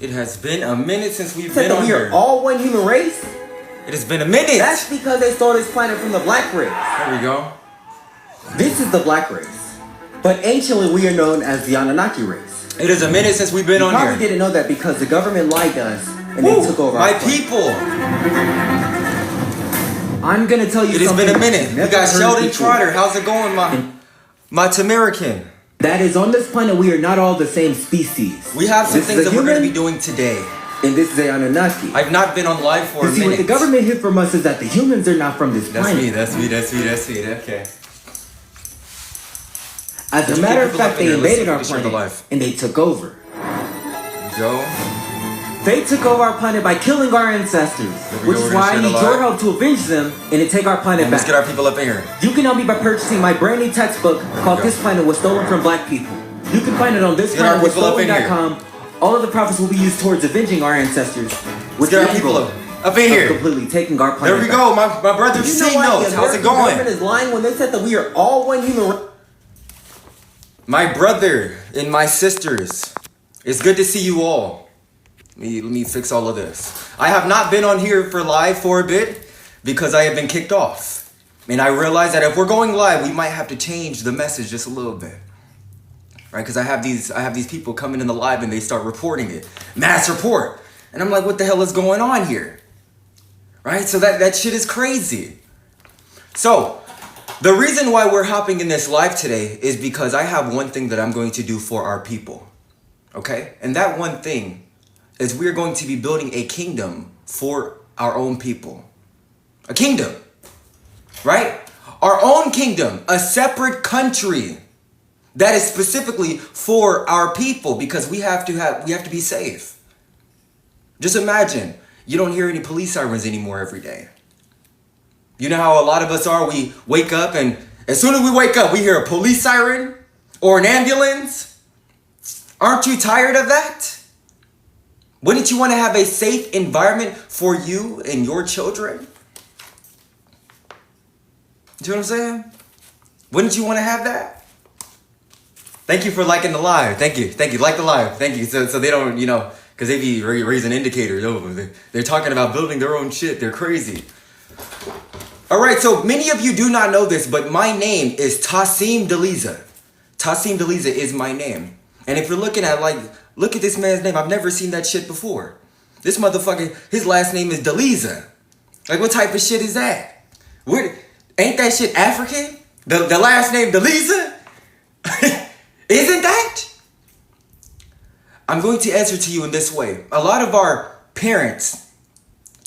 It has been a minute since we've Said been that on we here. are all one human race. It has been a minute. That's because they stole this planet from the black race. There we go. This is the black race. But anciently we are known as the Anunnaki race. It is a minute since we've been You on probably here. didn't know that because the government lied to us and Woo, they took over my our planet. people. I'm gonna tell you It has something. been a minute. We never got heard Sheldon before. Trotter. How's it going, my Tamerican? That is, on this planet we are not all the same species. We have some This things is a that we're going to human, be doing today. and this is a Anunnaki. I've not been on live for a You see, minute. what the government hid from us is that the humans are not from this That's planet. me, that's me, that's me, that's me. Okay. As a matter of fact, they invaded our planet and they took over. Go. They took over our planet by killing our ancestors, which is why I need your help to avenge them and to take our planet Let's back. get our people up in here. You can help me by purchasing my brand new textbook called This Planet Was Stolen from Black People. You can find it on thisplanetwasstolen.com. All of the profits will be used towards avenging our ancestors. Let's get our people up in here. Completely taking our planet There we back. go. My brother You know C why knows. the How's it American going? government is lying when they said that we are all one human race? My brother and my sisters. It's good to see you all. Let me fix all of this. I have not been on here for live for a bit because I have been kicked off. And I realized that if we're going live, we might have to change the message just a little bit. Right? Because I have these people coming in the live and they start reporting it. Mass report. And I'm like, what the hell is going on here? Right? So that shit is crazy. So the reason why we're hopping in this live today is because I have one thing that I'm going to do for our people. Okay? And that one thing is we're going to be building a kingdom for our own people. A kingdom. Right? Our own kingdom. A separate country that is specifically for our people because we have to be safe. Just imagine, you don't hear any police sirens anymore every day. You know how a lot of us are, we wake up and as soon as we wake up, we hear a police siren or an ambulance. Aren't you tired of that? Wouldn't you want to have a safe environment for you and your children? Do you know what I'm saying? Wouldn't you want to have that? Thank you for liking the live. Thank you. Like the live. Thank you. So they don't, because they be raising indicators over. They're talking about building their own shit. They're crazy. All right, so many of you do not know this, but my name is Tasiim Deliza. Tasiim Deliza is my name. And if you're looking at look at this man's name. I've never seen that shit before. This motherfucker, his last name is Deliza. Like, what type of shit is that? Ain't that shit African? The last name Deliza? Isn't that? I'm going to answer to you in this way. A lot of our parents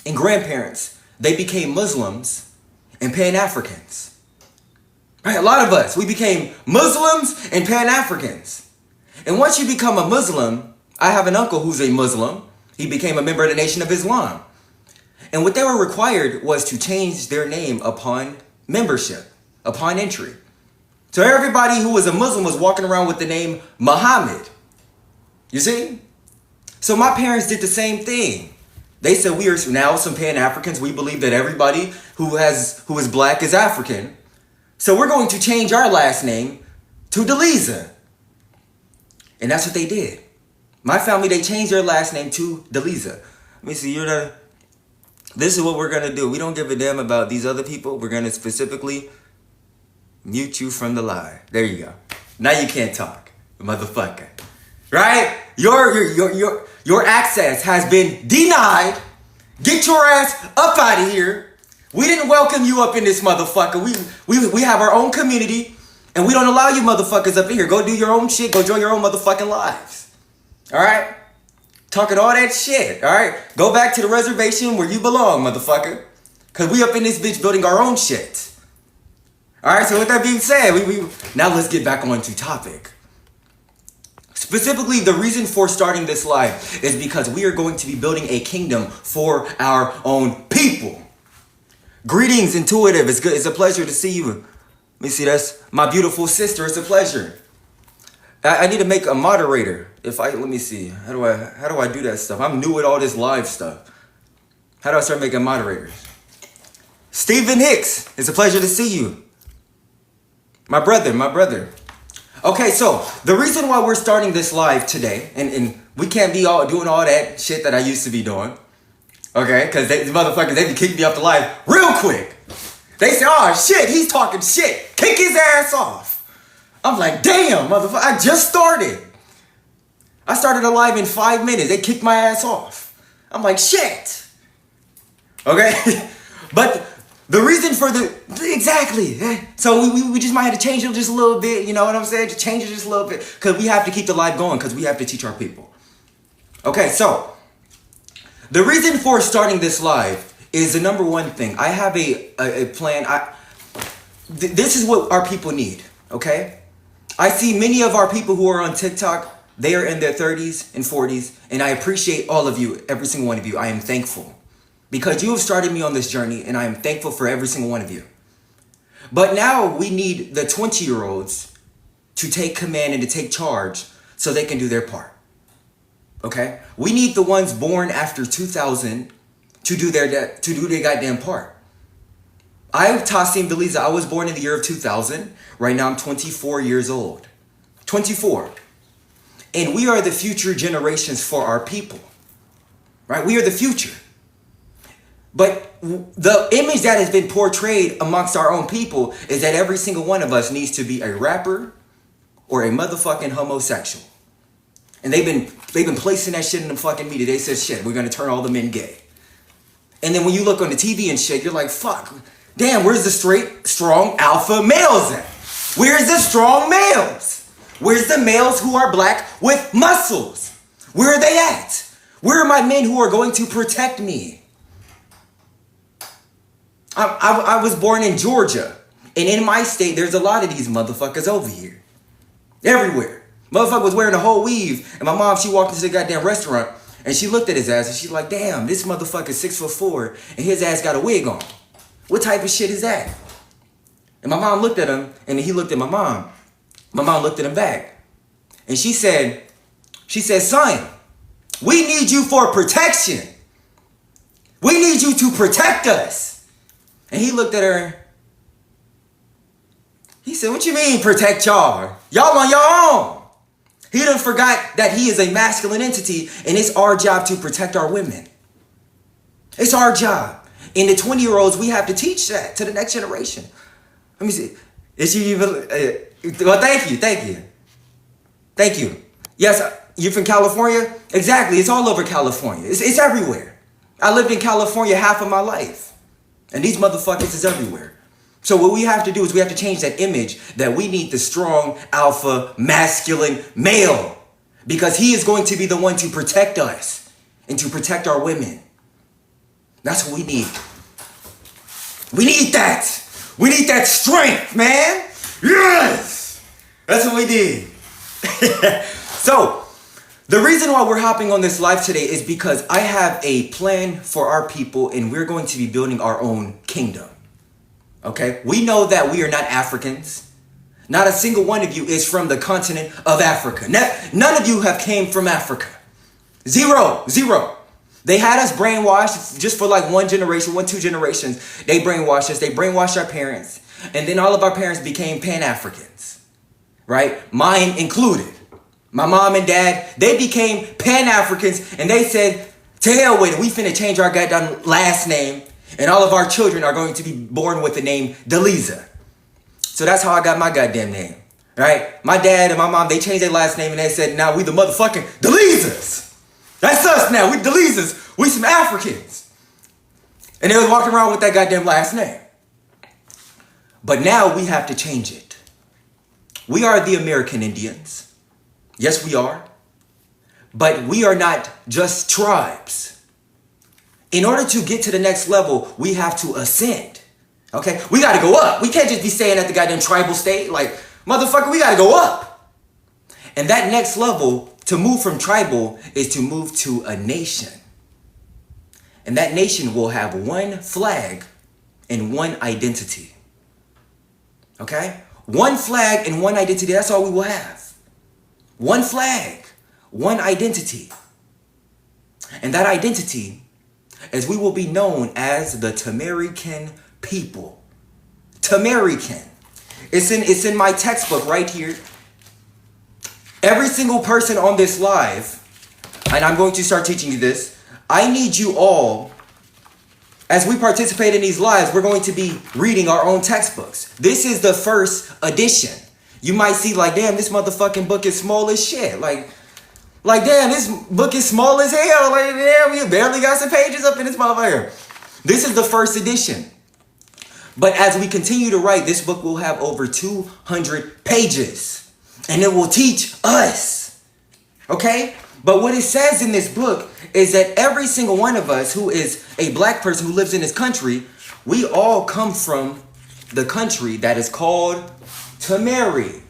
and grandparents, they became Muslims and Pan-Africans. Right? A lot of us, we became Muslims and Pan-Africans. And once you become a Muslim, I have an uncle who's a Muslim. He became a member of the Nation of Islam. And what they were required was to change their name upon membership, upon entry. So everybody who was a Muslim was walking around with the name Muhammad. You see? So my parents did the same thing. They said we are now some Pan-Africans. We believe that everybody who is black is African. So we're going to change our last name to Deliza. And that's what they did. My family, they changed their last name to Deliza. Let me see, this is what we're going to do. We don't give a damn about these other people. We're going to specifically mute you from the live. There you go. Now you can't talk, motherfucker. Right? Your access has been denied. Get your ass up out of here. We didn't welcome you up in this motherfucker. We have our own community. And we don't allow you motherfuckers up in here. Go do your own shit. Go enjoy your own motherfucking lives. All right? Talking all that shit. All right? Go back to the reservation where you belong, motherfucker. Because we up in this bitch building our own shit. All right? So with that being said, now let's get back on to topic. Specifically, the reason for starting this live is because we are going to be building a kingdom for our own people. Greetings, Intuitive. It's good. It's a pleasure to see you. Let me see, that's my beautiful sister. It's a pleasure. I need to make a moderator. Let me see. How do I do that stuff? I'm new at all this live stuff. How do I start making moderators? Stephen Hicks, it's a pleasure to see you. My brother. Okay, so the reason why we're starting this live today, and We can't be all doing all that shit that I used to be doing. Okay? Because these motherfuckers, they be kicking me off the live real quick. They say, oh shit, he's talking shit. Kick his ass off. I'm like, damn, motherfucker, I just started. I started a live in 5 minutes. They kicked my ass off. I'm like, shit. Okay? But the reason for exactly. So we just might have to change it just a little bit. You know what I'm saying? Just change it just a little bit. Because we have to keep the live going. Because we have to teach our people. Okay, so the reason for starting this live is the number one thing. I have a plan. This is what our people need, okay? I see many of our people who are on TikTok, they are in their 30s and 40s, and I appreciate all of you, every single one of you. I am thankful because you have started me on this journey, and I am thankful for every single one of you. But now we need the 20-year-olds to take command and to take charge so they can do their part. Okay? We need the ones born after 2000 to do their goddamn part. I'm Tasiim Deliza. I was born in the year of 2000. Right now I'm 24 years old. 24. And we are the future generations for our people. Right? We are the future. But the image that has been portrayed amongst our own people is that every single one of us needs to be a rapper or a motherfucking homosexual. And they've been placing that shit in the fucking media. They said, shit, we're going to turn all the men gay. And then when you look on the TV and shit, you're like, fuck, damn, where's the straight, strong alpha males at? Where's the strong males? Where's the males who are black with muscles? Where are they at? Where are my men who are going to protect me? I was born in Georgia. And in my state, there's a lot of these motherfuckers over here. Everywhere. Motherfucker was wearing a whole weave, and my mom, she walked into the goddamn restaurant, and she looked at his ass, and she's like, damn, this motherfucker's 6'4", and his ass got a wig on. What type of shit is that? And my mom looked at him, and he looked at my mom. My mom looked at him back. And she said, son, we need you for protection. We need you to protect us. And he looked at her. He said, what you mean protect y'all? Y'all on your own. He done forgot that he is a masculine entity, and it's our job to protect our women. It's our job. And the 20-year-olds, we have to teach that to the next generation. Let me see. Is she even... well, thank you. Yes, you're from California? Exactly. It's all over California. It's everywhere. I lived in California half of my life. And these motherfuckers is everywhere. So what we have to do is we have to change that image that we need the strong, alpha, masculine male. Because he is going to be the one to protect us and to protect our women. That's what we need. We need that. We need that strength, man. Yes. That's what we need. So, the reason why we're hopping on this live today is because I have a plan for our people, and we're going to be building our own kingdom. Okay? We know that we are not Africans. Not a single one of you is from the continent of Africa. None of you have came from Africa. Zero. They had us brainwashed just for like 2 generations. They brainwashed us. They brainwashed our parents. And then all of our parents became Pan-Africans. Right? Mine included. My mom and dad, they became Pan-Africans, and they said, to hell with it, we finna change our goddamn last name, and all of our children are going to be born with the name Deliza. So that's how I got my goddamn name, right? My dad and my mom, they changed their last name, and they said, now we the motherfucking Delizas. That's us now, we Delizas, we some Africans. And they was walking around with that goddamn last name. But now we have to change it. We are the American Indians. Yes, we are. But we are not just tribes. In order to get to the next level, we have to ascend. Okay? We got to go up. We can't just be staying at the goddamn tribal state. Like, motherfucker, we got to go up. And that next level, to move from tribal, is to move to a nation. And that nation will have one flag and one identity. Okay? One flag and one identity. That's all we will have. One flag, one identity. And that identity is we will be known as the Tameri people. Tameri. It's in my textbook right here. Every single person on this live and I'm going to start teaching you this, I need you all, as we participate in these lives, we're going to be reading our own textbooks. This is the first edition. You might see like, damn, this motherfucking book is small as shit. Like damn, this book is small as hell. Like, damn, you barely got some pages up in this motherfucker. This is the first edition. But as we continue to write, this book will have over 200 pages. And it will teach us. Okay? But what it says in this book is that every single one of us who is a black person who lives in this country, we all come from the country that is called Tameri.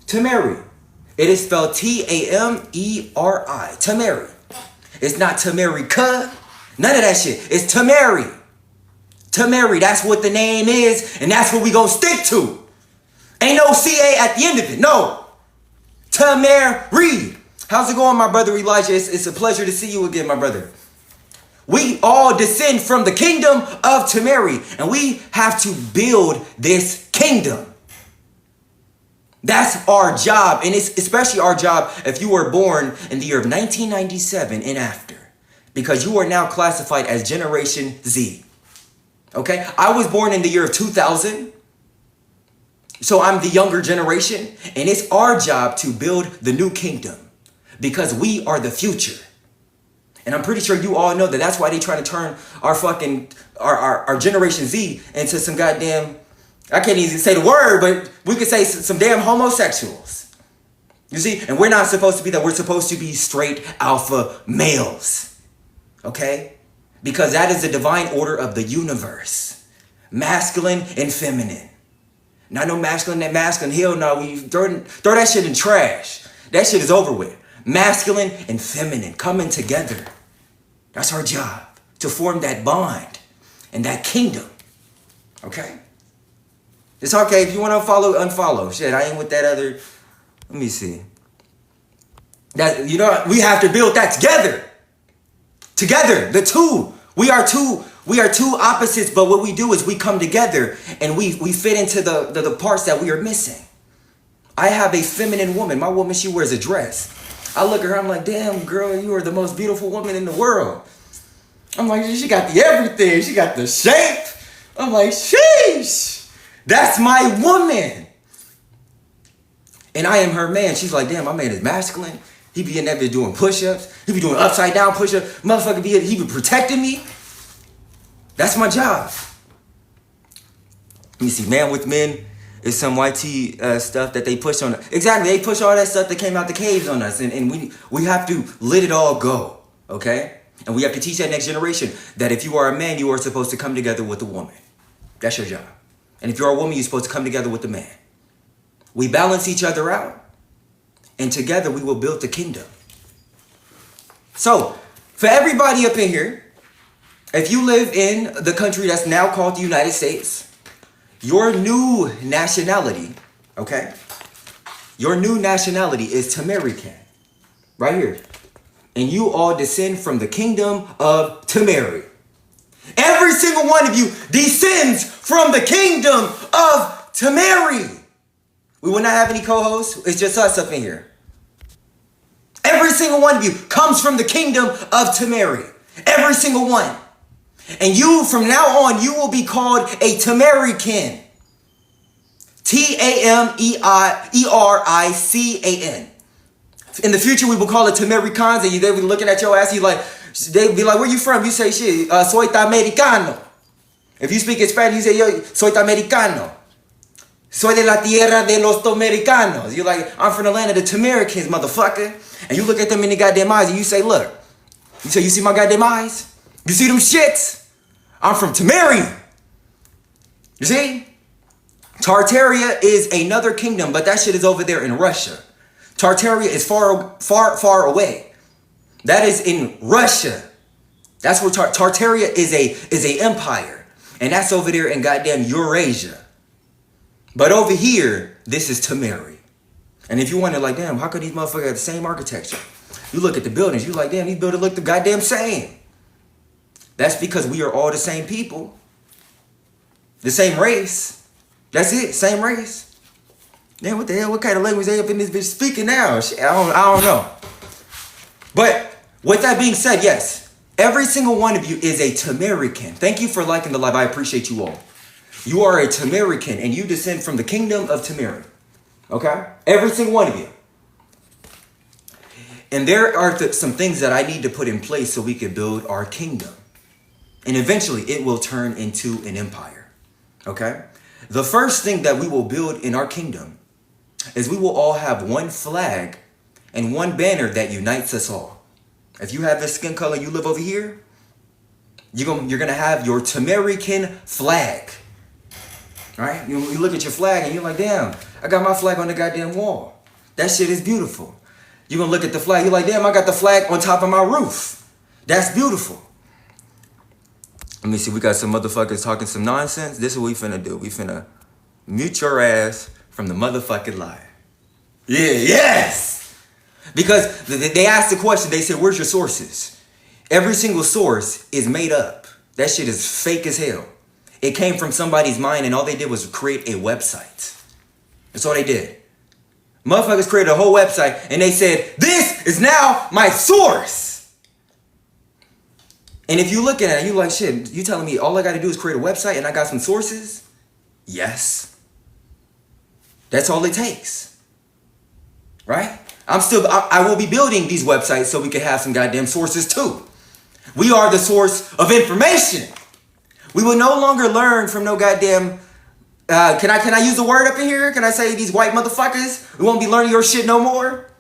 Tameri. It is spelled Tameri. Tameri. It's not Tamerica. None of that shit. It's Tameri. Tameri. That's what the name is, and that's what we gonna stick to. Ain't no CA at the end of it. No. Tameri. How's it going, my brother Elijah? It's a pleasure to see you again, my brother. We all descend from the kingdom of Tameri, and we have to build this kingdom. That's our job, and it's especially our job if you were born in the year of 1997 and after, because you are now classified as Generation Z. Okay? I was born in the year of 2000, so I'm the younger generation, and it's our job to build the new kingdom. Because we are the future. And I'm pretty sure you all know that that's why they try to turn our Generation Z into some goddamn, I can't even say the word, but we could say some damn homosexuals. You see? And we're not supposed to be that. We're supposed to be straight alpha males. Okay? Because that is the divine order of the universe. Masculine and feminine. Not no masculine and masculine. Hell no. We throw that shit in trash. That shit is over with. Masculine and feminine coming together. That's our job. To form that bond and that kingdom. Okay? It's okay. If you want to unfollow. Shit, I ain't with that other. Let me see. That, you know, we have to build that together. Together. The two. We are two opposites, but what we do is we come together and we fit into the parts that we are missing. I have a feminine woman. My woman, she wears a dress. I look at her, I'm like, damn, girl, you are the most beautiful woman in the world. I'm like, she got the everything. She got the shape. I'm like, sheesh. That's my woman. And I am her man. She's like, damn, my man is masculine. He be in that bitch doing push-ups. He be doing upside down push-ups. Motherfucker he be protecting me. That's my job. Let me see, man with men. It's some YT stuff that they push on us. Exactly, they push all that stuff that came out the caves on us. And we have to let it all go, okay? And we have to teach that next generation that if you are a man, you are supposed to come together with a woman. That's your job. And if you're a woman, you're supposed to come together with a man. We balance each other out. And together we will build the kingdom. So, for everybody up in here, if you live in the country that's now called the United States, your new nationality, okay? Your new nationality is Tamerican. Right here. And you all descend from the kingdom of Tameri. Every single one of you descends from the kingdom of Tameri. We will not have any co-hosts. It's just us up in here. Every single one of you comes from the kingdom of Tameri. Every single one. And you, from now on, you will be called a Tamerican. Tamerican. In the future, we will call it Tamericans, and they will be looking at your ass. They'll be like, where you from? You say, shit, soy Americano. If you speak in Spanish, you say, yo, soy Americano. Soy de la tierra de los Tamericanos. You're like, I'm from the land of the Tamericans, motherfucker. And you look at them in the goddamn eyes, and you say, look. You say, you see my goddamn eyes? You see them shits? I'm from Tameri. You see? Tartaria is another kingdom, but that shit is over there in Russia. Tartaria is far, far, far away. That is in Russia. That's where Tartaria is a empire. And that's over there in goddamn Eurasia. But over here, this is Tameri. And if you wonder, like, damn, how could these motherfuckers have the same architecture? You look at the buildings, you're like, damn, these buildings look the goddamn same. That's because we are all the same people. The same race. That's it, same race. Damn, what the hell? What kind of language they up in this bitch speaking now? Shit, I don't know. But With that being said, yes, every single one of you is a Tamerican. Thank you for liking the live. I appreciate you all. You are a Tamerican and you descend from the kingdom of Tameri. Okay? Every single one of you. And there are some things that I need to put in place so we can build our kingdom. And eventually it will turn into an empire. Okay? The first thing that we will build in our kingdom is we will all have one flag and one banner that unites us all. If you have this skin color, you live over here, you're going to have your Tamerican flag. Right? You look at your flag and you're like, damn, I got my flag on the goddamn wall. That shit is beautiful. You're going to look at the flag, you're like, damn, I got the flag on top of my roof. That's beautiful. Let me see, we got some motherfuckers talking some nonsense. This is what we finna do. We finna mute your ass from the motherfucking lie. Yeah, yes! Because they asked the question, they said, where's your sources? Every single source is made up. That shit is fake as hell. It came from somebody's mind and all they did was create a website. That's all they did. Motherfuckers created a whole website and they said, this is now my source. And if you look at it, you're like, shit, you telling me all I got to do is create a website and I got some sources? Yes. That's all it takes. Right? I will be building these websites so we can have some goddamn sources too. We are the source of information. We will no longer learn from no goddamn, can I use the word up in here? Can I say these white motherfuckers? We won't be learning your shit no more?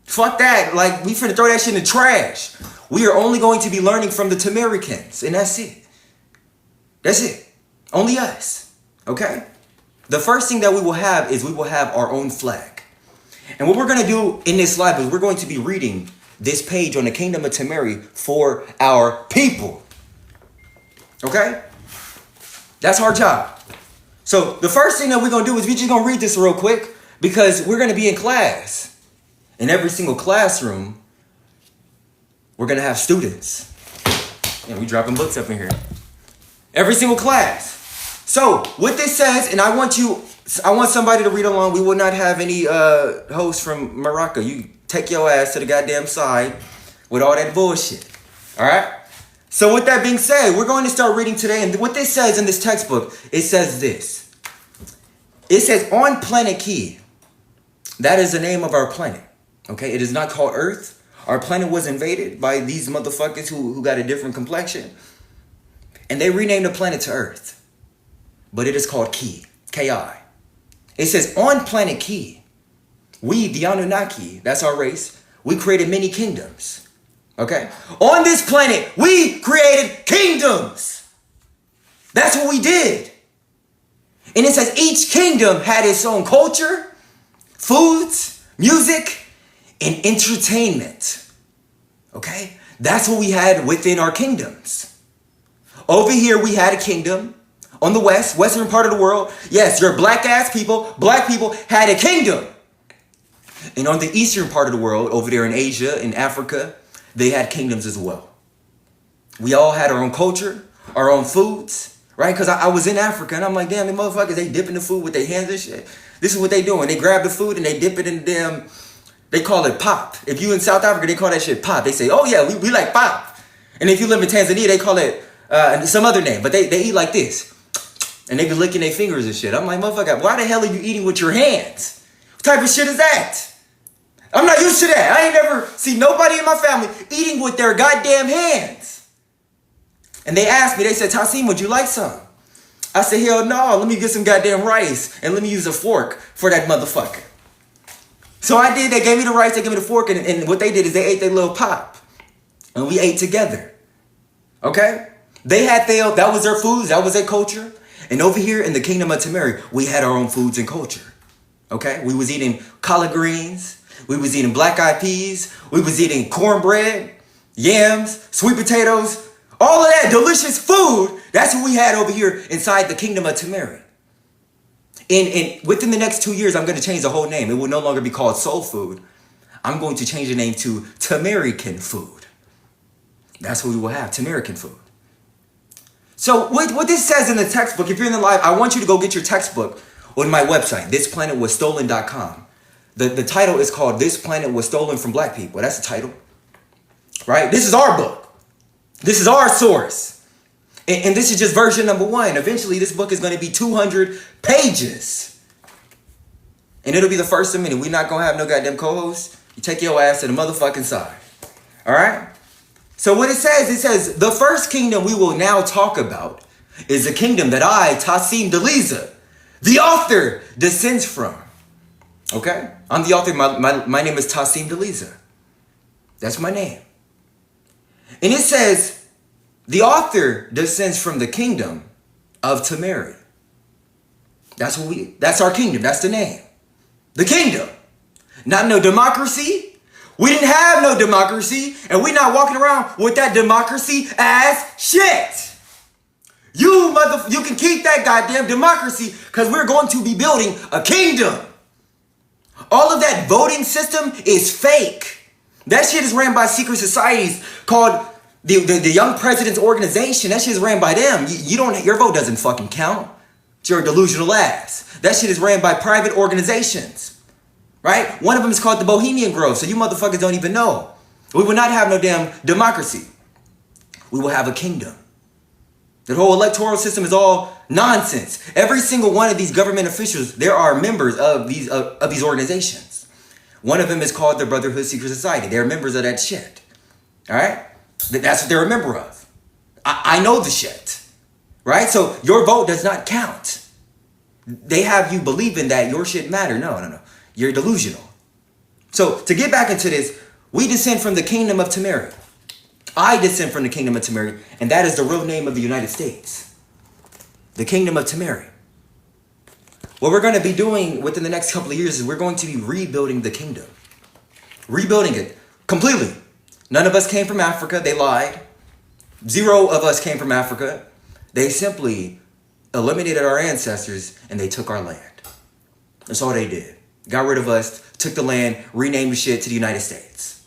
Fuck that. Like, we finna throw that shit in the trash. We are only going to be learning from the Tamericans, and that's it. That's it. Only us. Okay? The first thing that we will have is we will have our own flag. And what we're going to do in this live is we're going to be reading this page on the Kingdom of Tameri for our people. Okay? That's our job. So the first thing that we're going to do is we're just going to read this real quick because we're going to be in class. In every single classroom, we're going to have students. And we dropping books up in here. Every single class. So what this says, and I want somebody to read along. We will not have any hosts from Morocco. You take your ass to the goddamn side with all that bullshit. All right? So with that being said, we're going to start reading today. And what this says in this textbook, it says this. It says, on planet Key. That is the name of our planet. Okay? It is not called Earth. Our planet was invaded by these motherfuckers who got a different complexion. And they renamed the planet to Earth. But it is called Key. K-I. It says, on planet Key, we, the Anunnaki, that's our race, we created many kingdoms. Okay? On this planet, we created kingdoms. That's what we did. And it says each kingdom had its own culture, foods, music, and entertainment. Okay? That's what we had within our kingdoms. Over here, we had a kingdom. On the western part of the world, yes, your black people had a kingdom. And on the eastern part of the world, over there in Asia, in Africa, they had kingdoms as well. We all had our own culture, our own foods, right? Because I was in Africa and I'm like, damn, the motherfuckers, they dipping the food with their hands and shit. This is what they doing. They grab the food and they dip it in them. They call it pop. If you in South Africa, they call that shit pop. They say, oh yeah, we like pop. And if you live in Tanzania, they call it some other name. But they eat like this. And they be licking their fingers and shit. I'm like, motherfucker, why the hell are you eating with your hands? What type of shit is that? I'm not used to that. I ain't never seen nobody in my family eating with their goddamn hands. And they asked me, they said, Tasiim, would you like some? I said, hell no, let me get some goddamn rice and let me use a fork for that motherfucker. So I did. They gave me the rice, they gave me the fork, and what they did is they ate their little pop. And we ate together. Okay? They had that was their foods, that was their culture. And over here in the Kingdom of Tameri, we had our own foods and culture. Okay? We was eating collard greens. We was eating black eyed peas. We was eating cornbread, yams, sweet potatoes. All of that delicious food. That's what we had over here inside the Kingdom of Tameri. And within the next 2 years, I'm going to change the whole name. It will no longer be called soul food. I'm going to change the name to Tamerican food. That's what we will have, Tamerican food. So what this says in the textbook, if you're in the live, I want you to go get your textbook on my website, thisplanetwasstolen.com. The title is called This Planet Was Stolen from Black People. That's the title. right? This is our book. This is our source. And this is just version number 1. Eventually, this book is going to be 200 pages. And it'll be the first of many. We're not going to have no goddamn co-host. You take your ass to the motherfucking side. All right? So what it says, the first kingdom we will now talk about is the kingdom that I, Tasiim Deliza, the author, descends from. Okay? I'm the author. My name is Tasiim Deliza. That's my name. And it says, the author descends from the kingdom of Tameri. That's our kingdom. That's the name. The kingdom. Not no democracy. We didn't have no democracy, and we're not walking around with that democracy ass shit. You can keep that goddamn democracy, because we're going to be building a kingdom. All of that voting system is fake. That shit is ran by secret societies called the Young President's Organization. That shit is ran by them. Your vote doesn't fucking count. It's your delusional ass. That shit is ran by private organizations. Right? One of them is called the Bohemian Grove, so you motherfuckers don't even know. We will not have no damn democracy. We will have a kingdom. The whole electoral system is all nonsense. Every single one of these government officials, there are members of these organizations. One of them is called the Brotherhood Secret Society. They're members of that shit. All right? That's what they're a member of. I know the shit. Right? So your vote does not count. They have you believing that your shit matter. No. You're delusional. So to get back into this, we descend from the kingdom of Tameri. I descend from the kingdom of Tameri, and that is the real name of the United States. The kingdom of Tameri. What we're going to be doing within the next couple of years is we're going to be rebuilding the kingdom. Rebuilding it completely. None of us came from Africa. They lied. 0 of us came from Africa. They simply eliminated our ancestors, and they took our land. That's all they did. Got rid of us, took the land, renamed the shit to the United States.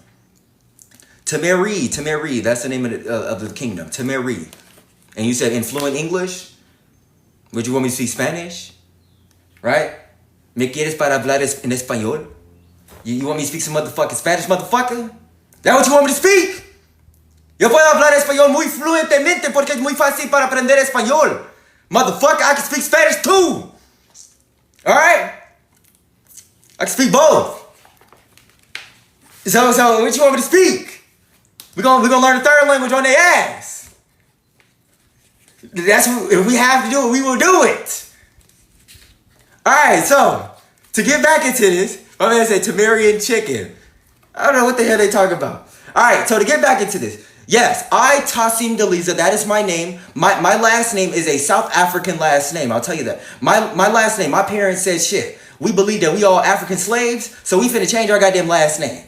Tameri, that's the name of the kingdom. Tameri. And you said in fluent English? Would you want me to speak Spanish? Right? ¿Me quieres para hablar en español? You want me to speak some motherfucking Spanish, motherfucker? That what you want me to speak? Yo puedo hablar español muy fluentemente porque es muy fácil para aprender español. Motherfucker, I can speak Spanish too. Alright? I can speak both. So what you want me to speak? We're gonna learn a third language on their ass. That's what, if we have to do it, we will do it. Alright, so to get back into this, my man said Tameri and chicken. I don't know what the hell they talk about. Alright, so to get back into this. Yes, I, Tasiim Deliza, that is my name. My last name is a South African last name. I'll tell you that. My last name, my parents said shit. We believe that we all African slaves, so we finna change our goddamn last name.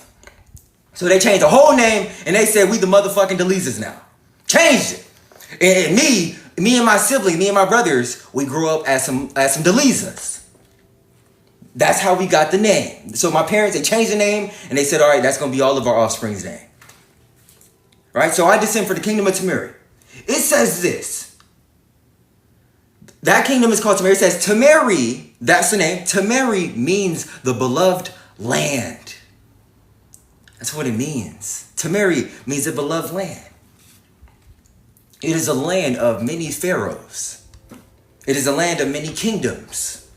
So they changed the whole name, and they said we the motherfucking Delizas now. Changed it. And me and my sibling, me and my brothers, we grew up as some Delizas. That's how we got the name. So my parents, they changed the name, and they said, all right, that's gonna be all of our offspring's name. Right? So I descend from the kingdom of Tameri. It says this. That kingdom is called Tameri. It says Tameri, that's the name. Tameri means the beloved land. That's what it means. Tameri means the beloved land. It is a land of many pharaohs. It is a land of many kingdoms.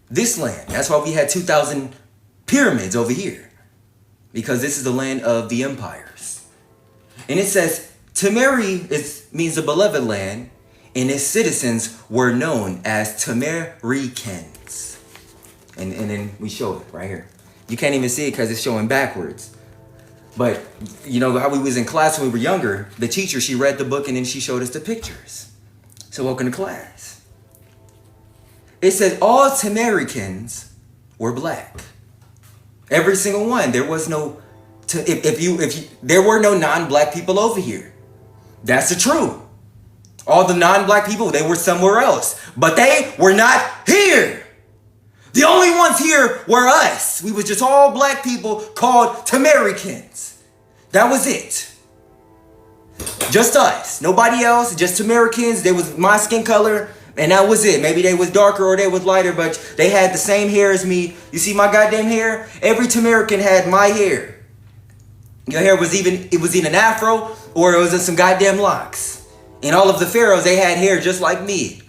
This land, that's why we had 2,000 pyramids over here. Because this is the land of the empires. And it says Tameri means the beloved land. And its citizens were known as Tamericans. And then we show it right here. You can't even see it because it's showing backwards. But you know how we was in class when we were younger, the teacher, she read the book and then she showed us the pictures. So welcome to class. It said all Tamericans were black. Every single one. There was no, there were no non-black people over here. That's the truth. All the non-black people, they were somewhere else. But they were not here. The only ones here were us. We was just all black people called Tamericans. That was it. Just us. Nobody else, just Tamericans. They was my skin color, and that was it. Maybe they was darker or they was lighter, but they had the same hair as me. You see my goddamn hair? Every Tamerican had my hair. Your hair was either an afro or it was in some goddamn locks. And all of the pharaohs, they had hair just like me.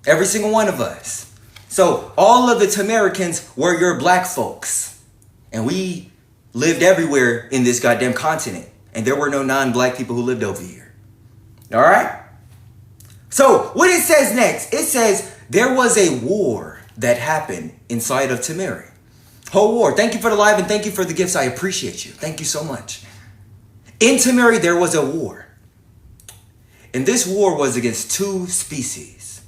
Every single one of us. So all of the Tamericans were your black folks. And we lived everywhere in this goddamn continent. And there were no non-black people who lived over here. All right? So what it says next, it says there was a war that happened inside of Tameri. Whole war. Thank you for the live and thank you for the gifts. I appreciate you. Thank you so much. In Tameri, there was a war. And this war was against two species.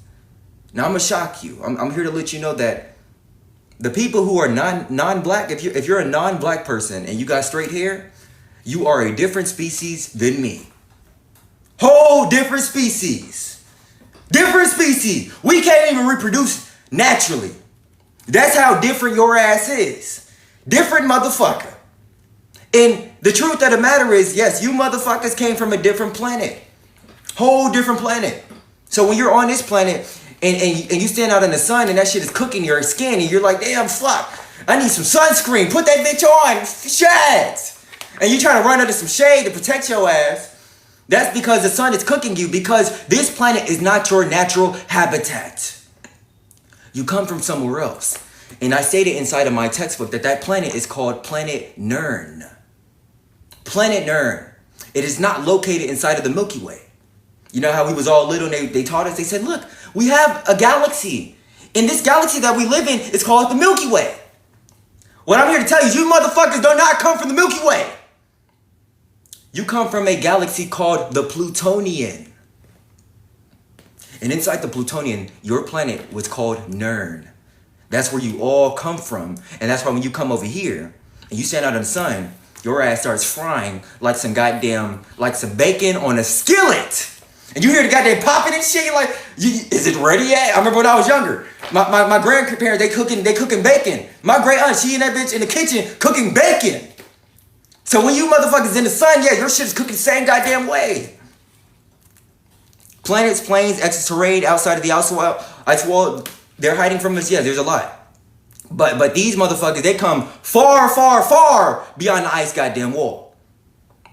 Now I'm going to shock you. I'm here to let you know that the people who are non-black, if you're a non-black person and you got straight hair, you are a different species than me. Whole different species. Different species. We can't even reproduce naturally. That's how different your ass is. Different motherfucker. And the truth of the matter is, yes, you motherfuckers came from a different planet. Whole different planet. So when you're on this planet and you stand out in the sun and that shit is cooking your skin and you're like, damn, fuck, I need some sunscreen. Put that bitch on. Shit. And you're trying to run under some shade to protect your ass. That's because the sun is cooking you, because this planet is not your natural habitat. You come from somewhere else. And I stated inside of my textbook that planet is called Planet Nern. Planet Nern. It is not located inside of the Milky Way. You know how we was all little and they taught us, they said, look, we have a galaxy. And this galaxy that we live in is called the Milky Way. What I'm here to tell you, you motherfuckers do not come from the Milky Way. You come from a galaxy called the Plutonian. And inside the Plutonian, your planet was called Nern. That's where you all come from. And that's why when you come over here and you stand out in the sun, your ass starts frying like some bacon on a skillet. And you hear the goddamn popping and shit. You're like, is it ready yet? I remember when I was younger. My grandparents, they cooking bacon. My great aunt, she in that bitch in the kitchen cooking bacon. So when you motherfuckers in the sun, yeah, your shit is cooking the same goddamn way. Planets, planes, extraterrestrial, outside of the ice wall, they're hiding from us. Yeah, there's a lot. But these motherfuckers, they come far, far, far beyond the ice goddamn wall.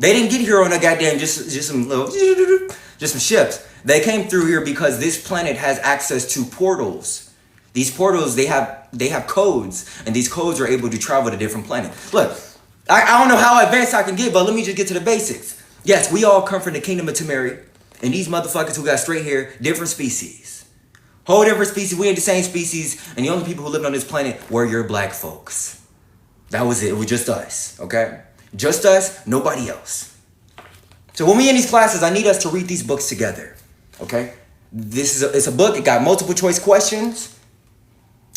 They didn't get here on a goddamn just some ships. They came through here because this planet has access to portals. These portals, they have codes, and these codes are able to travel to different planets. Look, I don't know how advanced I can get, but let me just get to the basics. Yes, we all come from the kingdom of Tameri, and these motherfuckers who got straight hair, different species. Whole different species, we ain't the same species, and the only people who lived on this planet were your black folks. That was it was just us, okay? Just us, nobody else. So when we in these classes, I need us to read these books together, okay? It's a book, it got multiple choice questions,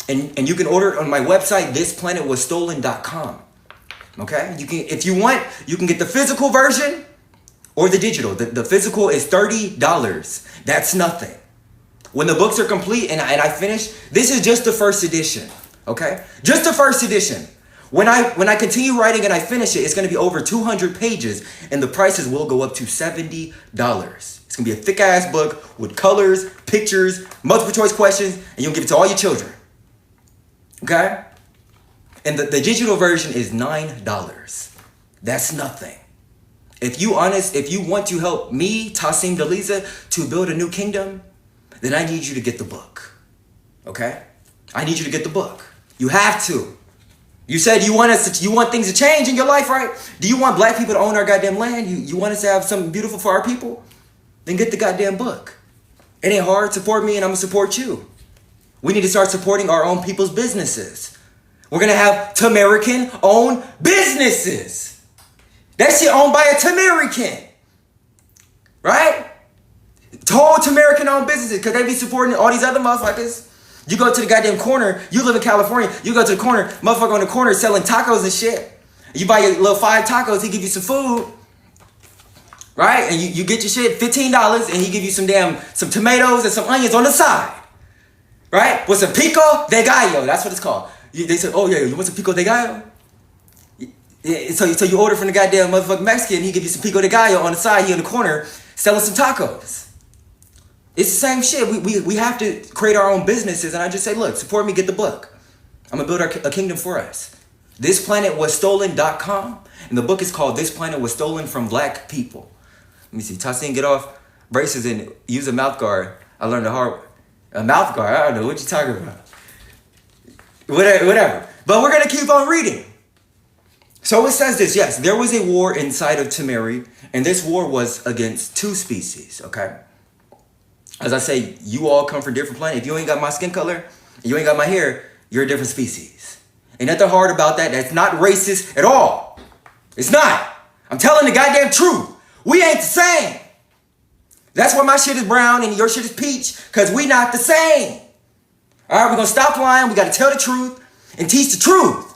and you can order it on my website, thisplanetwasstolen.com. Okay, if you want, you can get the physical version or the digital. The physical is $30. That's nothing. When the books are complete and I finish, this is just the first edition. Okay, just the first edition. When I continue writing and I finish it, it's going to be over 200 pages, and the prices will go up to $70. It's going to be a thick ass book with colors, pictures, multiple choice questions, and you'll give it to all your children. Okay. And the digital version is $9. That's nothing. If you want to help me, Tasiim to build a new kingdom, then I need you to get the book. Okay? I need you to get the book. You have to. You said you want things to change in your life, right? Do you want black people to own our goddamn land? You want us to have something beautiful for our people? Then get the goddamn book. It ain't hard. Support me and I'm gonna support you. We need to start supporting our own people's businesses. We're going to have Tamerican-owned businesses. That shit owned by a Tamerican. Right? Whole Tamerican-owned businesses, because they be supporting all these other motherfuckers. You go to the goddamn corner, you live in California, you go to the corner, motherfucker on the corner selling tacos and shit. You buy your little 5 tacos, he give you some food. Right? And you get your shit $15 and he give you some tomatoes and some onions on the side. Right? With some pico de gallo, that's what it's called. They said, oh yeah, you want some pico de gallo? So you order from the goddamn motherfucking Mexican, he give you some pico de gallo on the side, he in the corner, selling some tacos. It's the same shit. We have to create our own businesses, and I just say, look, support me, get the book. I'm gonna build a kingdom for us. Thisplanetwasstolen.com. And the book is called This Planet Was Stolen from Black People. Let me see. Tasiim, get off braces and use a mouth guard. I learned a mouth guard. I don't know what you're talking about. Whatever. But we're going to keep on reading. So it says this. Yes, there was a war inside of Tameri. And this war was against two species. Okay. As I say, you all come from different planets. If you ain't got my skin color, you ain't got my hair, you're a different species. Ain't nothing hard about that. That's not racist at all. It's not. I'm telling the goddamn truth. We ain't the same. That's why my shit is brown and your shit is peach, because we not the same. All right, we're going to stop lying. We got to tell the truth and teach the truth.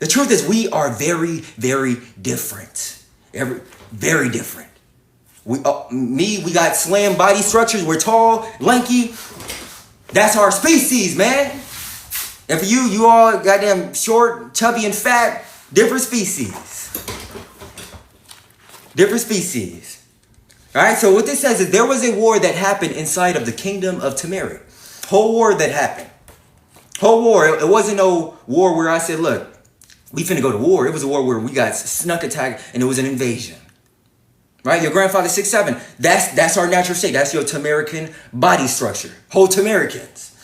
The truth is we are very, very different. Very different. We got slim body structures. We're tall, lanky. That's our species, man. And for you all goddamn short, chubby, and fat, different species. Different species. All right, so what this says is there was a war that happened inside of the kingdom of Tameri. Whole war that happened. Whole war. It wasn't no war where I said, look, we finna go to war. It was a war where we got snuck attack and it was an invasion. Right? Your grandfather 6'7". That's our natural state. That's your Tamerican body structure. Whole Tamericans.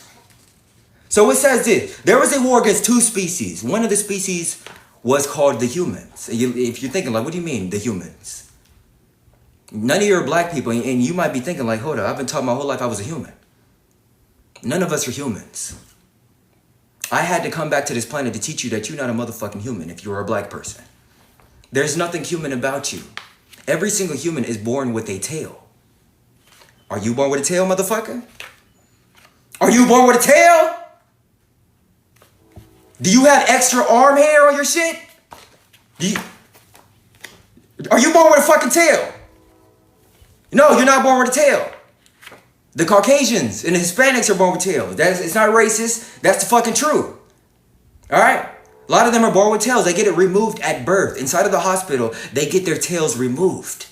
So it says this. There was a war against two species. One of the species was called the humans. If you're thinking, like, what do you mean, the humans? None of you are black people, and you might be thinking, like, hold up, I've been taught my whole life I was a human. None of us are humans. I had to come back to this planet to teach you that you're not a motherfucking human if you're a black person. There's nothing human about you. Every single human is born with a tail. Are you born with a tail, motherfucker? Are you born with a tail? Do you have extra arm hair on your shit? Are you born with a fucking tail? No, you're not born with a tail. The Caucasians and the Hispanics are born with tails. It's not racist. That's the fucking truth. All right? A lot of them are born with tails. They get it removed at birth. Inside of the hospital, they get their tails removed.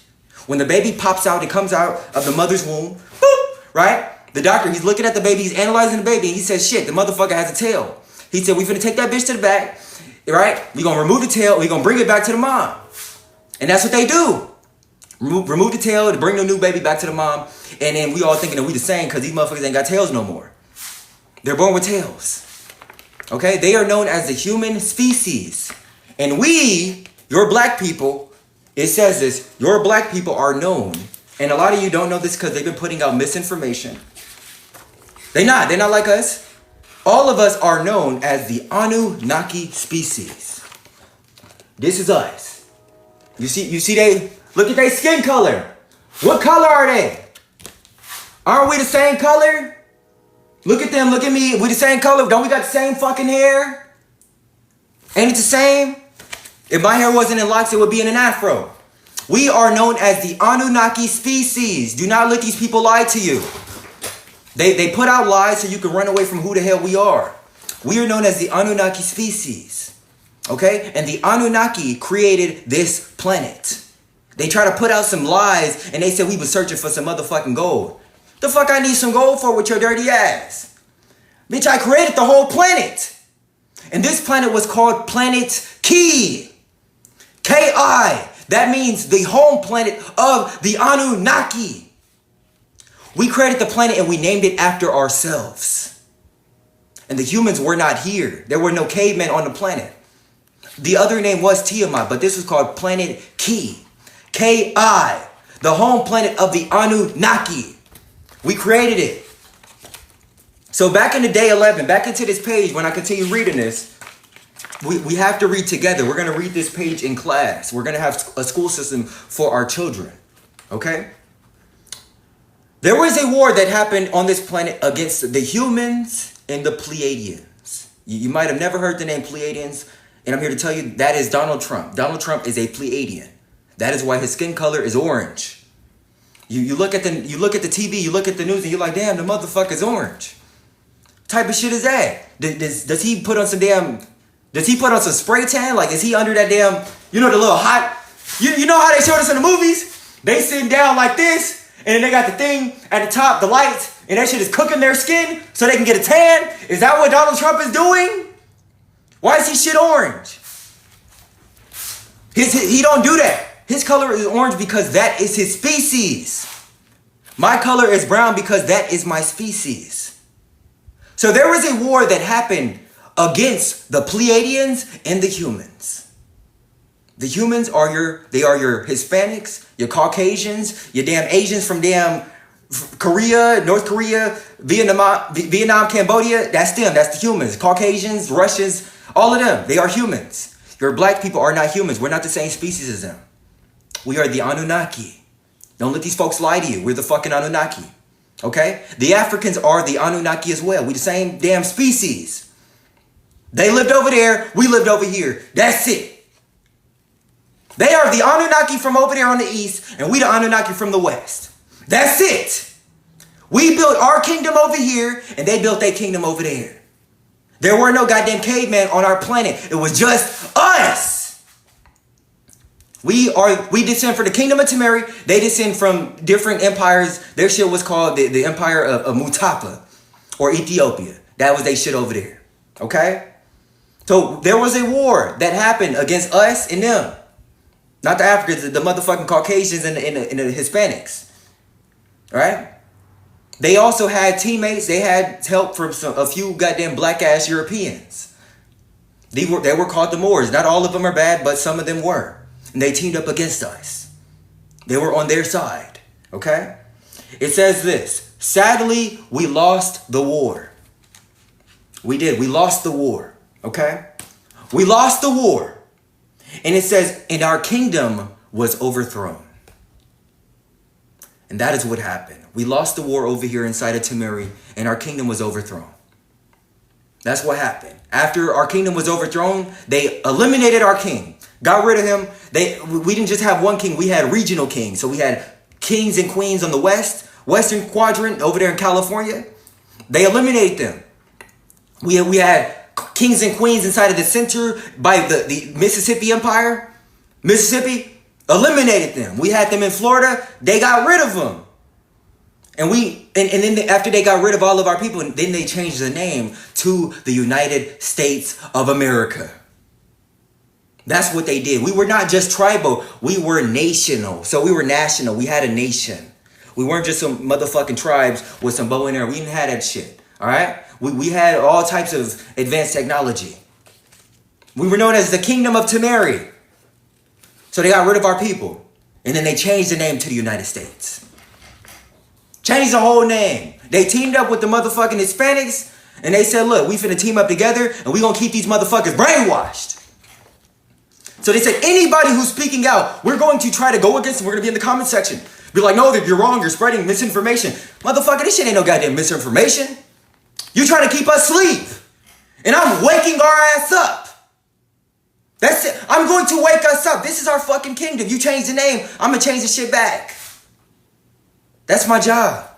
When the baby pops out, it comes out of the mother's womb. Boop, right? The doctor, he's looking at the baby. He's analyzing the baby. And he says, shit, the motherfucker has a tail. He said, we finna take that bitch to the back. Right? We gonna remove the tail. We gonna bring it back to the mom. And that's what they do. Remove the tail to bring the new baby back to the mom. And then we all thinking that we the same because these motherfuckers ain't got tails no more. They're born with tails. Okay? They are known as the human species. And we, your black people, it says this, your black people are known. And a lot of you don't know this because they've been putting out misinformation. They're not like us. All of us are known as the Anunnaki species. This is us. You see they, look at their skin color. What color are they? Aren't we the same color? Look at them, look at me. We the same color. Don't we got the same fucking hair? Ain't it the same? If my hair wasn't in locks, it would be in an afro. We are known as the Anunnaki species. Do not let these people lie to you. They put out lies so you can run away from who the hell we are. We are known as the Anunnaki species. Okay? And the Anunnaki created this planet. They try to put out some lies and they said we were searching for some motherfucking gold. The fuck I need some gold for with your dirty ass? Bitch, I created the whole planet. And this planet was called Planet Ki. K-I. That means the home planet of the Anunnaki. We created the planet and we named it after ourselves. And the humans were not here. There were no cavemen on the planet. The other name was Tiamat, but this was called Planet Ki. K-I. The home planet of the Anunnaki. We created it. So back into day 11, back into this page, when I continue reading this, we have to read together. We're going to read this page in class. We're going to have a school system for our children. Okay? There was a war that happened on this planet against the humans and the Pleiadians. You might have never heard the name Pleiadians, and I'm here to tell you that is Donald Trump. Donald Trump is a Pleiadian. That is why his skin color is orange. You look at the TV, you look at the news, and you're like, damn, the motherfucker's orange. What type of shit is that? Does he put on some spray tan? Like, is he under that damn, the little hot, you know how they showed us in the movies? They sitting down like this, and then they got the thing at the top, the lights, and that shit is cooking their skin so they can get a tan? Is that what Donald Trump is doing? Why is he shit orange? He don't do that. His color is orange because that is his species. My color is brown because that is my species. So there was a war that happened against the Pleiadians and the humans. The humans are your Hispanics, your Caucasians, your damn Asians from damn Korea, North Korea, Vietnam, Cambodia. That's them. That's the humans. Caucasians, Russians, all of them. They are humans. Your black people are not humans. We're not the same species as them. We are the Anunnaki. Don't let these folks lie to you. We're the fucking Anunnaki. Okay? The Africans are the Anunnaki as well. We the same damn species. They lived over there. We lived over here. That's it. They are the Anunnaki from over there on the east, and we the Anunnaki from the west. That's it. We built our kingdom over here, and they built their kingdom over there. There were no goddamn cavemen on our planet. It was just us. We descend from the kingdom of Tameri. They descend from different empires. Their shit was called the empire of Mutapa or Ethiopia. That was their shit over there. Okay? So there was a war that happened against us and them. Not the Africans, the motherfucking Caucasians and the Hispanics. Right? They also had teammates. They had help from a few goddamn black-ass Europeans. They were called the Moors. Not all of them are bad, but some of them were. And they teamed up against us. They were on their side. Okay? It says this. Sadly, we lost the war. We did. We lost the war. Okay? We lost the war. And it says, and our kingdom was overthrown. And that is what happened. We lost the war over here inside of Tameri, and our kingdom was overthrown. That's what happened. After our kingdom was overthrown, they eliminated our king. Got rid of him. We didn't just have one king. We had regional kings. So we had kings and queens on the western quadrant over there in California. They eliminated them. We had kings and queens inside of the center by the Mississippi Empire. Mississippi eliminated them. We had them in Florida. They got rid of them. And then after they got rid of all of our people, then they changed the name to the United States of America. That's what they did. We were not just tribal. We were national. So we were national. We had a nation. We weren't just some motherfucking tribes with some bow and arrow. We didn't have that shit. All right? We had all types of advanced technology. We were known as the Kingdom of Tameri. So they got rid of our people. And then they changed the name to the United States. Changed the whole name. They teamed up with the motherfucking Hispanics. And they said, look, we finna team up together. And we gonna keep these motherfuckers brainwashed. So they said, anybody who's speaking out, we're going to try to go against them. We're gonna be in the comment section. Be like, no, you're wrong. You're spreading misinformation. Motherfucker, this shit ain't no goddamn misinformation. You trying to keep us asleep. And I'm waking our ass up. That's it. I'm going to wake us up. This is our fucking kingdom. You change the name, I'm going to change the shit back. That's my job.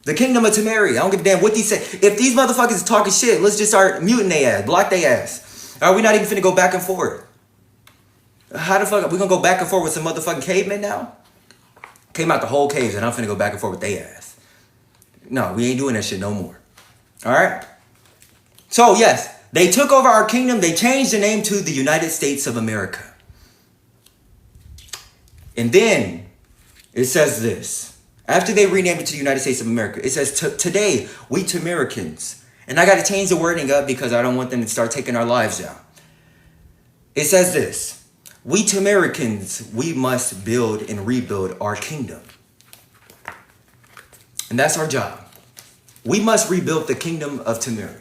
The Kingdom of Tameri. I don't give a damn what these say. If these motherfuckers is talking shit, let's just start muting their ass, block their ass. Are we not even finna go back and forth? How the fuck, we gonna go back and forth with some motherfucking cavemen now? Came out the whole caves and I'm finna go back and forth with their ass. No, we ain't doing that shit no more. Alright? So yes, they took over our kingdom. They changed the name to the United States of America. And then it says this. After they renamed it to the United States of America, it says, today, we Tamericans. And I got to change the wording up because I don't want them to start taking our lives down. It says this. We Tamericans, we must build and rebuild our kingdom. And that's our job. We must rebuild the kingdom of Tameri.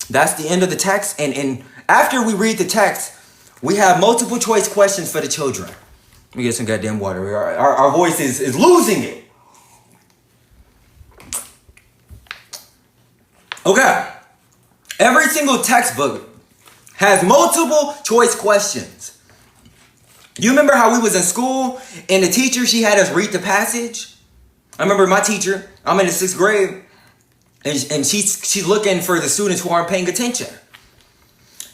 That's the end of the text. And after we read the text, we have multiple choice questions for the children. Let me get some goddamn water. Our voice is losing it. Okay. Every single textbook has multiple choice questions. You remember how we was in school and the teacher, she had us read the passage? I remember my teacher, I'm in the 6th grade, and she's looking for the students who aren't paying attention.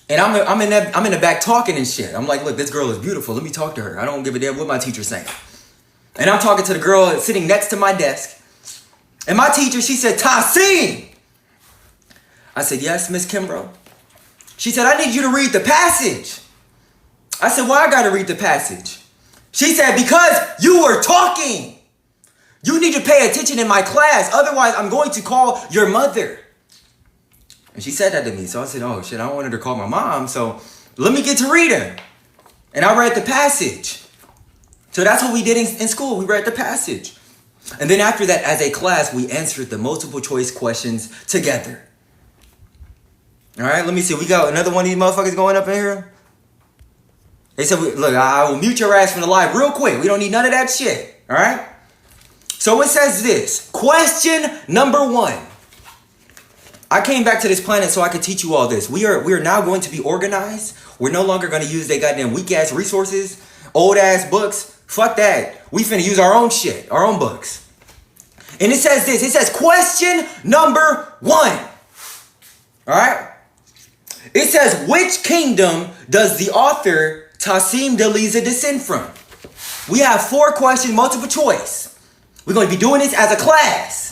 And I'm in the back talking and shit. I'm like, look, this girl is beautiful. Let me talk to her. I don't give a damn what my teacher's saying. And I'm talking to the girl sitting next to my desk. And my teacher, she said, Tasiim. I said, yes, Miss Kimbrough. She said, I need you to read the passage. I said, why I gotta read the passage? She said, because you were talking. You need to pay attention in my class. Otherwise, I'm going to call your mother. And she said that to me. So I said, oh shit, I don't want her to call my mom. So let me get to reading. And I read the passage. So that's what we did in school. We read the passage. And then after that, as a class, we answered the multiple choice questions together. All right, let me see. We got another one of these motherfuckers going up in here. They said, look, I will mute your ass from the live real quick. We don't need none of that shit. All right? So it says this. Question number 1. I came back to this planet so I could teach you all this. We are now going to be organized. We're no longer going to use they goddamn weak-ass resources, old-ass books. Fuck that. We finna use our own shit, our own books. And it says this. It says question number 1. All right? It says, which kingdom does the author Tasiim descend from? We have 4 questions, multiple choice. We're going to be doing this as a class.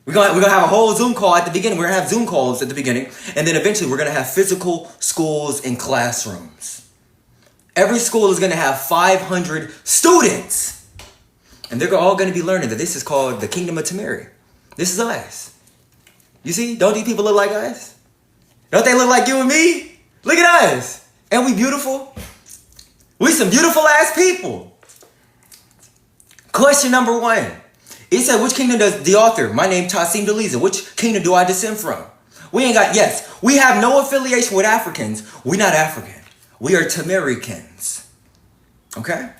We're going to have a whole Zoom call at the beginning. We're going to have Zoom calls at the beginning. And then eventually we're going to have physical schools and classrooms. Every school is going to have 500 students. And they're all going to be learning that this is called the Kingdom of Tameri. This is us. You see? Don't these people look like us? Don't they look like you and me? Look at us. And we beautiful? We some beautiful ass people. Question number 1. It said, which kingdom does the author, my name Tasiim, which kingdom do I descend from? We have no affiliation with Africans. We're not African. We are Tamericans. Okay?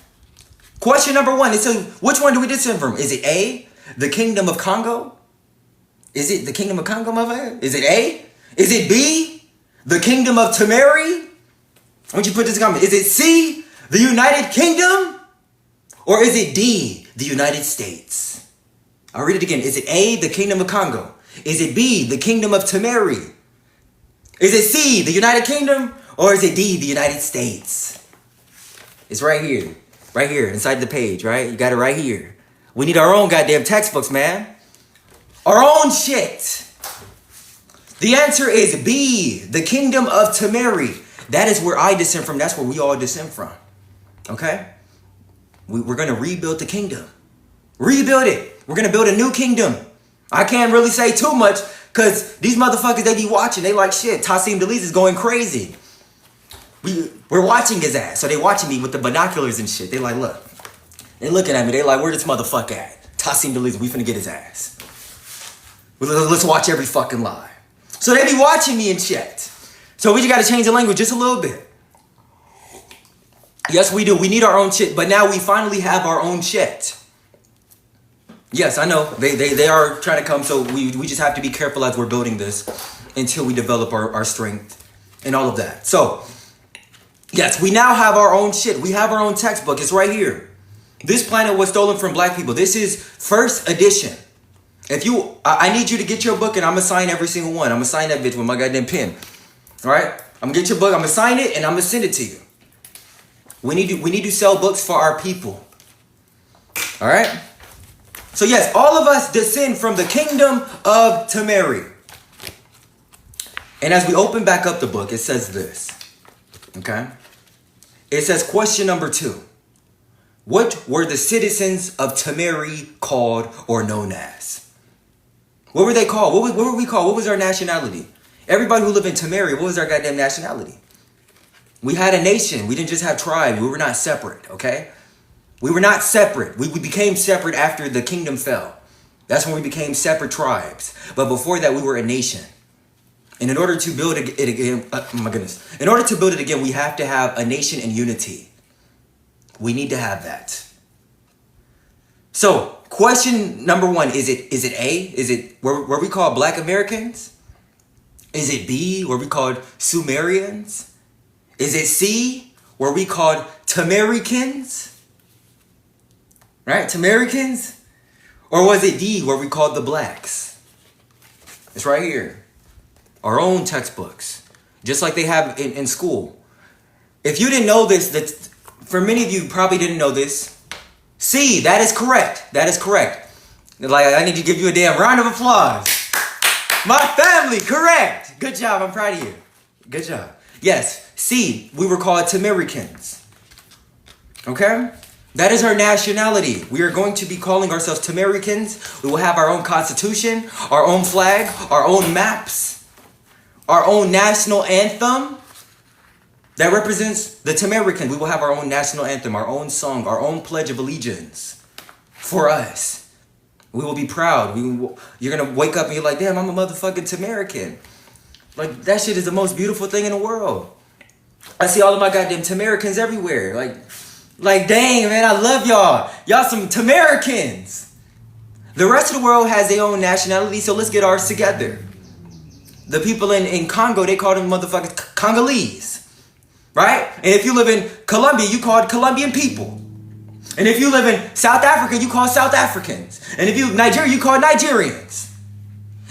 Question number 1. It says, which one do we descend from? Is it A, the kingdom of Congo? Is it the kingdom of Congo, motherfucker? Is it A? Is it B, the kingdom of Tameri? Why don't you put this in comment? Is it C, the United Kingdom? Or is it D, the United States? I'll read it again. Is it A, the kingdom of Congo? Is it B, the kingdom of Tameri? Is it C, the United Kingdom? Or is it D, the United States? It's right here. Right here, inside the page, right? You got it right here. We need our own goddamn textbooks, man. Our own shit. The answer is B, the kingdom of Tameri. That is where I descend from. That's where we all descend from. Okay? We're going to rebuild the kingdom. Rebuild it. We're going to build a new kingdom. I can't really say too much because these motherfuckers, they be watching. They like, shit, Tasiim is going crazy. We're watching his ass. So they watching me with the binoculars and shit. They like, look. They looking at me. They like, where this motherfucker at? Tasiim, we finna get his ass. Let's watch every fucking live. So they be watching me and shit. So we just got to change the language just a little bit. Yes, we do. We need our own shit. But now we finally have our own shit. Yes, I know. They are trying to come. So we just have to be careful as we're building this until we develop our strength and all of that. So, yes, we now have our own shit. We have our own textbook. It's right here. This planet was stolen from black people. This is first edition. I need you to get your book and I'm going to sign every single one. I'm going to sign that bitch with my goddamn pen. All right? I'm going to get your book. I'm going to sign it and I'm going to send it to you. We need to sell books for our people. All right? So yes, all of us descend from the kingdom of Tameri. And as we open back up the book, it says this. Okay? It says question number 2. What were the citizens of Tameri called or known as? What were they called? What were we called? What was our nationality? Everybody who lived in Tameri, what was our goddamn nationality? We had a nation. We didn't just have tribes. We were not separate, okay? We were not separate. We became separate after the kingdom fell. That's when we became separate tribes. But before that, we were a nation. And in order to build it again, in order to build it again, we have to have a nation in unity. We need to have that. So, question number 1, is it A? Is it where we call black Americans? Is it B, where we called Sumerians? Is it C, where we called Tamericans? Right? Tamericans? Or was it D, where we called the blacks? It's right here. Our own textbooks. Just like they have in school. If you didn't know this, for many of you probably didn't know this. C, that is correct. That is correct. Like, I need to give you a damn round of applause. My family, correct. Good job. I'm proud of you. Good job. Yes, C, we were called Tamericans. Okay? That is our nationality. We are going to be calling ourselves Tamericans. We will have our own constitution, our own flag, our own maps, our own national anthem that represents the Tamericans. We will have our own national anthem, our own song, our own pledge of allegiance for us. We will be proud. You're going to wake up and you're like, damn, I'm a motherfucking Tamerican. Like, that shit is the most beautiful thing in the world. I see all of my goddamn Tamericans everywhere. Like, dang, man, I love y'all. Y'all some Tamericans. The rest of the world has their own nationality, so let's get ours together. The people in Congo, they call them motherfuckers Congolese. Right? And if you live in Colombia, you call it Colombian people. And if you live in South Africa, you call South Africans. And if you Nigeria, you call Nigerians.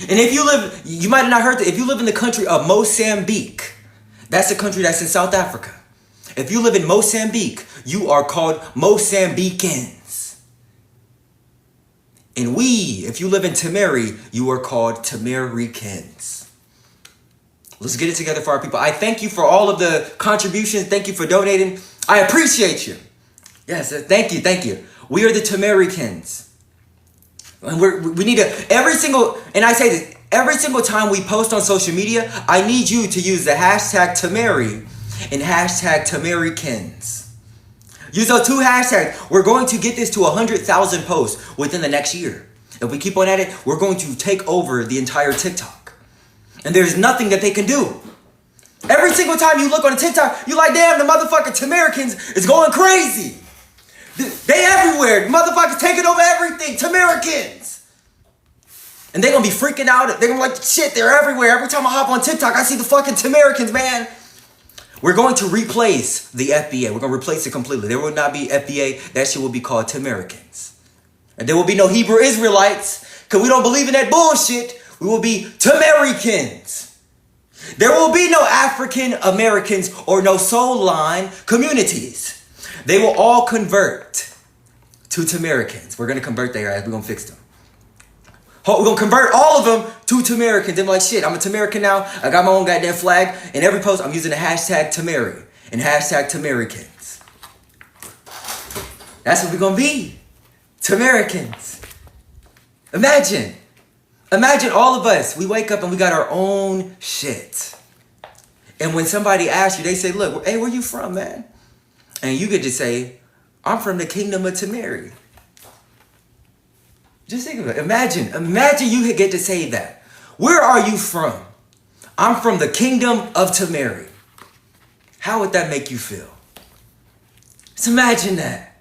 And if you live, you might have not heard that, if you live in the country of Mozambique, that's a country that's in South Africa. If you live in Mozambique, you are called Mozambicans. And if you live in Tameri, you are called Tamericans. Let's get it together for our people. I thank you for all of the contributions. Thank you for donating. I appreciate you. Yes, thank you. We are the Tamericans. And we need to, and I say this, every single time we post on social media, I need you to use the hashtag Tameri and hashtag Tamericans. Use those two hashtags. We're going to get this to 100,000 posts within the next year. If we keep on at it, we're going to take over the entire TikTok. And there's nothing that they can do. Every single time you look on a TikTok, you're like, damn, the motherfucking Tamericans is going crazy. They everywhere. Motherfuckers taking over everything. Tamericans. And they're going to be freaking out. They're going to be like, shit, they're everywhere. Every time I hop on TikTok, I see the fucking Tamericans, man. We're going to replace the FBA. We're going to replace it completely. There will not be FBA. That shit will be called Tamericans. And there will be no Hebrew Israelites because we don't believe in that bullshit. We will be Tamericans. There will be no African Americans or no soul line communities. They will all convert to Tamericans. We're going to convert their ass. We're going to fix them. We're going to convert all of them to Tamericans. They're like, shit, I'm a Tamerican now. I got my own goddamn flag. In every post, I'm using the hashtag Tameri and hashtag Tamericans. That's what we're going to be. Tamericans. Imagine all of us. We wake up and we got our own shit. And when somebody asks you, they say, look, hey, where you from, man? And you get to say, I'm from the kingdom of Tameri. Just think of it. Imagine you get to say that. Where are you from? I'm from the kingdom of Tameri. How would that make you feel? Just imagine that.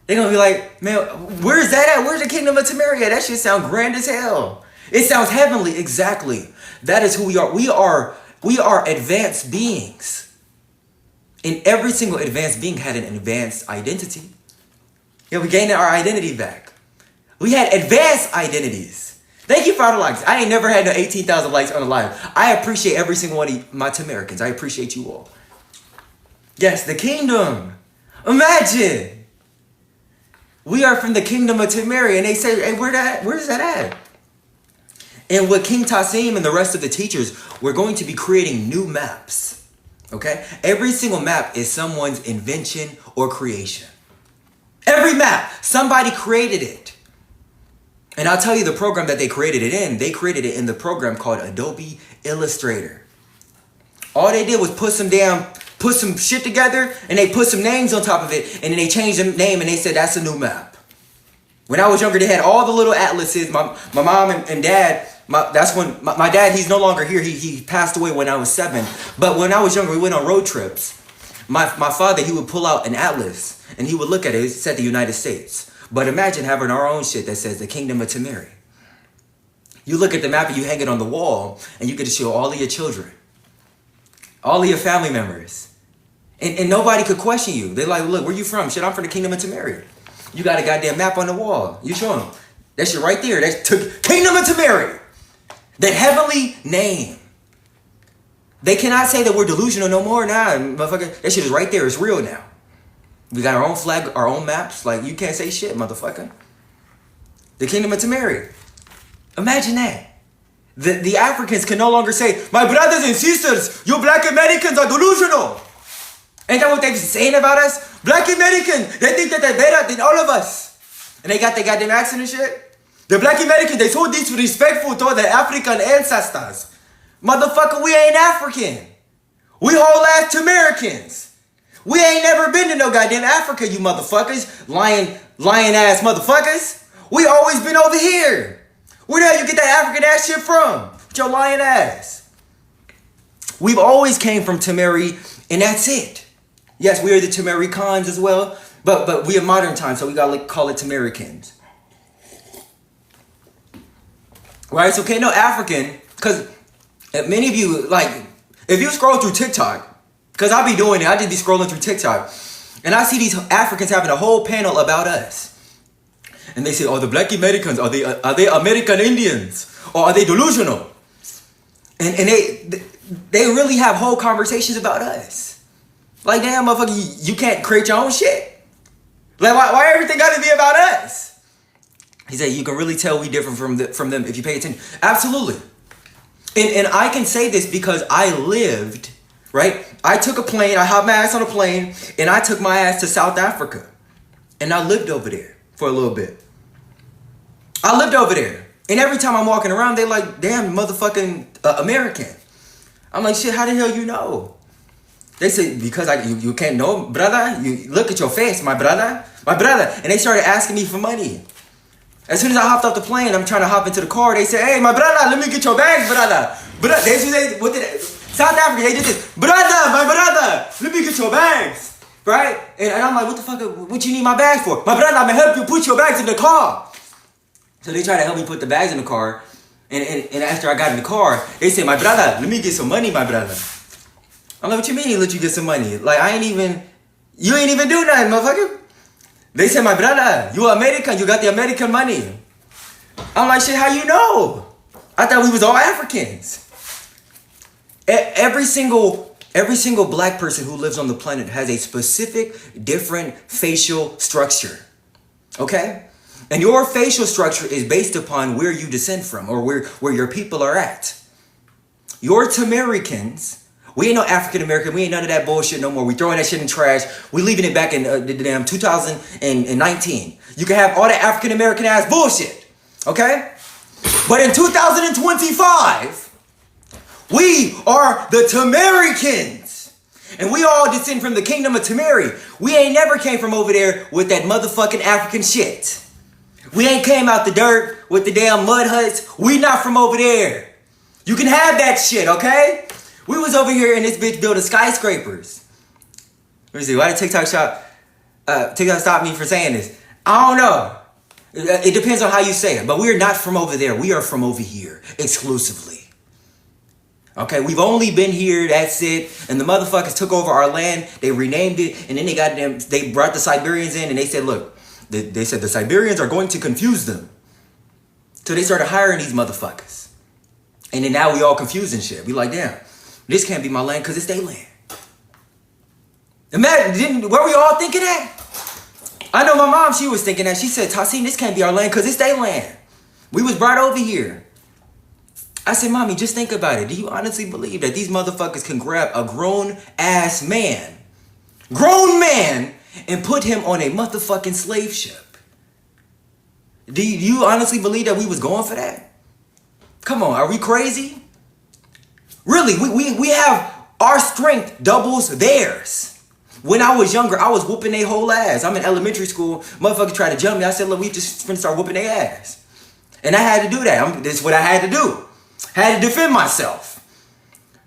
They're going to be like, man, where's that at? Where's the kingdom of Tameri at? That shit sounds grand as hell. It sounds heavenly. Exactly. That is who we are. We are advanced beings. And every single advanced being had an advanced identity. Yeah, we gained our identity back. We had advanced identities. Thank you for all the likes. I ain't never had no 18,000 likes on a live. I appreciate every single one of my Tamericans. I appreciate you all. Yes, the kingdom. Imagine. We are from the kingdom of Tameri. And they say, hey, where's that at? And with King Tasiim and the rest of the teachers, we're going to be creating new maps. Okay? Every single map is someone's invention or creation. Every map, somebody created it. And I'll tell you the program that they created it in. They created it in the program called Adobe Illustrator. All they did was put some shit together and they put some names on top of it and then they changed the name and they said that's a new map. When I was younger, they had all the little atlases. My mom and dad, that's when my dad, he's no longer here. He passed away when I was 7. But when I was younger, we went on road trips. My father, he would pull out an atlas and he would look at it. It said the United States. But imagine having our own shit that says the kingdom of Tameri. You look at the map and you hang it on the wall and you get to show all of your children, all of your family members. And nobody could question you. They're like, look, where you from? Shit, I'm from the kingdom of Tameri. You got a goddamn map on the wall. You show them. That shit right there. That's kingdom of Tameri. That heavenly name. They cannot say that we're delusional no more. Nah, motherfucker. That shit is right there. It's real now. We got our own flag, our own maps. Like, you can't say shit, motherfucker. The kingdom of Tameri. Imagine that. the Africans can no longer say, my brothers and sisters, you black Americans are delusional. Ain't that what they've been saying about us? Black Americans, they think that they're better than all of us. And they got their goddamn accent and shit. The black Americans, they so disrespectful toward their African ancestors. Motherfucker, we ain't African. We whole ass Americans. We ain't never been to no goddamn Africa, you motherfuckers. Lying ass motherfuckers. We always been over here. Where the hell you get that African ass shit from? With your lying ass. We've always came from Tameri, and that's it. Yes, we are the Tamericans as well, but we are modern times, so we gotta call it Tamericans. Right? So, okay, no African, because many of you, like, if you scroll through TikTok, because I be doing it, I just be scrolling through TikTok, and I see these Africans having a whole panel about us. And they say, oh, the black Americans, are they American Indians? Or are they delusional? And they really have whole conversations about us. Like, damn, motherfucker, you can't create your own shit? Like, why everything got to be about us? He said, you can really tell we different from them if you pay attention. Absolutely. And I can say this because I lived, right? I took a plane, I hopped my ass on a plane, and I took my ass to South Africa. And I lived over there for a little bit. I lived over there. And every time I'm walking around, they like, damn, motherfucking American. I'm like, shit, how the hell you know? They said, because you can't know, brother. You look at your face, my brother. And they started asking me for money. As soon as I hopped off the plane, I'm trying to hop into the car. They said, hey, my brother, let me get your bags, brother. South Africa, they did this. Brother, my brother, let me get your bags. Right? And I'm like, what the fuck, what you need my bags for? My brother, I'm gonna help you put your bags in the car. So they tried to help me put the bags in the car. And after I got in the car, they said, my brother, let me get some money, my brother. I'm like, what you mean he let you get some money? Like, you ain't even do nothing, motherfucker. They said, my brother, you American, you got the American money. I'm like, shit, how you know? I thought we was all Africans. Every single black person who lives on the planet has a specific, different facial structure. Okay? And your facial structure is based upon where you descend from or where your people are at. Your Tamericans, we ain't no African American. We ain't none of that bullshit no more. We throwing that shit in trash. We leaving it back in the damn 2019. You can have all that African American ass bullshit. Okay? But in 2025, we are the Tamericans. And we all descend from the kingdom of Tameri. We ain't never came from over there with that motherfucking African shit. We ain't came out the dirt with the damn mud huts. We not from over there. You can have that shit, okay? We was over here in this bitch building skyscrapers. Let me see, why did TikTok stop me for saying this? I don't know. It depends on how you say it. But we're not from over there. We are from over here exclusively. Okay, we've only been here, that's it. And the motherfuckers took over our land. They renamed it. And then they brought the Siberians in and they said, look, they said the Siberians are going to confuse them. So they started hiring these motherfuckers. And then now we all confused and shit. We like, damn, this can't be my land because it's their land. Imagine, where we all thinking that? I know my mom, she was thinking that. She said, Tasiim, this can't be our land because it's their land. We was brought over here. I said, Mommy, just think about it. Do you honestly believe that these motherfuckers can grab a grown-ass man, and put him on a motherfucking slave ship? Do you honestly believe that we was going for that? Come on, are we crazy? Really, we have, our strength doubles theirs. When I was younger, I was whooping their whole ass. I'm in elementary school. Motherfucker tried to jump me. I said, look, we just finna start whooping their ass. And I had to do that. This is what I had to do. Had to defend myself.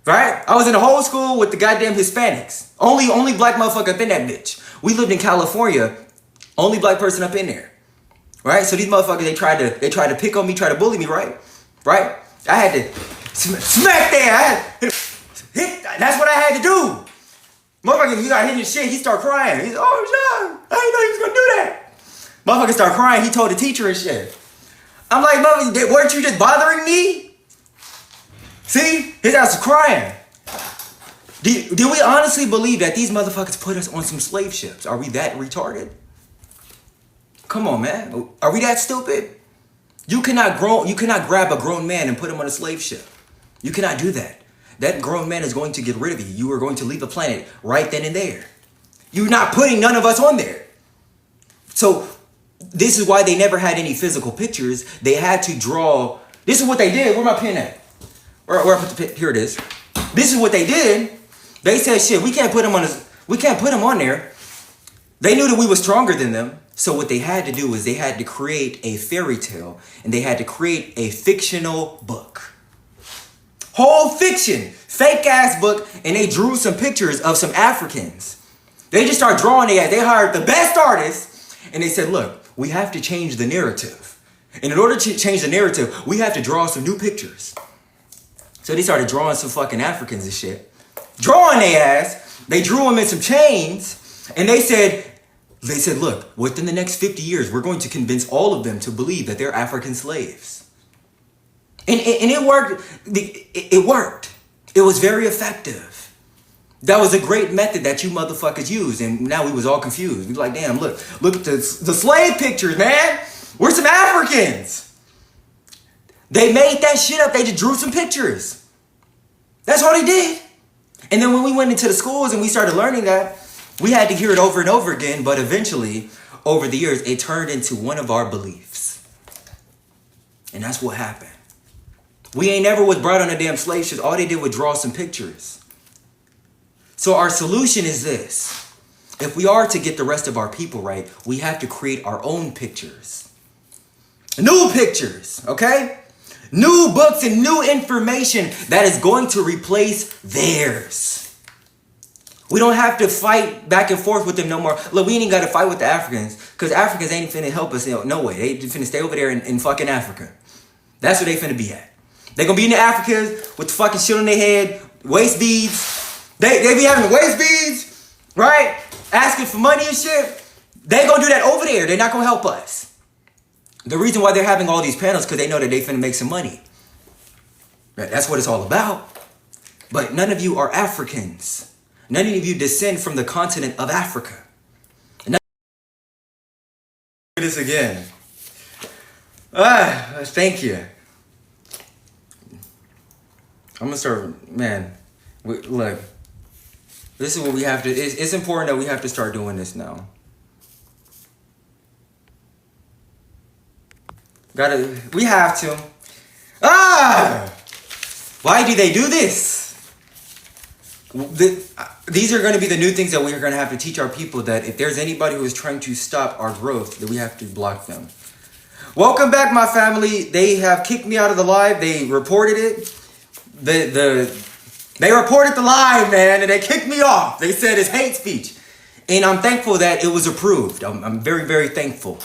Right? I was in a whole school with the goddamn Hispanics. Only black motherfucker up in that bitch. We lived in California. Only black person up in there. Right? So these motherfuckers, they tried to pick on me, try to bully me, right? Right? I had to smack there. That's what I had to do. Motherfucker, he got hit in the shit. He start crying. He's, oh, John, I didn't know he was gonna do that. Motherfucker start crying. He told the teacher and shit. I'm like, motherfucker, weren't you just bothering me? See? His ass is crying. Do we honestly believe that these motherfuckers put us on some slave ships? Are we that retarded? Come on, man. Are we that stupid? You cannot grab a grown man and put him on a slave ship. You cannot do that. That grown man is going to get rid of you. You are going to leave the planet right then and there. You're not putting none of us on there. So this is why they never had any physical pictures. They had to draw. This is what they did. Where my pen at? Where I put the pen? Here it is. This is what they did. They said, shit, we can't put him on there. They knew that we were stronger than them. So what they had to do was they had to create a fairy tale, and they had to create a fictional book. Whole fiction, fake ass book, and they drew some pictures of some Africans. They just started drawing it. They hired the best artists, and they said, look, we have to change the narrative. And in order to change the narrative, we have to draw some new pictures. So they started drawing some fucking Africans and shit. Drawing their ass. They drew them in some chains, and they said, look, within the next 50 years, we're going to convince all of them to believe that they're African slaves. And it worked. It worked. It was very effective. That was a great method that you motherfuckers used. And now we was all confused. We were like, damn, look at the slave pictures, man. We're some Africans. They made that shit up. They just drew some pictures. That's all they did. And then when we went into the schools and we started learning that, we had to hear it over and over again. But eventually, over the years, it turned into one of our beliefs. And that's what happened. We ain't never was brought on a damn slave ship. All they did was draw some pictures. So our solution is this. If we are to get the rest of our people right, we have to create our own pictures. New pictures, okay? New books and new information that is going to replace theirs. We don't have to fight back and forth with them no more. Look, we ain't got to fight with the Africans because Africans ain't finna help us no way. They finna stay over there in fucking Africa. That's where they finna be at. They gonna be in the Africas with the fucking shit on their head, waist beads. They be having waist beads, right? Asking for money and shit. They gonna do that over there. They're not gonna help us. The reason why they're having all these panels because they know that they finna make some money. That's what it's all about. But none of you are Africans. None of you descend from the continent of Africa. Look at this again. Thank you. I'm gonna start, man. Look, this is what we have to. It's important that we have to start doing this now. We have to. Why do they do this? These are going to be the new things that we are going to have to teach our people. That if there's anybody who is trying to stop our growth, that we have to block them. Welcome back, my family. They have kicked me out of the live. They reported it. They reported the live, man, and they kicked me off. They said it's hate speech. And I'm thankful that it was approved. I'm very, very thankful.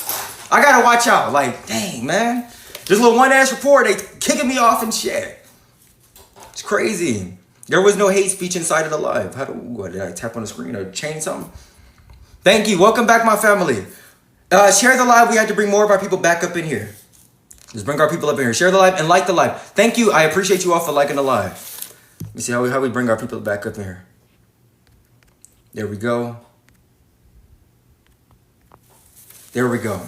I gotta watch out. Like, dang, man. This little one-ass report, they kicking me off and shit. It's crazy. There was no hate speech inside of the live. What, did I tap on the screen or change something? Thank you. Welcome back, my family. Share the live. We had to bring more of our people back up in here. Just bring our people up in here. Share the live and like the live. Thank you. I appreciate you all for liking the live. Let me see how we bring our people back up in here. There we go. There we go.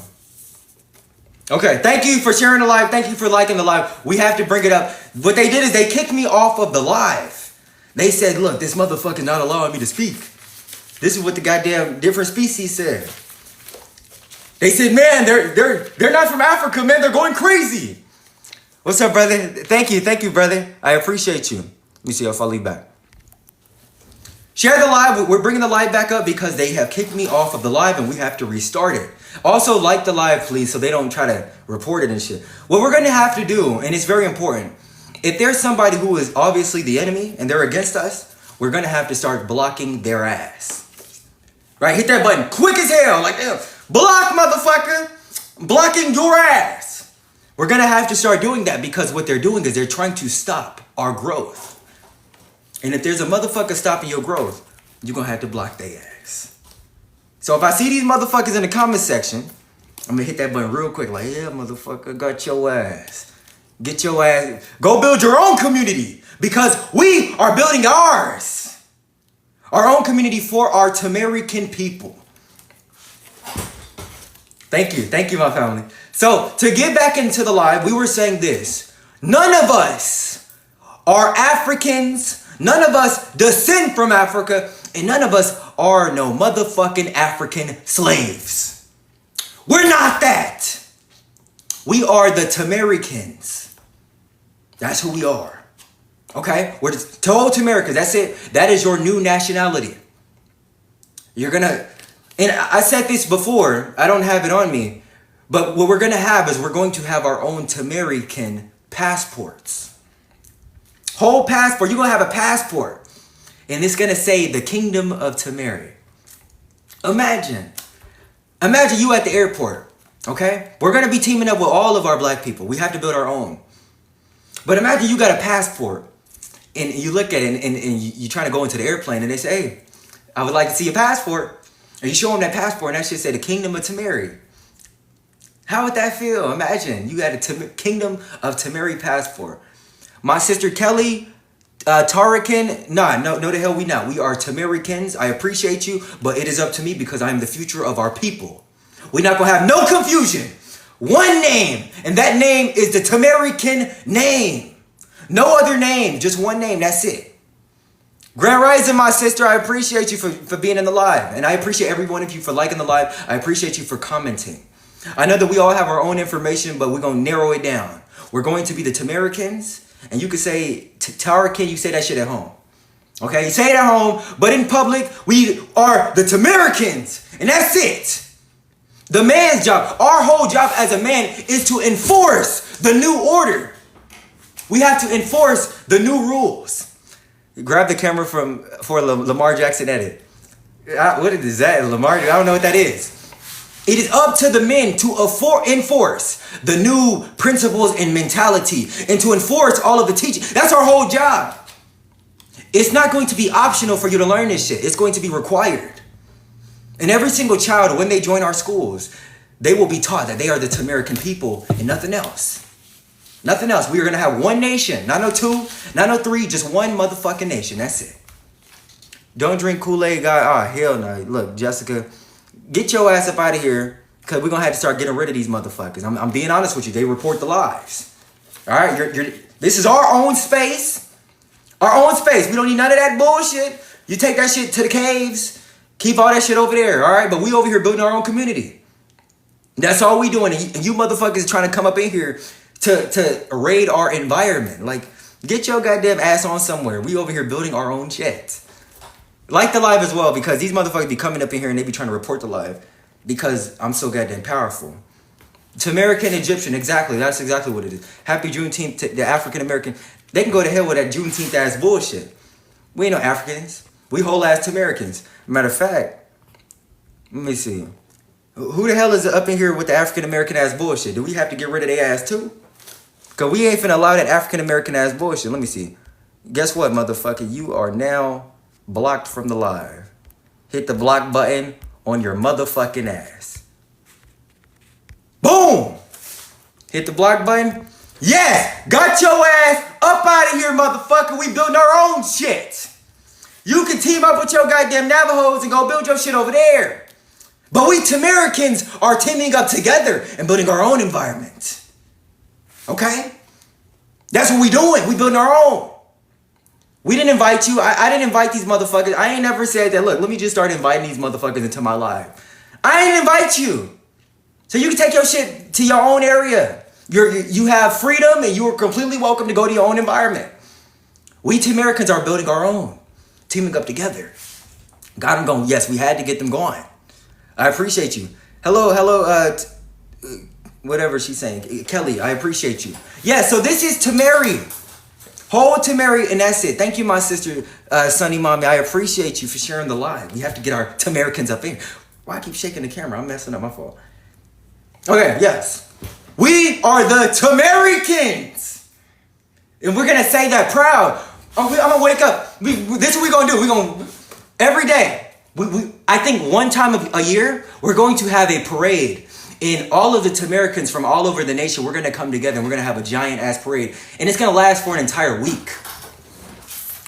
Okay, thank you for sharing the live. Thank you for liking the live. We have to bring it up. What they did is they kicked me off of the live. They said, look, this motherfucker's not allowing me to speak. This is what the goddamn different species said. They said, man, they're not from Africa, man. They're going crazy. What's up, brother? Thank you, brother. I appreciate you. Let me see if I leave back. Share the live. We're bringing the live back up because they have kicked me off of the live and we have to restart it. Also, like the live, please, so they don't try to report it and shit. What we're going to have to do, and it's very important, if there's somebody who is obviously the enemy and they're against us, we're going to have to start blocking their ass. Right? Hit that button quick as hell. Like, block, motherfucker. Blocking your ass. We're going to have to start doing that because what they're doing is they're trying to stop our growth. And if there's a motherfucker stopping your growth, you're going to have to block their ass. So if I see these motherfuckers in the comment section, I'm going to hit that button real quick. Like, yeah, motherfucker, got your ass. Get your ass. Go build your own community because we are building ours. Our own community for our Tameri people. Thank you, my family. So to get back into the live, we were saying this. None of us are Africans. None of us descend from Africa. And none of us are no motherfucking African slaves. We're not that. We are the Tamericans. That's who we are. Okay? We're the total Tamericans. That's it. That is your new nationality. You're gonna, and I said this before, I don't have it on me, but what we're gonna have is we're going to have our own Tamerican passports. Whole passport. You're gonna have a passport. And it's gonna say the Kingdom of Tameri. Imagine you at the airport, okay? We're gonna be teaming up with all of our black people. We have to build our own. But imagine you got a passport and you look at it and you trying to go into the airplane and they say, hey, I would like to see your passport. And you show them that passport and that shit say the Kingdom of Tameri. How would that feel? Imagine you got a Kingdom of Tameri passport. My sister Kelly, Tarikan, no the hell we not. We are Tamericans. I appreciate you, but it is up to me because I am the future of our people. We're not gonna have no confusion. One name, and that name is the Tamerican name. No other name, just one name, that's it. Grand Rising, my sister, I appreciate you for being in the live. And I appreciate every one of you for liking the live. I appreciate you for commenting. I know that we all have our own information, but we're going to narrow it down. We're going to be the Tamericans. And you could say, Tarikan, you say that shit at home. Okay, you say it at home, but in public, we are the Tamericans. And that's it. The man's job, our whole job as a man is to enforce the new order. We have to enforce the new rules. Grab the camera for Lamar Jackson edit. What is that? Lamar? I don't know what that is. It is up to the men to enforce the new principles and mentality and to enforce all of the teaching. That's our whole job. It's not going to be optional for you to learn this shit. It's going to be required. And every single child, when they join our schools, they will be taught that they are the Tamerican people and nothing else. Nothing else. We are going to have one nation. Not no two, not no three, just one motherfucking nation. That's it. Don't drink Kool-Aid, guy. Ah, hell no. Look, Jessica, get your ass up out of here because we're going to have to start getting rid of these motherfuckers. I'm being honest with you. They report the lives. All right? This is our own space. Our own space. We don't need none of that bullshit. You take that shit to the caves. Keep all that shit over there. All right? But we over here building our own community. That's all we doing. And you motherfuckers trying to come up in here to raid our environment. Like, get your goddamn ass on somewhere. We over here building our own shit. Like the live as well, because these motherfuckers be coming up in here and they be trying to report the live because I'm so goddamn powerful. Tamerican Egyptian, exactly. That's exactly what it is. Happy Juneteenth to the African American. They can go to hell with that Juneteenth ass bullshit. We ain't no Africans. We whole ass Tamericans. Matter of fact, let me see. Who the hell is up in here with the African American ass bullshit? Do we have to get rid of their ass too? Because we ain't finna allow that African American ass bullshit. Let me see. Guess what, motherfucker? You are now blocked from the live. Hit the block button on your motherfucking ass. Boom! Hit the block button. Yeah! Got your ass up out of here, motherfucker. We building our own shit. You can team up with your goddamn Navajos and go build your shit over there. But we Tamericans are teaming up together and building our own environment. Okay? That's what we doing. We building our own. We didn't invite you. I didn't invite these motherfuckers. I ain't never said that, look, let me just start inviting these motherfuckers into my life. I didn't invite you. So you can take your shit to your own area. You have freedom and you are completely welcome to go to your own environment. We Tamericans are building our own. Teaming up together. Got them going. Yes, we had to get them going. I appreciate you. Hello, whatever she's saying. Kelly, I appreciate you. Yeah, so this is Tameri. Whole Tameri, and that's it. Thank you, my sister, Sunny Mommy. I appreciate you for sharing the live. We have to get our Tamericans up in here. Why I keep shaking the camera? I'm messing up, my fault. Okay, yes. We are the Tamericans. And we're going to say that proud. I'm going to wake up. This is what we're going to do. We're going to, every day. I think one time a year, we're going to have a parade. And all of the Tamericans from all over the nation, we're going to come together and we're going to have a giant ass parade. And it's going to last for an entire week.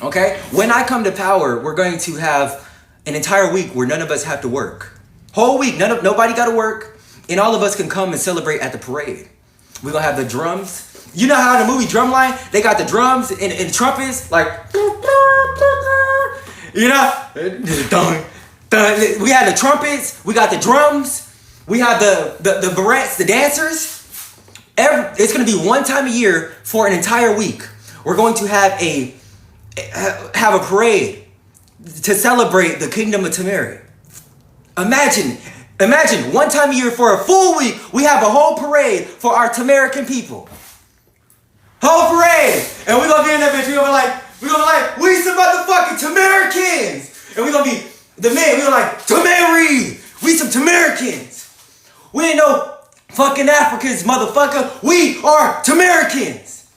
Okay? When I come to power, we're going to have an entire week where none of us have to work. Whole week. Nobody got to work. and all of us can come and celebrate at the parade. We're gonna have the drums. You know how in the movie Drumline, they got the drums and trumpets, like, you know? We had the trumpets, we got the drums, we have the barrettes, the dancers. It's gonna be one time a year for an entire week. We're going to have a parade to celebrate the kingdom of Tameri. Imagine one time a year for a full week, we have a whole parade for our Tamerican people. Whole parade! And we're gonna be in that bitch, we're gonna be like, we some motherfucking Tamericans! And we're gonna be the men, we're like, Tameri! We some Tamericans! We ain't no fucking Africans, motherfucker! We are Tamericans!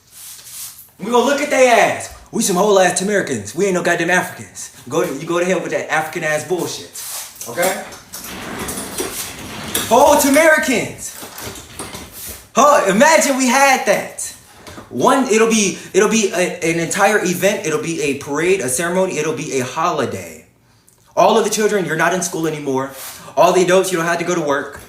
We gonna look at they ass. We some whole ass Tamericans. We ain't no goddamn Africans. You go to hell with that African ass bullshit. Okay? Whole Tamericans. Imagine we had that. It'll be an entire event. It'll be a parade, a ceremony. It'll be a holiday. All of the children, you're not in school anymore. All the adults, you don't have to go to work.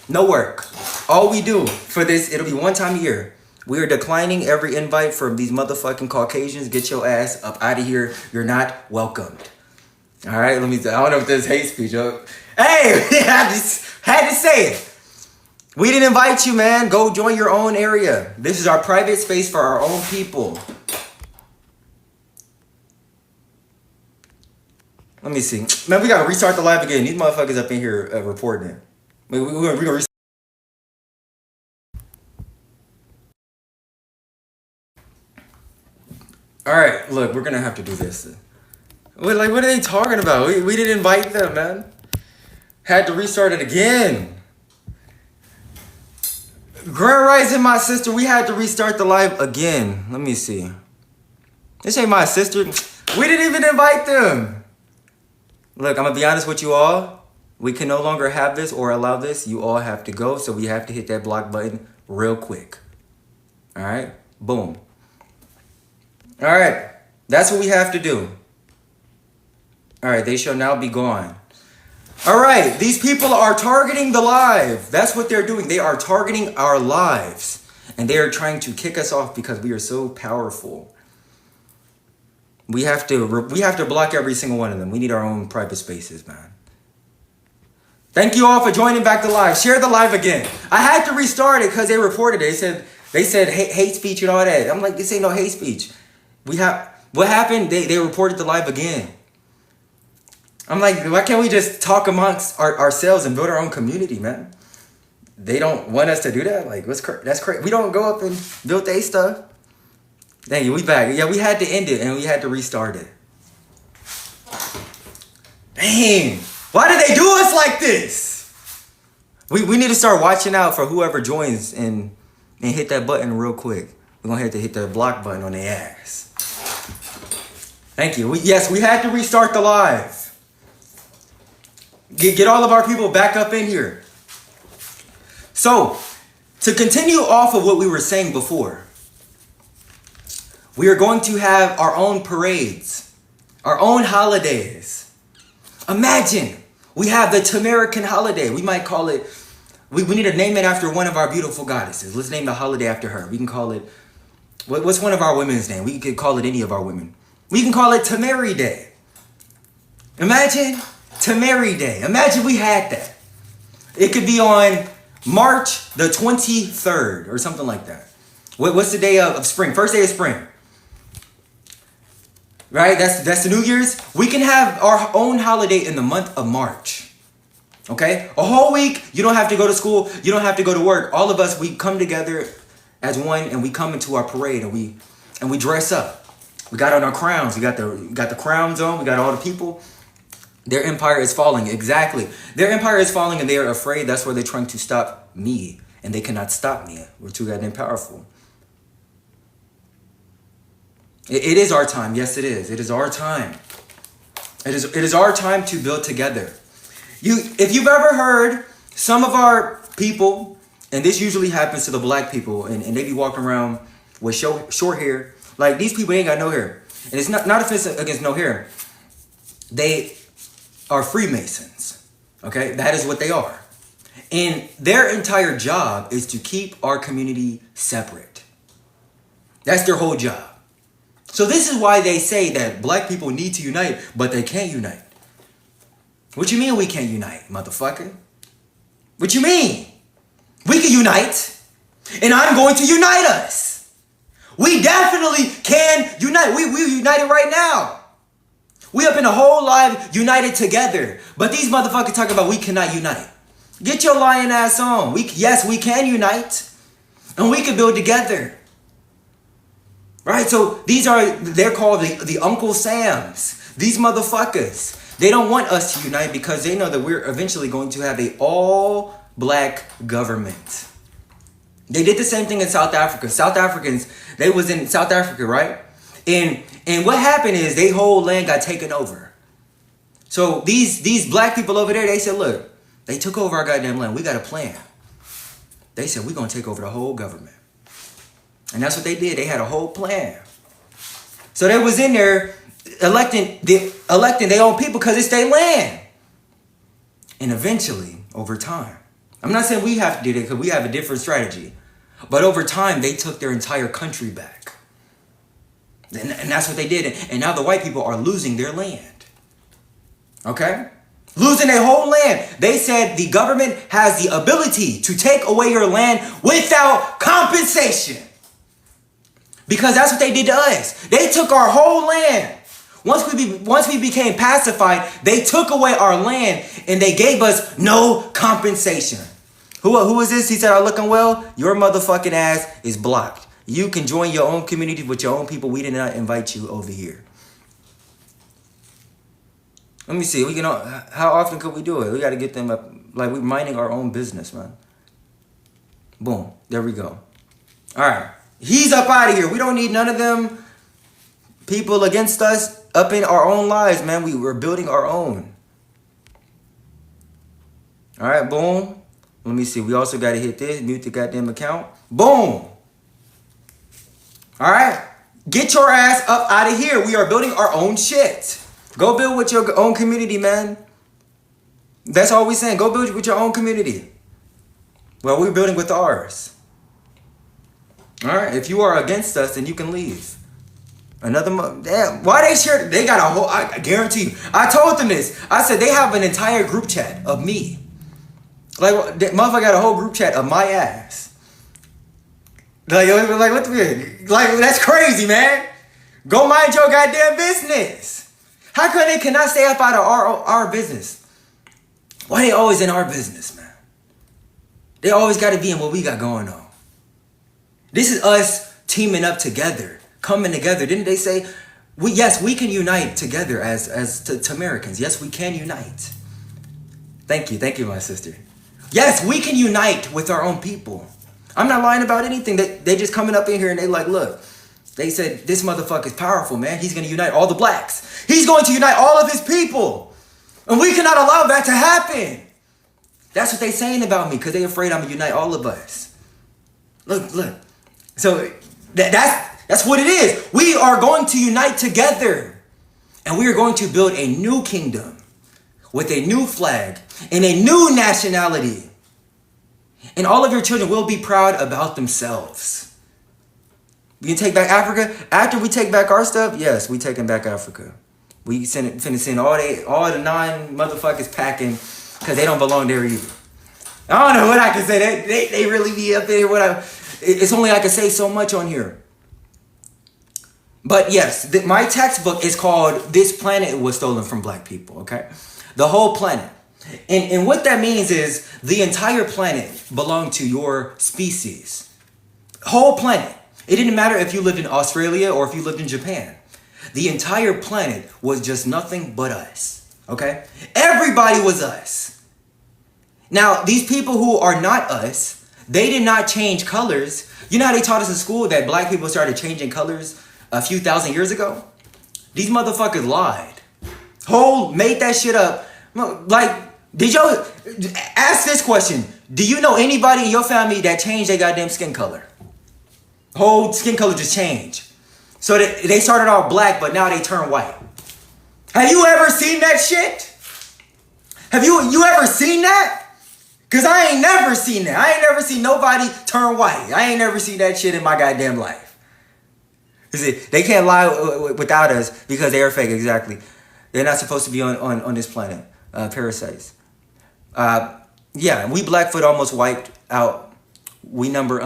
No work. All we do for this, it'll be one time a year. We are declining every invite from these motherfucking Caucasians. Get your ass up out of here. You're not welcomed. All right, I don't know if this is hate speech. Hey, I just had to say it. We didn't invite you, man. Go join your own area. This is our private space for our own people. Let me see. Man, we got to restart the live again. These motherfuckers up in here reporting it. We're going to restart. All right, look, we're going to have to do this. What are they talking about? We didn't invite them, man. Had to restart it again. Grand Rising, my sister, we had to restart the live again. Let me see. This ain't my sister. We didn't even invite them. Look, I'm going to be honest with you all. We can no longer have this or allow this. You all have to go, so we have to hit that block button real quick. All right? Boom. All right. That's what we have to do. All right, they shall now be gone. All right, these people are targeting the live. That's what they're doing. They are targeting our lives. And they are trying to kick us off because we are so powerful. We have to block every single one of them. We need our own private spaces, man. Thank you all for joining back the live. Share the live again. I had to restart it because they reported it. They said hate speech and all that. I'm like, this ain't no hate speech. What happened? They reported the live again. I'm like, why can't we just talk amongst ourselves and build our own community, man? They don't want us to do that? Like, that's crazy. We don't go up and build their stuff. Dang it, we back. Yeah, we had to end it and we had to restart it. Dang. Why did they do us like this? We need to start watching out for whoever joins and hit that button real quick. We're going to have to hit the block button on their ass. Thank you. Yes, we had to restart the live. Get all of our people back up in here. So, to continue off of what we were saying before, we are going to have our own parades, our own holidays. Imagine we have the Tamerican holiday. We might call it, we need to name it after one of our beautiful goddesses. Let's name the holiday after her. We can call it, what's one of our women's name? We could call it any of our women. We can call it Tameri Day. Imagine Tameri Day. Imagine we had that. It could be on March the 23rd or something like that. What's the day of spring? First day of spring. Right? That's the New Year's. We can have our own holiday in the month of March. Okay? A whole week. You don't have to go to school. You don't have to go to work. All of us, we come together as one and we come into our parade and we dress up. We got on our crowns. We got the crowns on. We got all the people. Their empire is falling. Exactly. Their empire is falling and they are afraid. That's why they're trying to stop me. And they cannot stop me. We're too goddamn powerful. It is our time. Yes, it is. It is our time. It is our time to build together. If you've ever heard some of our people, and this usually happens to the black people, and they be walking around with short hair. Like, these people ain't got no hair. And it's not offensive against no hair. They are Freemasons. Okay? That is what they are. And their entire job is to keep our community separate. That's their whole job. So this is why they say that black people need to unite, but they can't unite. What you mean we can't unite, motherfucker? What you mean? We can unite, and I'm going to unite us. We definitely can unite. We united right now. We up in the whole life united together. But these motherfuckers talking about we cannot unite. Get your lying ass on. Yes, we can unite, and we can build together. Right? So they're called the Uncle Sams. These motherfuckers. They don't want us to unite because they know that we're eventually going to have a all-black government. They did the same thing in South Africa. South Africans, they was in South Africa, right? And what happened is their whole land got taken over. So these black people over there, they said, look, they took over our goddamn land. We got a plan. They said, we're going to take over the whole government. And that's what they did. They had a whole plan. So they was in there electing their own people because it's their land. And eventually, over time, I'm not saying we have to do that because we have a different strategy. But over time, they took their entire country back. And that's what they did. And now the white people are losing their land. Okay? Losing their whole land. They said the government has the ability to take away your land without compensation. Because that's what they did to us. They took our whole land. Once we became pacified, they took away our land and they gave us no compensation. Who is this? He said, "I'm looking well. Your motherfucking ass is blocked. You can join your own community with your own people. We did not invite you over here." Let me see. How often could we do it? We got to get them up. Like, we're minding our own business, man. Boom. There we go. All right. He's up out of here. We don't need none of them people against us up in our own lives, man. We're building our own. All right, boom. Let me see. We also got to hit this. Mute the goddamn account. Boom. All right. Get your ass up out of here. We are building our own shit. Go build with your own community, man. That's all we're saying. Go build with your own community. Well, we're building with ours. All right. If you are against us, then you can leave. Damn. Why they share? They got a whole. I guarantee you. I told them this. I said they have an entire group chat of me. Like, that motherfucker got a whole group chat of my ass. Like what the? Like, that's crazy, man. Go mind your goddamn business. How come they cannot stay up out of our business? Why they always in our business, man? They always got to be in what we got going on. This is us teaming up together, coming together. Didn't they say, yes, we can unite together as Tamericans. Yes, we can unite. Thank you, my sister. Yes, we can unite with our own people. I'm not lying about anything. They just coming up in here and they like, look, they said, this motherfucker's powerful, man. He's going to unite all the blacks. He's going to unite all of his people. And we cannot allow that to happen. That's what they saying about me because they afraid I'm going to unite all of us. Look. So that's what it is. We are going to unite together. And we are going to build a new kingdom with a new flag and a new nationality. And all of your children will be proud about themselves. We can take back Africa. After we take back our stuff, yes, we taking back Africa. We finna send all the 9 motherfuckers packing because they don't belong there either. I don't know what I can say. They really be up there. It's only I can say so much on here. But yes, my textbook is called "This Planet Was Stolen from Black People." Okay, the whole planet. And what that means is the entire planet belonged to your species. Whole planet. It didn't matter if you lived in Australia or if you lived in Japan. The entire planet was just nothing but us. Okay? Everybody was us. Now, these people who are not us, they did not change colors. You know how they taught us in school that black people started changing colors a few thousand years ago? These motherfuckers lied. Made that shit up. Like, did y'all ask this question? Do you know anybody in your family that changed their goddamn skin color? Whole skin color just changed. So they started off black, but now they turn white. Have you ever seen that shit? Have you ever seen that? Cause I ain't never seen that. I ain't never seen nobody turn white. I ain't never seen that shit in my goddamn life. You see, they can't lie without us because they are fake. Exactly. They're not supposed to be on this planet. Parasites. Yeah, we Blackfoot almost wiped out. We number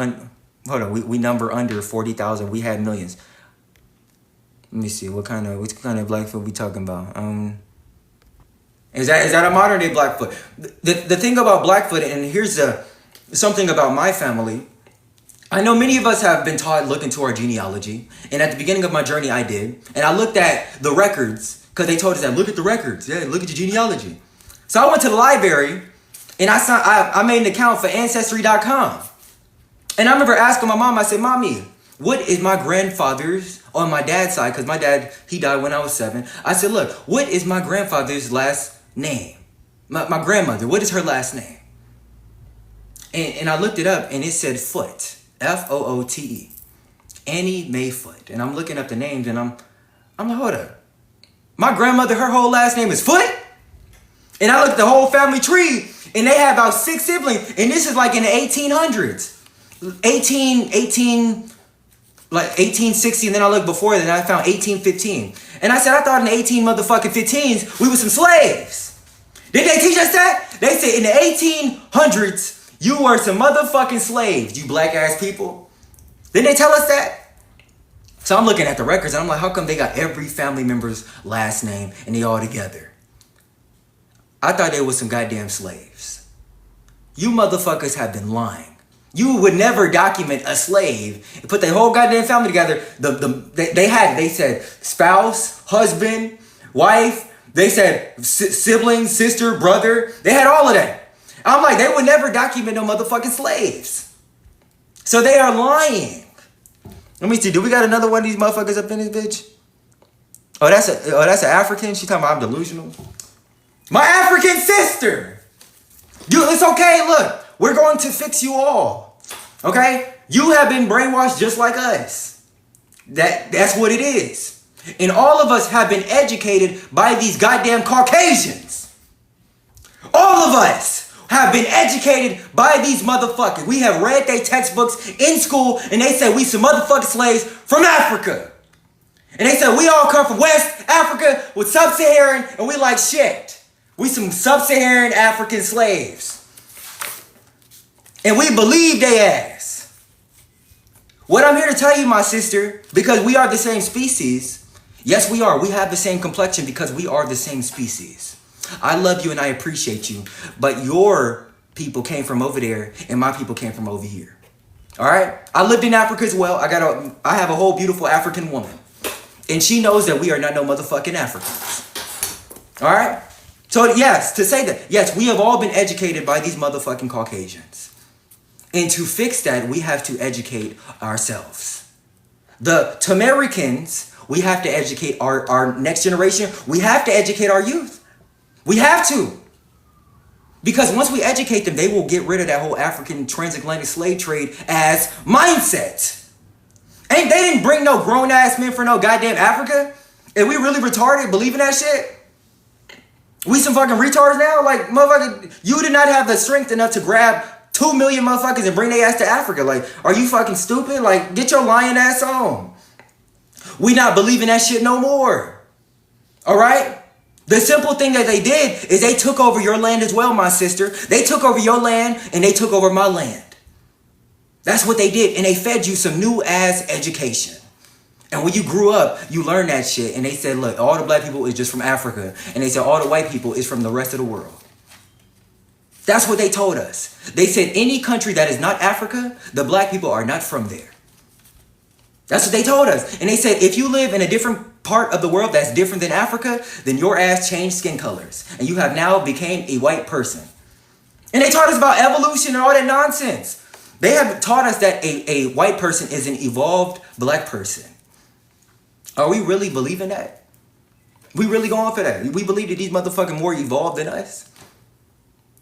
we number under 40,000. We had millions. Let me see what kind of Blackfoot we talking about. Is that a modern day Blackfoot? The thing about Blackfoot, and here's something about my family. I know many of us have been taught look into our genealogy, and at the beginning of my journey, I did, and I looked at the records because they told us that look at the records, yeah, look at your genealogy. So I went to the library, and I made an account for Ancestry.com, and I remember asking my mom. I said, "Mommy, what is my grandfather's on my dad's side?" Because my dad, he died when I was 7. I said, "Look, what is my grandfather's last name? My grandmother, what is her last name?" And I looked it up, and it said Foot. Foote. Annie Mae Foot. And I'm looking up the names, and I'm like, hold up. My grandmother, her whole last name is Foot? And I looked at the whole family tree, and they had about 6 siblings. And this is like in the 1800s. 1860, and then I looked before that, and I found 1815. And I said, I thought in the 15s, we were some slaves. Did they teach us that? They said in the 1800s, you were some motherfucking slaves, you black ass people. Didn't they tell us that? So I'm looking at the records, and I'm like, how come they got every family member's last name and they all together? I thought they was some goddamn slaves. You motherfuckers have been lying. You would never document a slave and put their whole goddamn family together. They said spouse, husband, wife. They said sibling, sister, brother. They had all of that. I'm like, they would never document no motherfucking slaves. So they are lying. Let me see. Do we got another one of these motherfuckers up in this bitch? Oh, that's an African. She talking about I'm delusional. My African sister. It's okay. Look, we're going to fix you all. Okay? You have been brainwashed just like us. That's what it is. And all of us have been educated by these goddamn Caucasians. All of us have been educated by these motherfuckers. We have read their textbooks in school, and they said we some motherfucking slaves from Africa. And they said we all come from West Africa with sub-Saharan, and we like shit. We some sub-Saharan African slaves. And we believe they ass. What I'm here to tell you, my sister, because we are the same species. Yes, we are. We have the same complexion because we are the same species. I love you and I appreciate you, but your people came from over there and my people came from over here. All right? I lived in Africa as well. I have a whole beautiful African woman, and she knows that we are not no motherfucking Africans. All right? So yes, to say that, yes, we have all been educated by these motherfucking Caucasians. And to fix that, we have to educate ourselves. The Tamericans, we have to educate our next generation. We have to educate our youth. We have to. Because once we educate them, they will get rid of that whole African transatlantic slave trade as mindset. They didn't bring no grown-ass men for no goddamn Africa. And we really retarded believing that shit? We some fucking retards now? Like, motherfucker, you did not have the strength enough to grab 2 million motherfuckers and bring their ass to Africa. Like, are you fucking stupid? Like, get your lying ass on. We not believing that shit no more. All right? The simple thing that they did is they took over your land as well, my sister. They took over your land and they took over my land. That's what they did. And they fed you some new ass education. And when you grew up, you learned that shit. And they said, look, all the black people is just from Africa. And they said all the white people is from the rest of the world. That's what they told us. They said any country that is not Africa, the black people are not from there. That's what they told us. And they said, if you live in a different part of the world that's different than Africa, then your ass changed skin colors. And you have now became a white person. And they taught us about evolution and all that nonsense. They have taught us that a white person is an evolved black person. Are we really believing that? We really going for that? We believe that these motherfucking more evolved than us?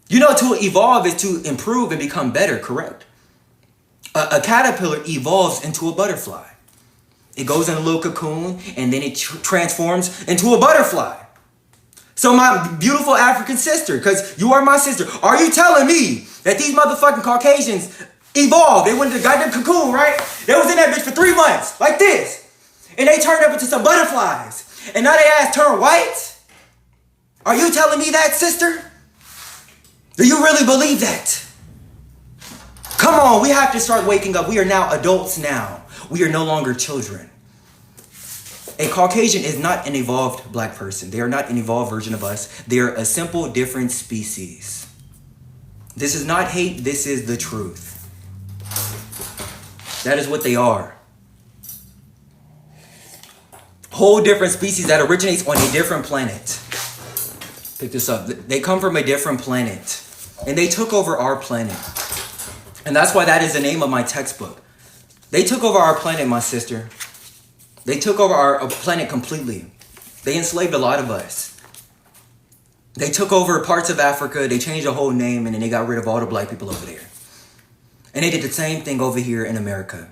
You know, to evolve is to improve and become better, correct? A caterpillar evolves into a butterfly. It goes in a little cocoon and then it transforms into a butterfly. So my beautiful African sister, because you are my sister, are you telling me that these motherfucking Caucasians evolved? They went to the goddamn cocoon, right? They was in that bitch for 3 months, like this. And they turned up into some butterflies. And now they ass turn white? Are you telling me that, sister? Do you really believe that? Come on, we have to start waking up. We are now adults now. We are no longer children. A Caucasian is not an evolved black person. They are not an evolved version of us. They are a simple, different species. This is not hate. This is the truth. That is what they are. Whole different species that originates on a different planet. Pick this up. They come from a different planet. And they took over our planet. And that's why that is the name of my textbook. They took over our planet, my sister. They took over our planet completely. They enslaved a lot of us. They took over parts of Africa. They changed the whole name, and then they got rid of all the black people over there. And they did the same thing over here in America.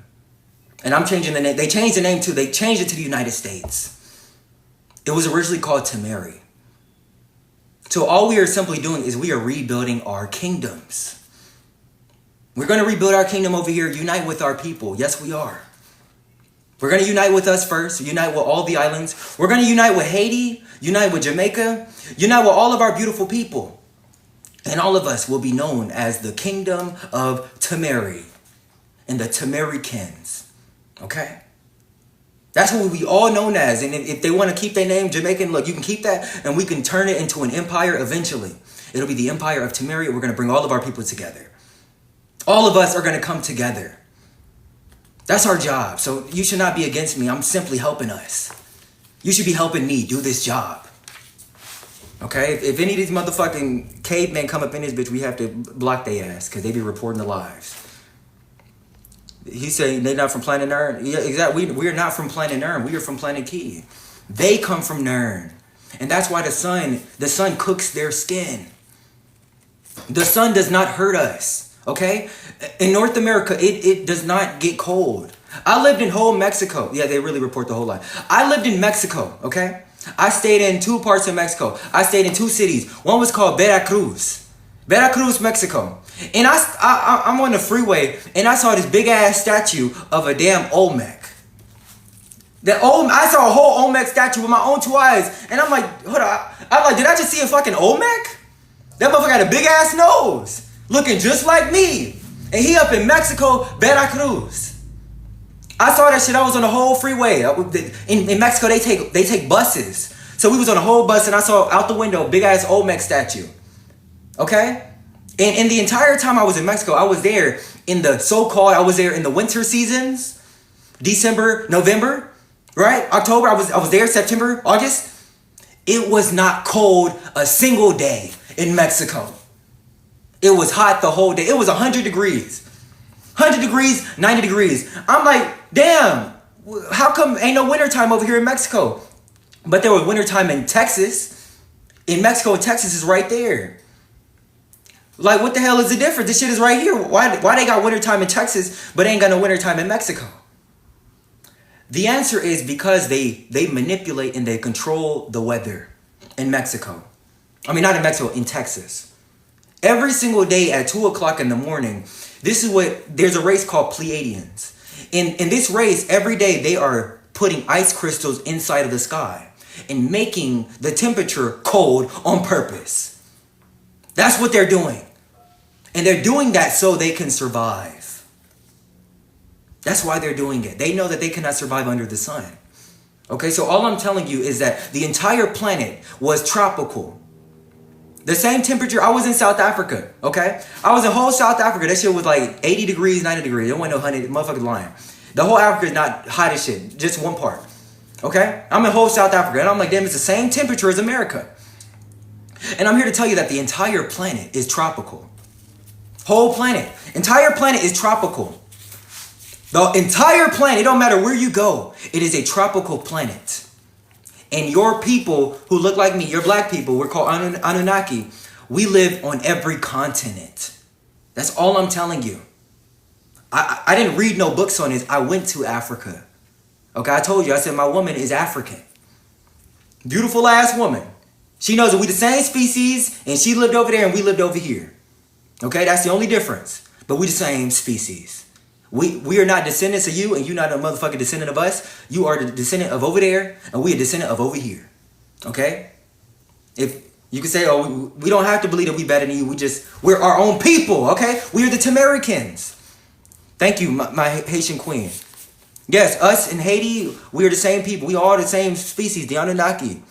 And I'm changing the name. They changed the name too. They changed it to the United States. It was originally called Tameri. So all we are simply doing is we are rebuilding our kingdoms. We're going to rebuild our kingdom over here, unite with our people. Yes, we are. We're going to unite with us first, unite with all the islands. We're going to unite with Haiti, unite with Jamaica, unite with all of our beautiful people. And all of us will be known as the Kingdom of Tameri and the Tamericans. Okay? That's what we all known as. And if they want to keep their name Jamaican, look, you can keep that and we can turn it into an empire eventually. It'll be the Empire of Tameri. We're going to bring all of our people together. All of us are going to come together. That's our job. So you should not be against me. I'm simply helping us. You should be helping me do this job. Okay? If any of these motherfucking cavemen come up in this bitch, we have to block their ass because they be reporting the lives. He's saying they're not from planet Nern. Yeah, exactly. We are not from planet Nern. We are from planet Key. They come from Nern. And that's why the sun cooks their skin. The sun does not hurt us. Okay? In North America, it does not get cold. I lived in whole Mexico. Yeah, they really report the whole lie. I lived in Mexico, okay? I stayed in 2 parts of Mexico. I stayed in 2 cities. One was called Veracruz. Veracruz, Mexico. And I'm on the freeway, and I saw this big-ass statue of a damn Olmec. I saw a whole Olmec statue with my own 2 eyes. And I'm like, hold on. I'm like, did I just see a fucking Olmec? That motherfucker had a big-ass nose. Looking just like me. And he up in Mexico, Veracruz. I saw that shit. I was on the whole freeway. In Mexico, they take buses. So we was on a whole bus and I saw out the window big ass Olmec statue. Okay? And the entire time I was in Mexico, I was there in the I was there in the winter seasons. December, November, right? October, I was there, September, August. It was not cold a single day in Mexico. It was hot the whole day. It was 100 degrees. 100 degrees, 90 degrees. I'm like, damn, how come ain't no wintertime over here in Mexico? But there was wintertime in Texas. In Mexico and Texas is right there. Like, what the hell is the difference? This shit is right here. Why they got wintertime in Texas, but ain't got no wintertime in Mexico? The answer is because they manipulate and they control the weather in Mexico. I mean, not in Mexico, in Texas. Every single day at 2 o'clock in the morning, there's a race called Pleiadians. In this race, every day they are putting ice crystals inside of the sky and making the temperature cold on purpose. That's what they're doing. And they're doing that so they can survive. That's why they're doing it. They know that they cannot survive under the sun. Okay, so all I'm telling you is that the entire planet was tropical. The same temperature. I was in South Africa, okay? I was in whole South Africa. That shit was like 80 degrees, 90 degrees. There wasn't no 100, motherfuckers lying. The whole Africa is not hot as shit. Just one part, okay? I'm in whole South Africa, and I'm like, damn, it's the same temperature as America. And I'm here to tell you that the entire planet is tropical. Whole planet. Entire planet is tropical. The entire planet, it don't matter where you go, it is a tropical planet. And your people who look like me, your black people, we're called Anunnaki. We live on every continent. That's all I'm telling you. I didn't read no books on this. I went to Africa. Okay, I told you. I said my woman is African. Beautiful ass woman. She knows that we the same species, and she lived over there and we lived over here. Okay, that's the only difference. But we the same species. We are not descendants of you, and you not a motherfucking descendant of us. You are the descendant of over there, and we a descendant of over here. Okay? If you can say, oh, we don't have to believe that we better than you. We're our own people, okay? We are the Tamericans. Thank you, my Haitian queen. Yes, us in Haiti, we are the same people. We are the same species, the Anunnaki.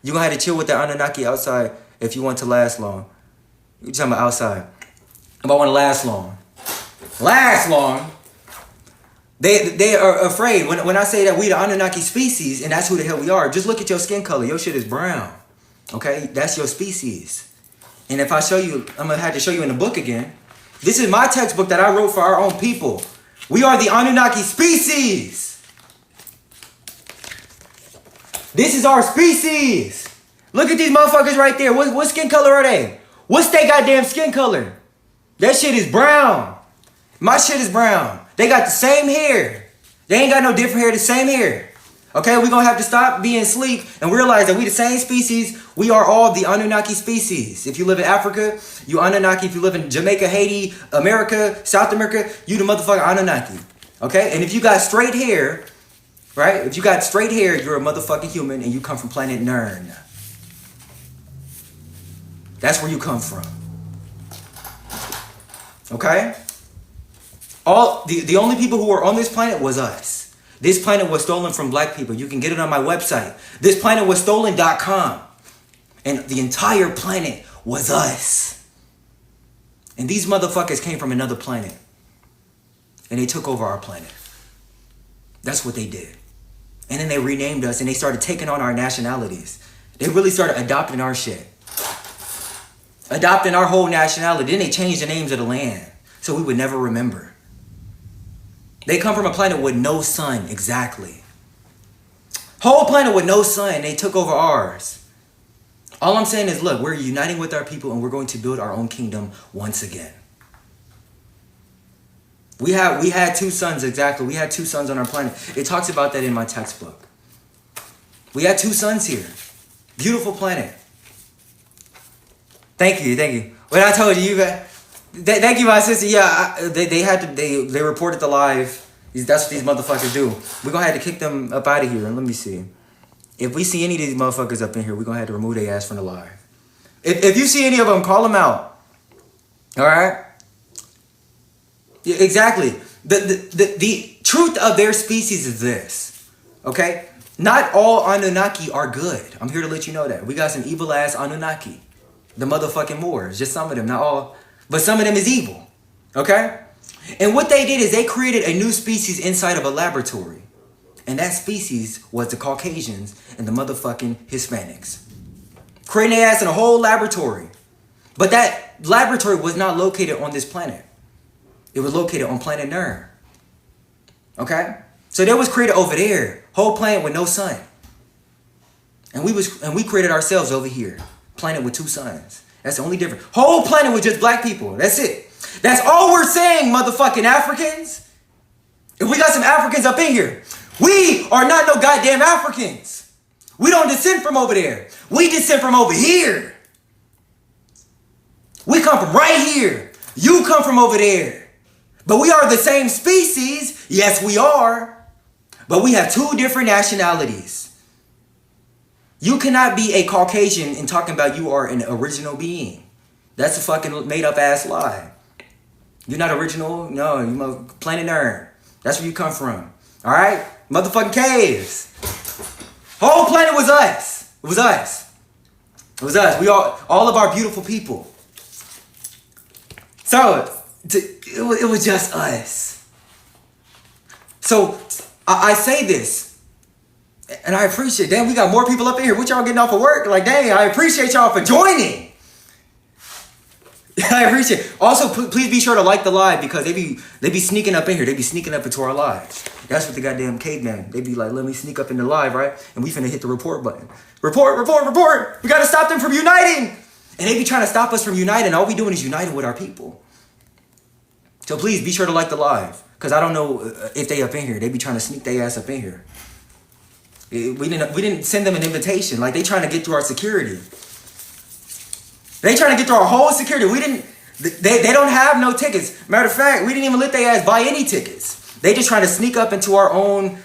You're going to have to chill with the Anunnaki outside if you want to last long. You're talking about outside. If I want to last long. Last long? They are afraid. When I say that we the Anunnaki species, and that's who the hell we are, just look at your skin color. Your shit is brown. Okay? That's your species. And if I show you, I'm going to have to show you in the book again. This is my textbook that I wrote for our own people. We are the Anunnaki species. This is our species. Look at these motherfuckers right there. What skin color are they? What's their goddamn skin color? That shit is brown. My shit is brown. They got the same hair. They ain't got no different hair, the same hair. Okay, we're going to have to stop being sleek and realize that we the same species. We are all the Anunnaki species. If you live in Africa, you Anunnaki. If you live in Jamaica, Haiti, America, South America, you the motherfucking Anunnaki. Okay, and if you got straight hair, right? If you got straight hair, you're a motherfucking human and you come from planet Nern. That's where you come from. Okay? The only people who were on this planet was us. This planet was stolen from black people. You can get it on my website. Thisplanetwasstolen.com. And the entire planet was us. And these motherfuckers came from another planet. And they took over our planet. That's what they did. And then they renamed us and they started taking on our nationalities. They really started adopting our shit. Adopting our whole nationality. Then they changed the names of the land. So we would never remember. They come from a planet with no sun, exactly. Whole planet with no sun, they took over ours. All I'm saying is, look, we're uniting with our people and we're going to build our own kingdom once again. We had two suns, exactly. We had two suns on our planet. It talks about that in my textbook. We had two suns here. Beautiful planet. Thank you. When I told you, thank you, my sister. Yeah, they reported the live. That's what these motherfuckers do. We're gonna have to kick them up out of here. And let me see. If we see any of these motherfuckers up in here, we're gonna have to remove their ass from the live. If you see any of them, call them out. All right. Yeah, exactly. The truth of their species is this. Okay. Not all Anunnaki are good. I'm here to let you know that. We got some evil ass Anunnaki. The motherfucking Moors. Just some of them, not all. But some of them is evil. Okay? And what they did is they created a new species inside of a laboratory. And that species was the Caucasians and the motherfucking Hispanics. Creating their ass in a whole laboratory. But that laboratory was not located on this planet. It was located on planet Nern. Okay? So that was created over there. Whole planet with no sun. And we created ourselves over here. Planet with two suns. That's the only difference. Whole planet with just black people. That's it. That's all we're saying, motherfucking Africans. If we got some Africans up in here, we are not no goddamn Africans. We don't descend from over there. We descend from over here. We come from right here. You come from over there. But we are the same species. Yes, we are. But we have two different nationalities. You cannot be a Caucasian and talking about you are an original being. That's a fucking made up ass lie. You're not original. No, you planet Earth. That's where you come from. All right? Motherfucking caves. Whole planet was us. It was us. It was us. We all of our beautiful people. So, it was just us. So, I say this. And I appreciate, damn, we got more people up in here. What y'all getting off of work? Like, dang, I appreciate y'all for joining. I appreciate it. Also, please be sure to like the live because they be sneaking up in here. They be sneaking up into our lives. That's what the goddamn caveman. They be like, let me sneak up in the live, right? And we finna hit the report button. Report. We gotta stop them from uniting. And they be trying to stop us from uniting. All we doing is uniting with our people. So please be sure to like the live. Because I don't know if they up in here. They be trying to sneak their ass up in here. We didn't send them an invitation. Like they trying to get through our security. They trying to get through our whole security. They don't have no tickets. Matter of fact, we didn't even let their ass buy any tickets. They just trying to sneak up into our own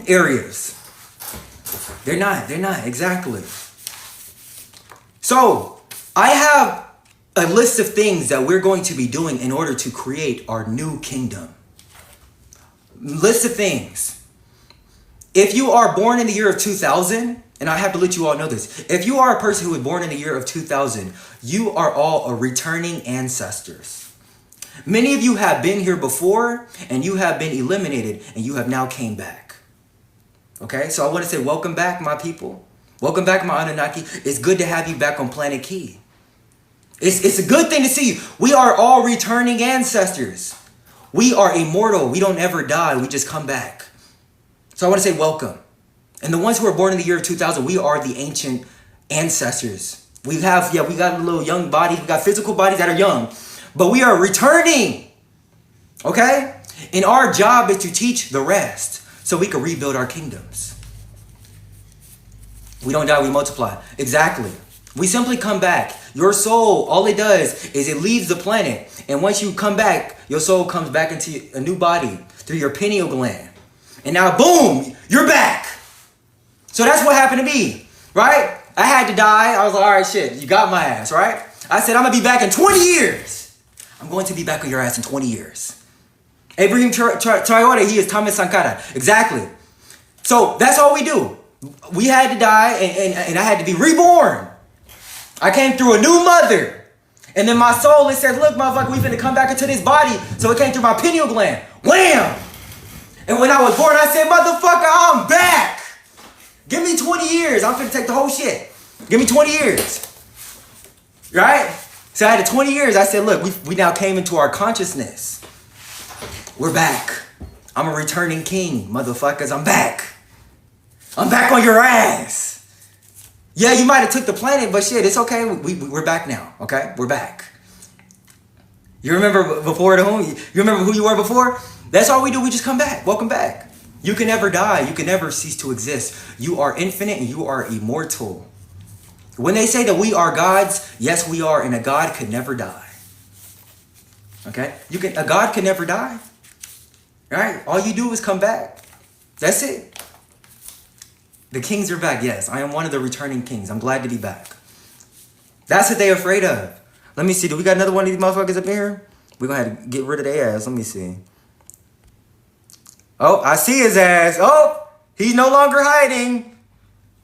areas. They're not, exactly. So, I have a list of things that we're going to be doing in order to create our new kingdom. List of things. If you are born in the year of 2000, and I have to let you all know this. If you are a person who was born in the year of 2000, you are all returning ancestors. Many of you have been here before, and you have been eliminated, and you have now came back. Okay, so I want to say welcome back, my people. Welcome back, my Anunnaki. It's good to have you back on Planet Key. It's a good thing to see you. We are all returning ancestors. We are immortal. We don't ever die. We just come back. So I want to say welcome. And the ones who are born in the year of 2000, we are the ancient ancestors. We got little young bodies. We got physical bodies that are young. But we are returning. Okay? And our job is to teach the rest so we can rebuild our kingdoms. We don't die, we multiply. Exactly. We simply come back. Your soul, all it does is it leaves the planet. And once you come back, your soul comes back into a new body through your pineal gland. And now, boom, you're back. So that's what happened to me, right? I had to die. I was like, all right, shit, you got my ass, right? I said, I'm going to be back in 20 years. I'm going to be back on your ass in 20 years. Abraham Traore, he is Thomas Sankara. Exactly. So that's all we do. We had to die, and I had to be reborn. I came through a new mother. And then my soul, it said, look, motherfucker, we finna come back into this body. So it came through my pineal gland. Wham! And when I was born, I said, motherfucker, I'm back. Give me 20 years. I'm finna take the whole shit. Give me 20 years. Right? So I had 20 years. I said, look, we now came into our consciousness. We're back. I'm a returning king, motherfuckers. I'm back. I'm back on your ass. Yeah, you might have took the planet, but shit, it's okay. We're back now, okay? We're back. You remember before the home? You remember who you were before? That's all we do. We just come back. Welcome back. You can never die. You can never cease to exist. You are infinite and you are immortal. When they say that we are gods, yes, we are, and a god could never die. Okay? A god can never die. Right? All you do is come back. That's it. The kings are back, yes. I am one of the returning kings. I'm glad to be back. That's what they're afraid of. Let me see. Do we got another one of these motherfuckers up here? We're going to have to get rid of their ass. Let me see. Oh, I see his ass. Oh, he's no longer hiding.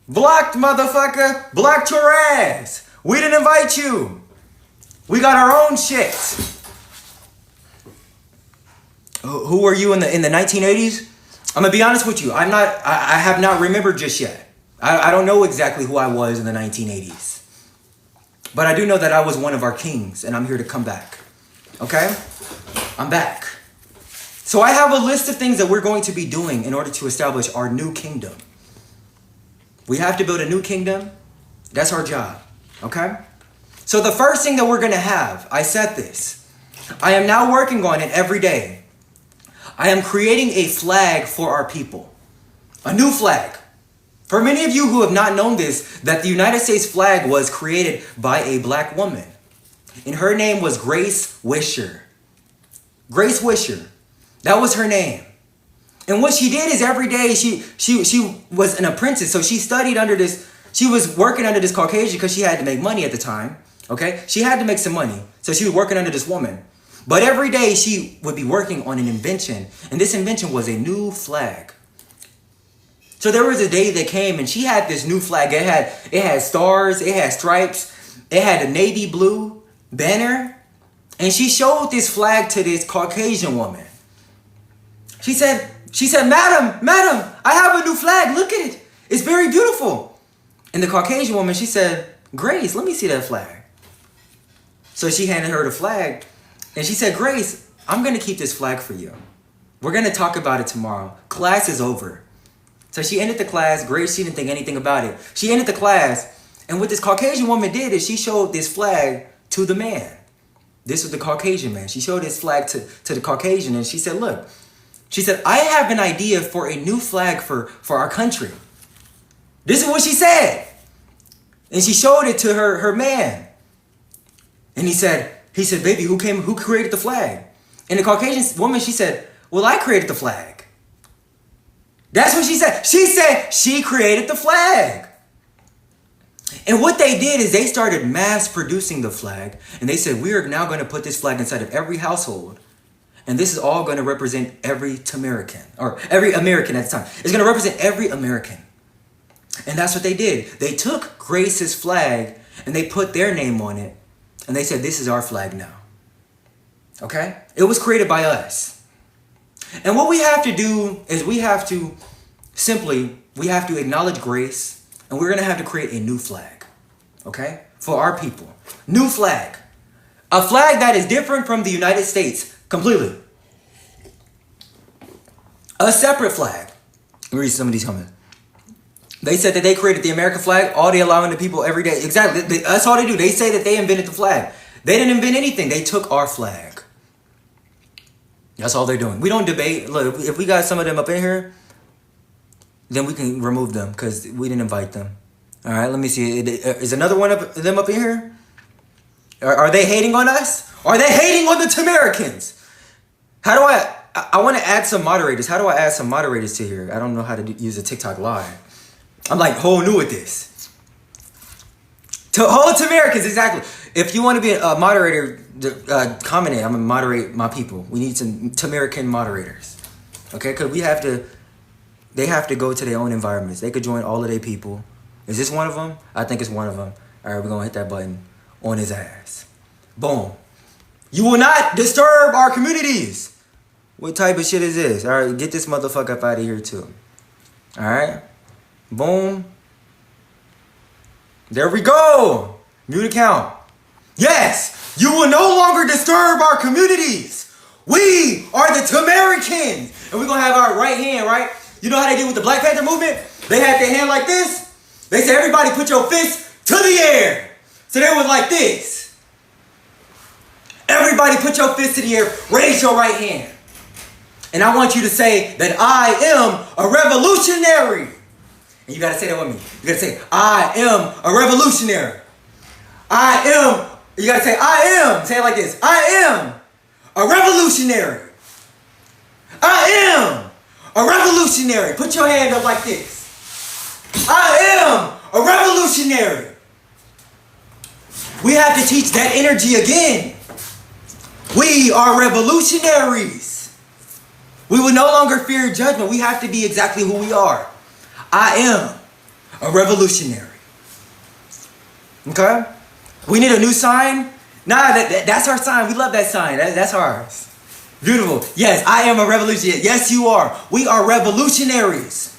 Blocked, motherfucker. Blocked your ass. We didn't invite you. We got our own shit. Who were you in the 1980s? I'm going to be honest with you. I have not remembered just yet. I don't know exactly who I was in the 1980s. But I do know that I was one of our kings, and I'm here to come back. Okay? I'm back. So I have a list of things that we're going to be doing in order to establish our new kingdom. We have to build a new kingdom. That's our job. Okay? So the first thing that we're going to have, I said this. I am now working on it every day. I am creating a flag for our people. A new flag. For many of you who have not known this, that the United States flag was created by a black woman. And her name was Grace Wisher. Grace Wisher. That was her name. And what she did is every day she was an apprentice. So she studied under this, she was working under this Caucasian because she had to make money at the time. Okay? She had to make some money. So she was working under this woman. But every day she would be working on an invention. And this invention was a new flag. So there was a day that came and she had this new flag. It had stars, it had stripes, it had a navy blue banner. And she showed this flag to this Caucasian woman. She said, Madam, I have a new flag. Look at it. It's very beautiful. And the Caucasian woman, she said, Grace, let me see that flag. So she handed her the flag. And she said, Grace, I'm going to keep this flag for you. We're going to talk about it tomorrow. Class is over. So she ended the class. Grace, she didn't think anything about it. She ended the class. And what this Caucasian woman did is she showed this flag to the man. This was the Caucasian man. She showed this flag to the Caucasian. And she said, look. She said, I have an idea for a new flag for our country. This is what she said. And she showed it to her man. And he said, baby, who created the flag? And the Caucasian woman, she said, well, I created the flag. That's what she said. She said she created the flag. And what they did is they started mass producing the flag. And they said, we are now going to put this flag inside of every household. And this is all going to represent every Tamerican, or every American at the time. It's going to represent every American. And that's what they did. They took Grace's flag and they put their name on it. And they said, this is our flag now. Okay? It was created by us. And what we have to do is we have to acknowledge Grace, and we're going to have to create a new flag. Okay? For our people. New flag. A flag that is different from the United States completely. A separate flag. Let me read some of these comments. They said that they created the American flag, all they allowing the people every day. Exactly. That's all they do. They say that they invented the flag. They didn't invent anything. They took our flag. That's all they're doing. We don't debate. Look, if we got some of them up in here, then we can remove them because we didn't invite them. All right, let me see. Is another one of them up in here? Are they hating on us? Are they hating on the Tamericans? How do I want to add some moderators. How do I add some moderators to here? I don't know how to use a TikTok live. I'm like whole new at this. Whole Tamericans, exactly. If you want to be a moderator, comment it. I'm going to moderate my people. We need some Tamerican moderators. Okay? Because they have to go to their own environments. They could join all of their people. Is this one of them? I think it's one of them. All right, we're going to hit that button on his ass. Boom. You will not disturb our communities. What type of shit is this? All right, get this motherfucker up out of here too. All right? Boom. There we go. Mute account. Yes, you will no longer disturb our communities. We are the Tamericans. And we're going to have our right hand, right? You know how they did with the Black Panther movement? They had their hand like this. They said, everybody put your fist to the air. So they was like this. Everybody put your fist to the air. Raise your right hand. And I want you to say that I am a revolutionary. And you got to say that with me. You got to say, I am a revolutionary. You got to say, I am. Say it like this. I am a revolutionary. I am a revolutionary. Put your hand up like this. I am a revolutionary. We have to teach that energy again. We are revolutionaries. We will no longer fear judgment. We have to be exactly who we are. I am a revolutionary. Okay? We need a new sign. Nah, that's our sign. We love that sign. That's ours. Beautiful. Yes, I am a revolutionary. Yes, you are. We are revolutionaries.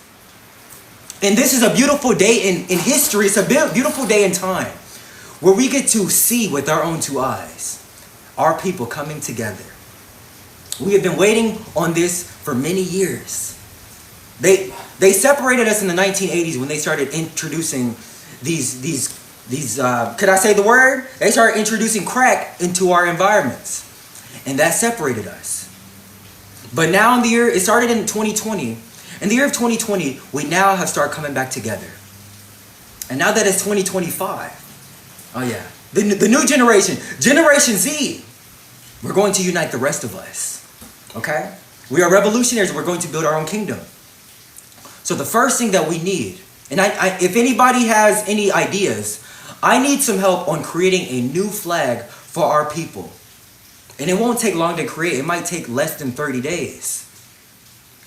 And this is a beautiful day in history. It's a beautiful day in time where we get to see with our own two eyes our people coming together. We have been waiting on this for many years. They separated us in the 1980s when they started introducing these could I say the word? They started introducing crack into our environments. And that separated us. But now it started in 2020. In the year of 2020, we now have started coming back together. And now that it's 2025, oh yeah, the new generation, Generation Z, we're going to unite the rest of us. Okay? We are revolutionaries. We're going to build our own kingdom. So the first thing that we need, and if anybody has any ideas, I need some help on creating a new flag for our people. And it won't take long to create. It might take less than 30 days.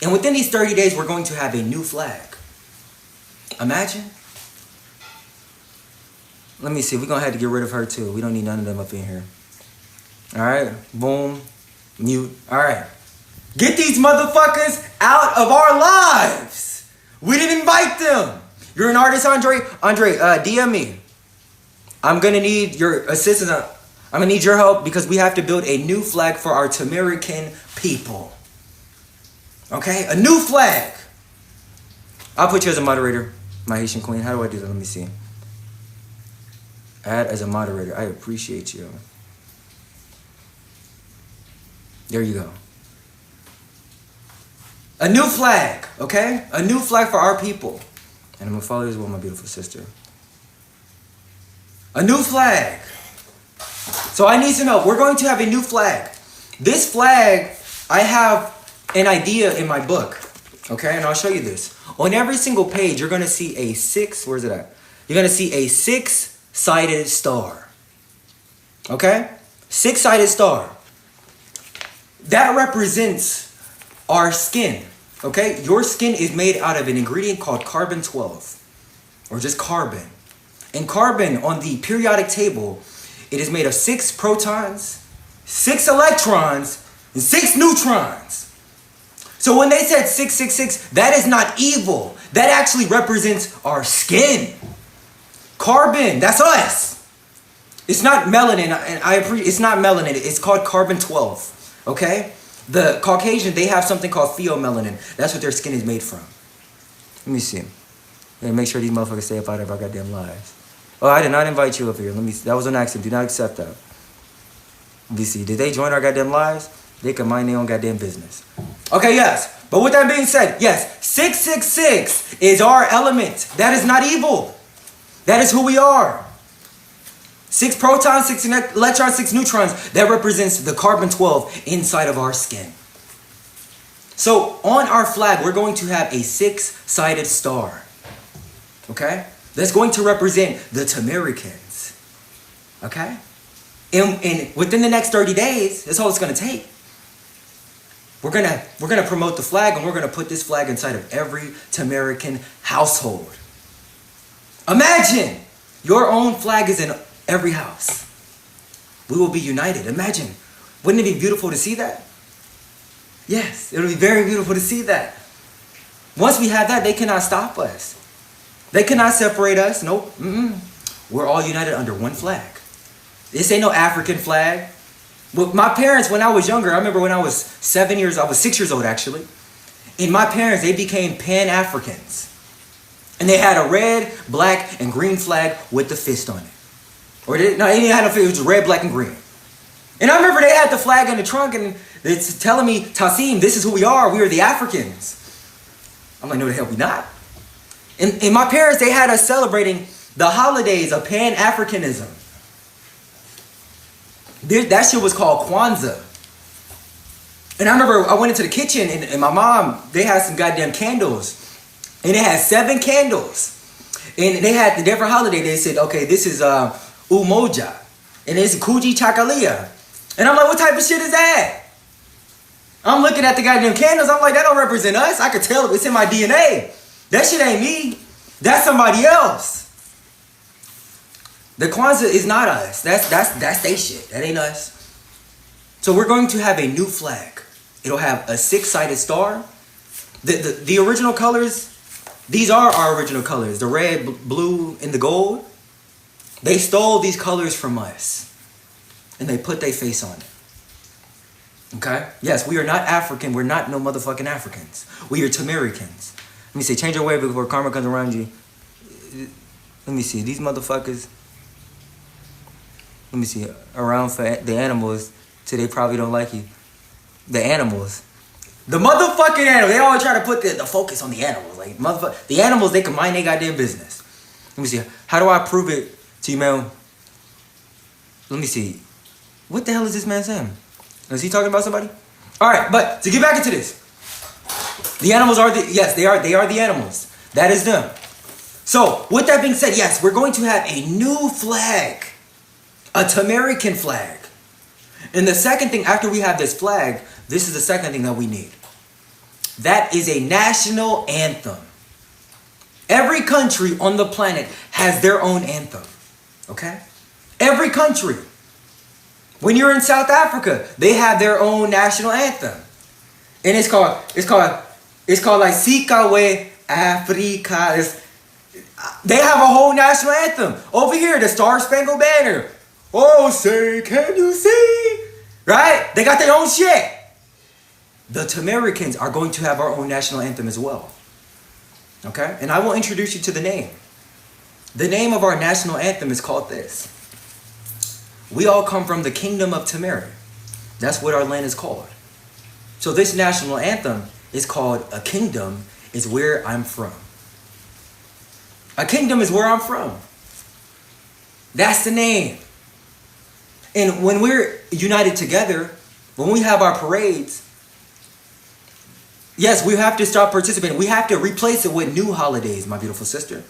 And within these 30 days, we're going to have a new flag. Imagine. Let me see. We're going to have to get rid of her too. We don't need none of them up in here. All right. Boom. Mute. All right. Get these motherfuckers out of our lives. We didn't invite them. You're an artist, Andre. Andre, DM me. I'm going to need your assistance. I'm going to need your help because we have to build a new flag for our Tamerican people. Okay? A new flag. I'll put you as a moderator, my Haitian queen. How do I do that? Let me see. Add as a moderator. I appreciate you. There you go. A new flag, okay? A new flag for our people. And I'm going to follow you as well, my beautiful sister. A new flag. So I need some help. We're going to have a new flag. This flag, I have an idea in my book. Okay, and I'll show you this. On every single page, you're going to see a where's it at? You're going to see a 6-sided star. Okay? 6-sided star. That represents our skin. Okay? Your skin is made out of an ingredient called carbon-12. Or just carbon. And carbon on the periodic table, it is made of 6 protons, 6 electrons, and 6 neutrons. So when they said 666, that is not evil. That actually represents our skin. Carbon, that's us. It's not melanin, and I appreciate it's not melanin. It's called carbon-12. Okay? The Caucasian, they have something called pheomelanin. That's what their skin is made from. Let me see. Yeah, make sure these motherfuckers stay up out of our goddamn lives. Oh, I did not invite you up here. Let me see. That was an accident. Do not accept that. Let me see. Did they join our goddamn lives? They can mind their own goddamn business. Okay, yes. But with that being said, yes, 666 is our element. That is not evil. That is who we are. 6 protons, 6 electrons, 6 neutrons. That represents the carbon-12 inside of our skin. So on our flag, we're going to have a 6-sided star. Okay? That's going to represent the Tamericans. Okay? And within the next 30 days, that's all it's going to take. We're gonna promote the flag, and we're gonna put this flag inside of every Tamerican household. Imagine your own flag is in every house. We will be united. Imagine. Wouldn't it be beautiful to see that? Yes, it'll be very beautiful to see that. Once we have that, they cannot stop us. They cannot separate us. Nope. We're all united under one flag. This ain't no African flag. Well, my parents, when I was younger, I remember when I was 6 years old actually. And my parents, they became Pan-Africans. And they had a red, black, and green flag with the fist on it. They didn't have no fist, it was red, black, and green. And I remember they had the flag in the trunk and it's telling me, Tasiim, this is who we are. We are the Africans. I'm like, no, the hell we not. And my parents, they had us celebrating the holidays of Pan-Africanism. That shit was called Kwanzaa. And I remember I went into the kitchen and my mom, they had some goddamn candles. And they had 7 candles. And they had the different holiday. They said, okay, this is Umoja. And it's Kuji Chakalia. And I'm like, what type of shit is that? I'm looking at the goddamn candles. I'm like, that don't represent us. I could tell it's in my DNA. That shit ain't me. That's somebody else. The Kwanzaa is not us. That's they shit. That ain't us. So we're going to have a new flag. It'll have a 6-sided star. The original colors, these are our original colors. The red, blue, and the gold. They stole these colors from us. And they put their face on it. Okay? Yes, we are not African. We're not no motherfucking Africans. We are Tamericans. Let me see. Change your way before karma comes around you. Let me see. These motherfuckers. Let me see. Around for the animals. Till they probably don't like you. The animals. The motherfucking animals. They always try to put the focus on the animals. Like, the animals, they can mind their goddamn business. Let me see. How do I prove it to you, man? Let me see. What the hell is this man saying? Is he talking about somebody? Alright, but to get back into this. The animals are they are the animals. That is them. So, with that being said, yes, we're going to have a new flag. A Tamerican flag. And the second thing, after we have this flag, this is the second thing that we need. That is a national anthem. Every country on the planet has their own anthem. Okay? Every country. When you're in South Africa, they have their own national anthem. And it's called like Sikawe Afrika. They have a whole national anthem. Over here, the Star Spangled Banner. Oh, say, can you see? Right? They got their own shit. The Tamericans are going to have our own national anthem as well. Okay? And I will introduce you to the name. The name of our national anthem is called this. We all come from the kingdom of Tameri. That's what our land is called. So this national anthem is called A Kingdom is Where I'm From. A kingdom is where I'm from. That's the name. And when we're united together, when we have our parades, yes, we have to start participating. We have to replace it with new holidays, my beautiful sister.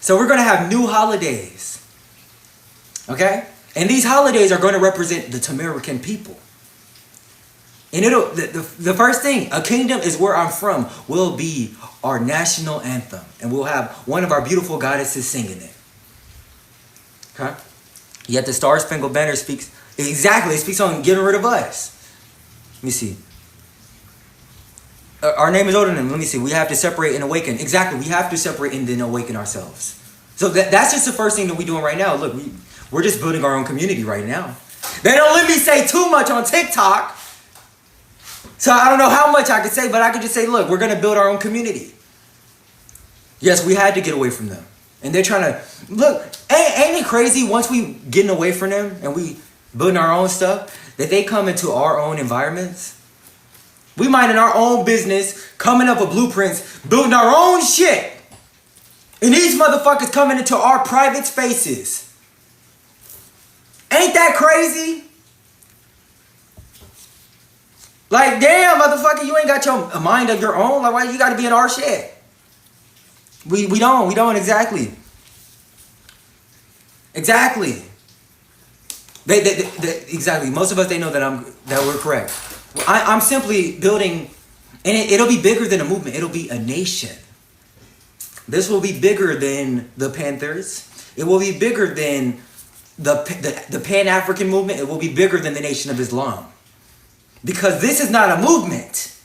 So we're going to have new holidays. Okay? And these holidays are going to represent the Tamerican people. And the first thing, a kingdom is where I'm from, will be our national anthem. And we'll have one of our beautiful goddesses singing it. Okay? Yet the Star Spangled Banner speaks, exactly, it speaks on getting rid of us. Let me see. Our name is older than them. Let me see. We have to separate and awaken. Exactly, we have to separate and then awaken ourselves. So that's just the first thing that we're doing right now. Look, we're just building our own community right now. They don't let me say too much on TikTok. So I don't know how much I could say, but I could just say, look, we're going to build our own community. Yes, we had to get away from them. And they're trying to, look, ain't it crazy once we getting away from them and we building our own stuff, that they come into our own environments? We minding our own business, coming up with blueprints, building our own shit. And these motherfuckers coming into our private spaces. Ain't that crazy? Like, damn, motherfucker, you ain't got your mind of your own. Like, why you gotta be in our shit? We don't exactly. Exactly. They exactly. Most of us, they know that we're correct. I'm simply building, and it'll be bigger than a movement. It'll be a nation. This will be bigger than the Panthers. It will be bigger than the Pan-African movement. It will be bigger than the Nation of Islam. Because this is not a movement.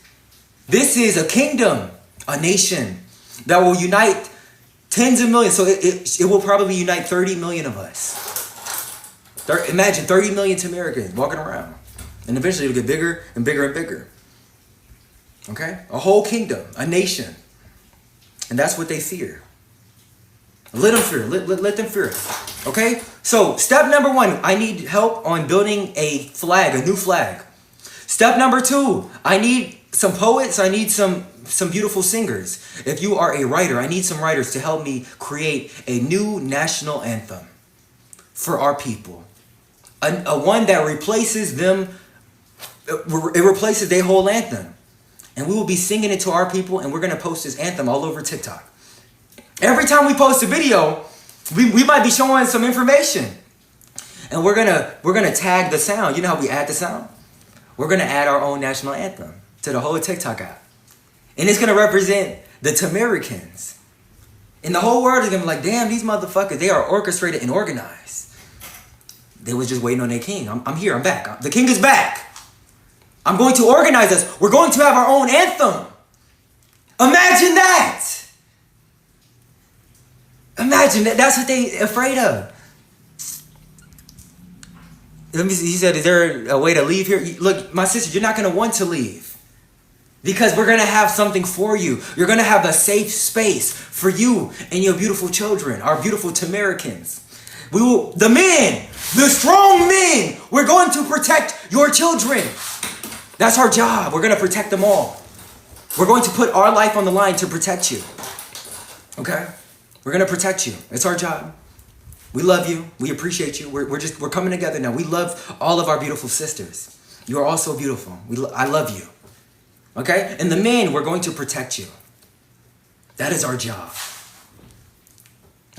This is a kingdom, a nation that will unite tens of millions. So it will probably unite 30 million of us. Imagine 30 million Tamericans walking around. And eventually it'll get bigger and bigger and bigger. Okay? A whole kingdom, a nation. And that's what they fear. Let them fear. Let them fear. Okay? So step number 1, I need help on building a flag, a new flag. Step number 2, I need some poets. I need some beautiful singers. If you are a writer, I need some writers to help me create a new national anthem for our people. A one that replaces them. It replaces their whole anthem. And we will be singing it to our people, and we're going to post this anthem all over TikTok. Every time we post a video, we might be showing some information. And we're gonna tag the sound. You know how we add the sound? We're going to add our own national anthem to the whole TikTok app. And it's going to represent the Tamericans. And the whole world is going to be like, damn, these motherfuckers, they are orchestrated and organized. They was just waiting on their king. I'm here, I'm back. The king is back. I'm going to organize us. We're going to have our own anthem. Imagine that. Imagine that. That's what they afraid of. Let me see. He said, is there a way to leave here? Look, my sister, you're not going to want to leave. Because we're going to have something for you. You're going to have a safe space for you and your beautiful children, our beautiful Tamericans. The men, the strong men, we're going to protect your children. That's our job. We're going to protect them all. We're going to put our life on the line to protect you. Okay? We're going to protect you. It's our job. We love you. We appreciate you. We're coming together now. We love all of our beautiful sisters. You are all so beautiful. I love you. Okay? And the men, we're going to protect you. That is our job.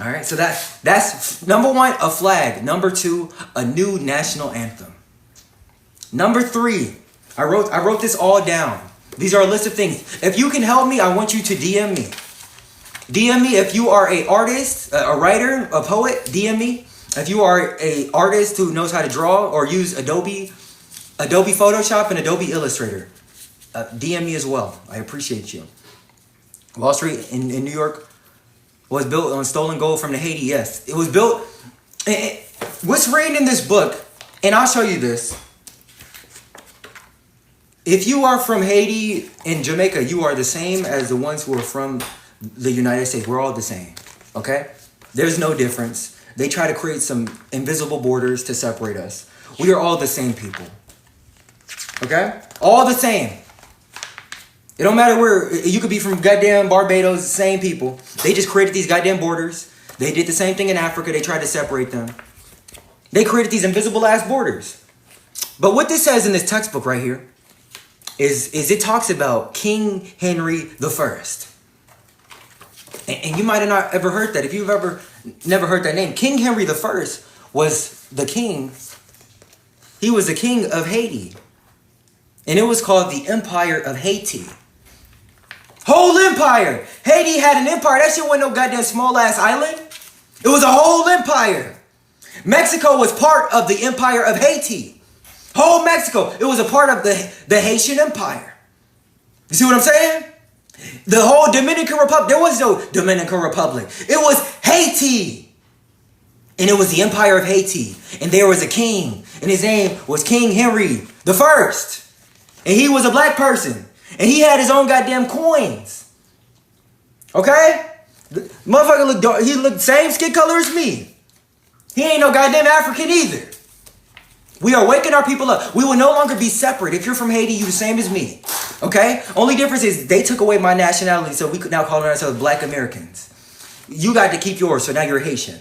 All right? So that's number 1, a flag. Number 2, a new national anthem. Number 3, I wrote this all down. These are a list of things. If you can help me, I want you to DM me. DM me if you are an artist, a writer, a poet, DM me. If you are an artist who knows how to draw or use Adobe Photoshop and Adobe Illustrator, DM me as well. I appreciate you. Wall Street in New York was built on stolen gold from the Haiti. Yes, it was built. What's written in this book, and I'll show you this. If you are from Haiti and Jamaica, you are the same as the ones who are from the United States. We're all the same, okay? There's no difference. They try to create some invisible borders to separate us. We are all the same people, okay? All the same. It don't matter where. You could be from goddamn Barbados, the same people. They just created these goddamn borders. They did the same thing in Africa. They tried to separate them. They created these invisible ass borders. But what this says in this textbook right here is it talks about King Henry the First. And you might have not ever heard that. If you've ever never heard that name, King Henry the First was the king. He was the king of Haiti. And it was called the Empire of Haiti. Whole empire. Haiti had an empire. That shit wasn't no goddamn small ass island. It was a whole empire. Mexico was part of the Empire of Haiti. Whole Mexico. It was a part of the Haitian Empire. You see what I'm saying? The whole Dominican Republic. There was no Dominican Republic. It was Haiti. And it was the Empire of Haiti. And there was a king. And his name was King Henry the First. And he was a black person. And he had his own goddamn coins. Okay? The motherfucker looked dark. He looked same skin color as me. He ain't no goddamn African either. We are waking our people up. We will no longer be separate. If you're from Haiti, you're the same as me. Okay? Only difference is they took away my nationality, so we could now call ourselves Black Americans. You got to keep yours, so now you're Haitian.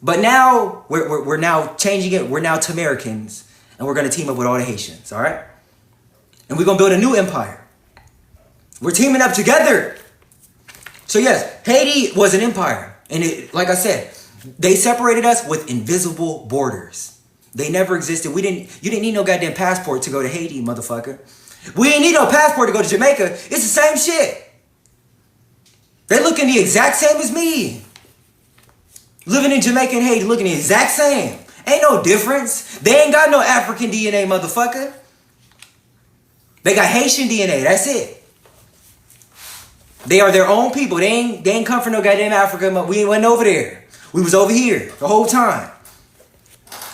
But now we're now changing it. We're now Tamericans, and we're going to team up with all the Haitians. All right? And we're going to build a new empire. We're teaming up together. So yes, Haiti was an empire. And it, like I said, they separated us with invisible borders. They never existed. You didn't need no goddamn passport to go to Haiti, motherfucker. We didn't need no passport to go to Jamaica. It's the same shit. They looking the exact same as me. Living in Jamaica and Haiti looking the exact same. Ain't no difference. They ain't got no African DNA, motherfucker. They got Haitian DNA. That's it. They are their own people. They ain't come from no goddamn Africa. We went over there. We was over here the whole time.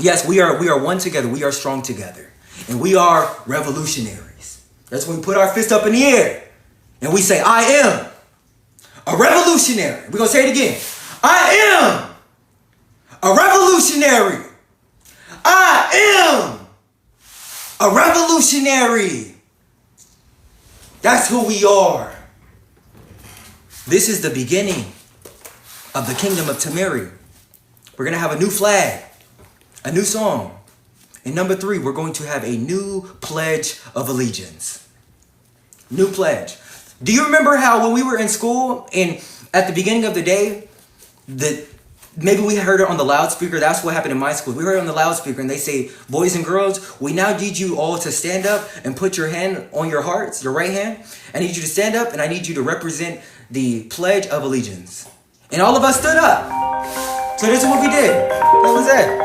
Yes, we are one together. We are strong together. And we are revolutionaries. That's when we put our fist up in the air. And we say, I am a revolutionary. We're going to say it again. I am a revolutionary. I am a revolutionary. That's who we are. This is the beginning of the kingdom of Tameri. We're going to have a new flag, a new song. And number 3, we're going to have a new pledge of allegiance. New pledge. Do you remember how when we were in school and at the beginning of the day, maybe we heard it on the loudspeaker? That's what happened in my school. We heard it on the loudspeaker and they say, boys and girls, we now need you all to stand up and put your hand on your hearts, your right hand. I need you to stand up and I need you to represent the Pledge of Allegiance. And all of us stood up. So this is what we did. What was that?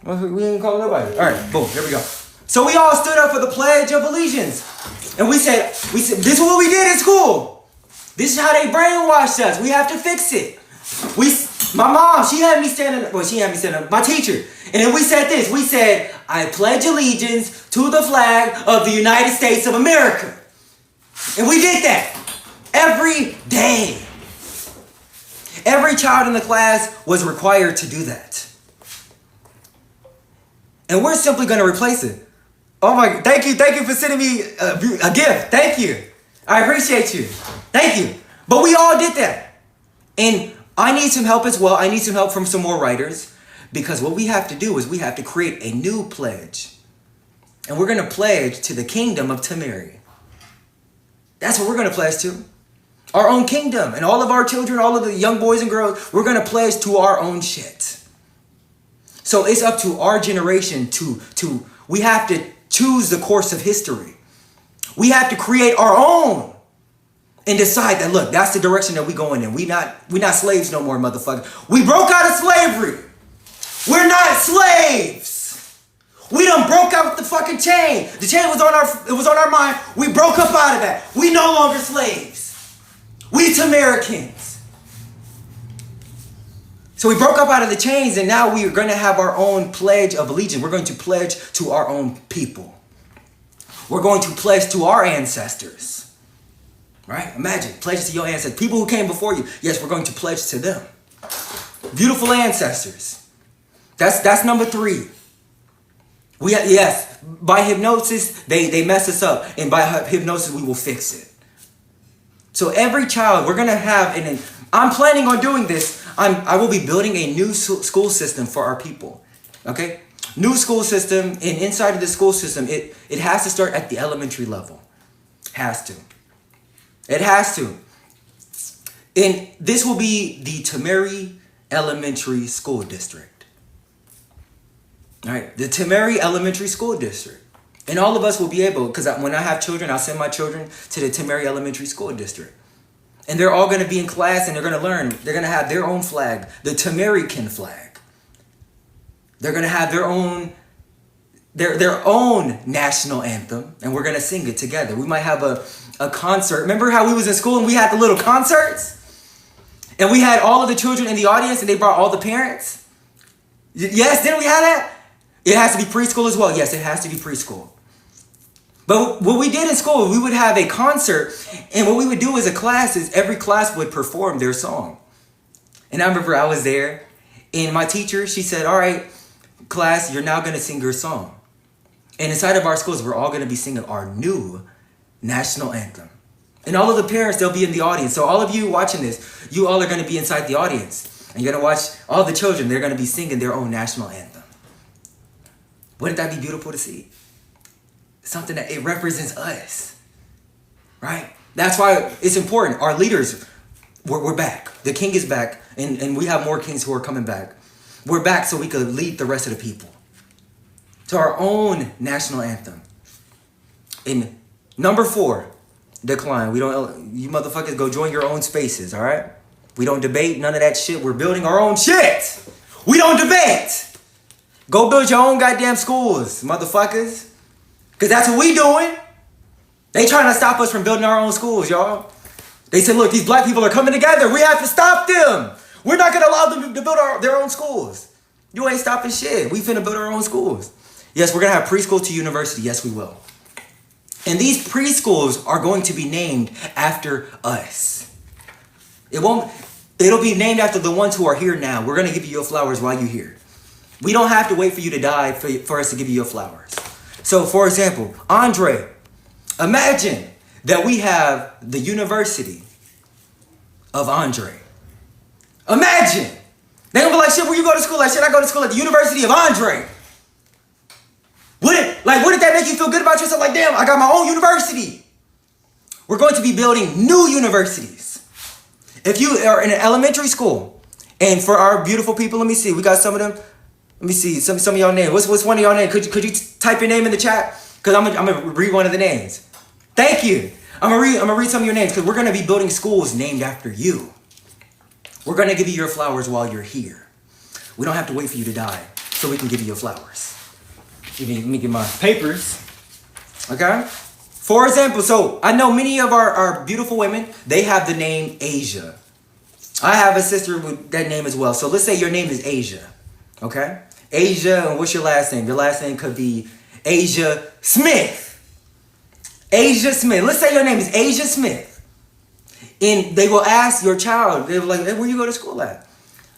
We didn't call nobody. All right, boom, here we go. So we all stood up for the Pledge of Allegiance. And we said, this is what we did in school. This is how they brainwashed us. We have to fix it. My mom, she had me stand up, my teacher. And then we said this. We said, I pledge allegiance to the flag of the United States of America. And we did that. Every day. Every child in the class was required to do that. And we're simply going to replace it. Oh my, thank you for sending me a gift. Thank you. I appreciate you. Thank you. But we all did that. And I need some help as well. I need some help from some more writers. Because what we have to do is we have to create a new pledge. And we're going to pledge to the kingdom of Tameri. That's what we're going to pledge to. Our own kingdom. And all of our children, all of the young boys and girls, we're going to pledge to our own shit. So it's up to our generation to we have to choose the course of history. We have to create our own and decide that, look, that's the direction that we going in. We not slaves no more, motherfucker. We broke out of slavery. We're not slaves. We done broke out the fucking chain. The chain was on our mind. We broke up out of that. We no longer slaves. We Tamericans. So we broke up out of the chains and now we are going to have our own pledge of allegiance. We're going to pledge to our own people. We're going to pledge to our ancestors. Right? Imagine, pledge to your ancestors. People who came before you. Yes, we're going to pledge to them. Beautiful ancestors. That's number 3. Yes, by hypnosis, they mess us up. And by hypnosis, we will fix it. So every child, we're going to have, and I'm planning on doing this. I will be building a new school system for our people. Okay? New school system, and inside of the school system, it has to start at the elementary level. Has to. It has to. And this will be the Tameri Elementary School District. All right, the Tameri Elementary School District. And all of us will be able, because when I have children, I'll send my children to the Tameri Elementary School District. And they're all going to be in class and they're going to learn. They're going to have their own flag, the Tamerican flag. They're going to have their own national anthem, and we're going to sing it together. We might have a concert. Remember how we was in school and we had the little concerts? And we had all of the children in the audience and they brought all the parents? Yes, didn't we have that? It has to be preschool as well. Yes, it has to be preschool. But what we did in school, we would have a concert, and what we would do as a class is every class would perform their song. And I remember I was there, and my teacher, she said, all right, class, you're now going to sing your song. And inside of our schools, we're all going to be singing our new national anthem. And all of the parents, they'll be in the audience. So all of you watching this, you all are going to be inside the audience. And you're going to watch all the children, they're going to be singing their own national anthem. Wouldn't that be beautiful to see? Something that it represents us, right? That's why it's important. Our leaders, we're back. The king is back, and we have more kings who are coming back. We're back so we could lead the rest of the people to our own national anthem. In number 4, decline. You motherfuckers go join your own spaces, all right? We don't debate, none of that shit. We're building our own shit. We don't debate. Go build your own goddamn schools, motherfuckers. Because that's what we doing. They trying to stop us from building our own schools, y'all. They said, look, these black people are coming together. We have to stop them. We're not going to allow them to build their own schools. You ain't stopping shit. We finna build our own schools. Yes, we're going to have preschool to university. Yes, we will. And these preschools are going to be named after us. It'll be named after the ones who are here now. We're going to give you your flowers while you're here. We don't have to wait for you to die for us to give you your flowers. So, for example, Andre, imagine that we have the University of Andre. Imagine. They're going to be like, shit, where you go to school? Like, shit, I go to school at the University of Andre. Wouldn't that make you feel good about yourself? Like, damn, I got my own university. We're going to be building new universities. If you are in an elementary school, and for our beautiful people, let me see, we got some of them. Let me see some of y'all names. What's one of y'all names? Could you type your name in the chat? Because I'm gonna read one of the names. Thank you. I'm gonna read some of your names because we're gonna be building schools named after you. We're gonna give you your flowers while you're here. We don't have to wait for you to die so we can give you your flowers. Let me get my papers. Okay? For example, so I know many of our beautiful women, they have the name Asia. I have a sister with that name as well. So let's say your name is Asia. Okay? Asia, and what's your last name? Your last name could be Asia Smith. Asia Smith. Let's say your name is Asia Smith. And they will ask your child, they're like, hey, where you go to school at?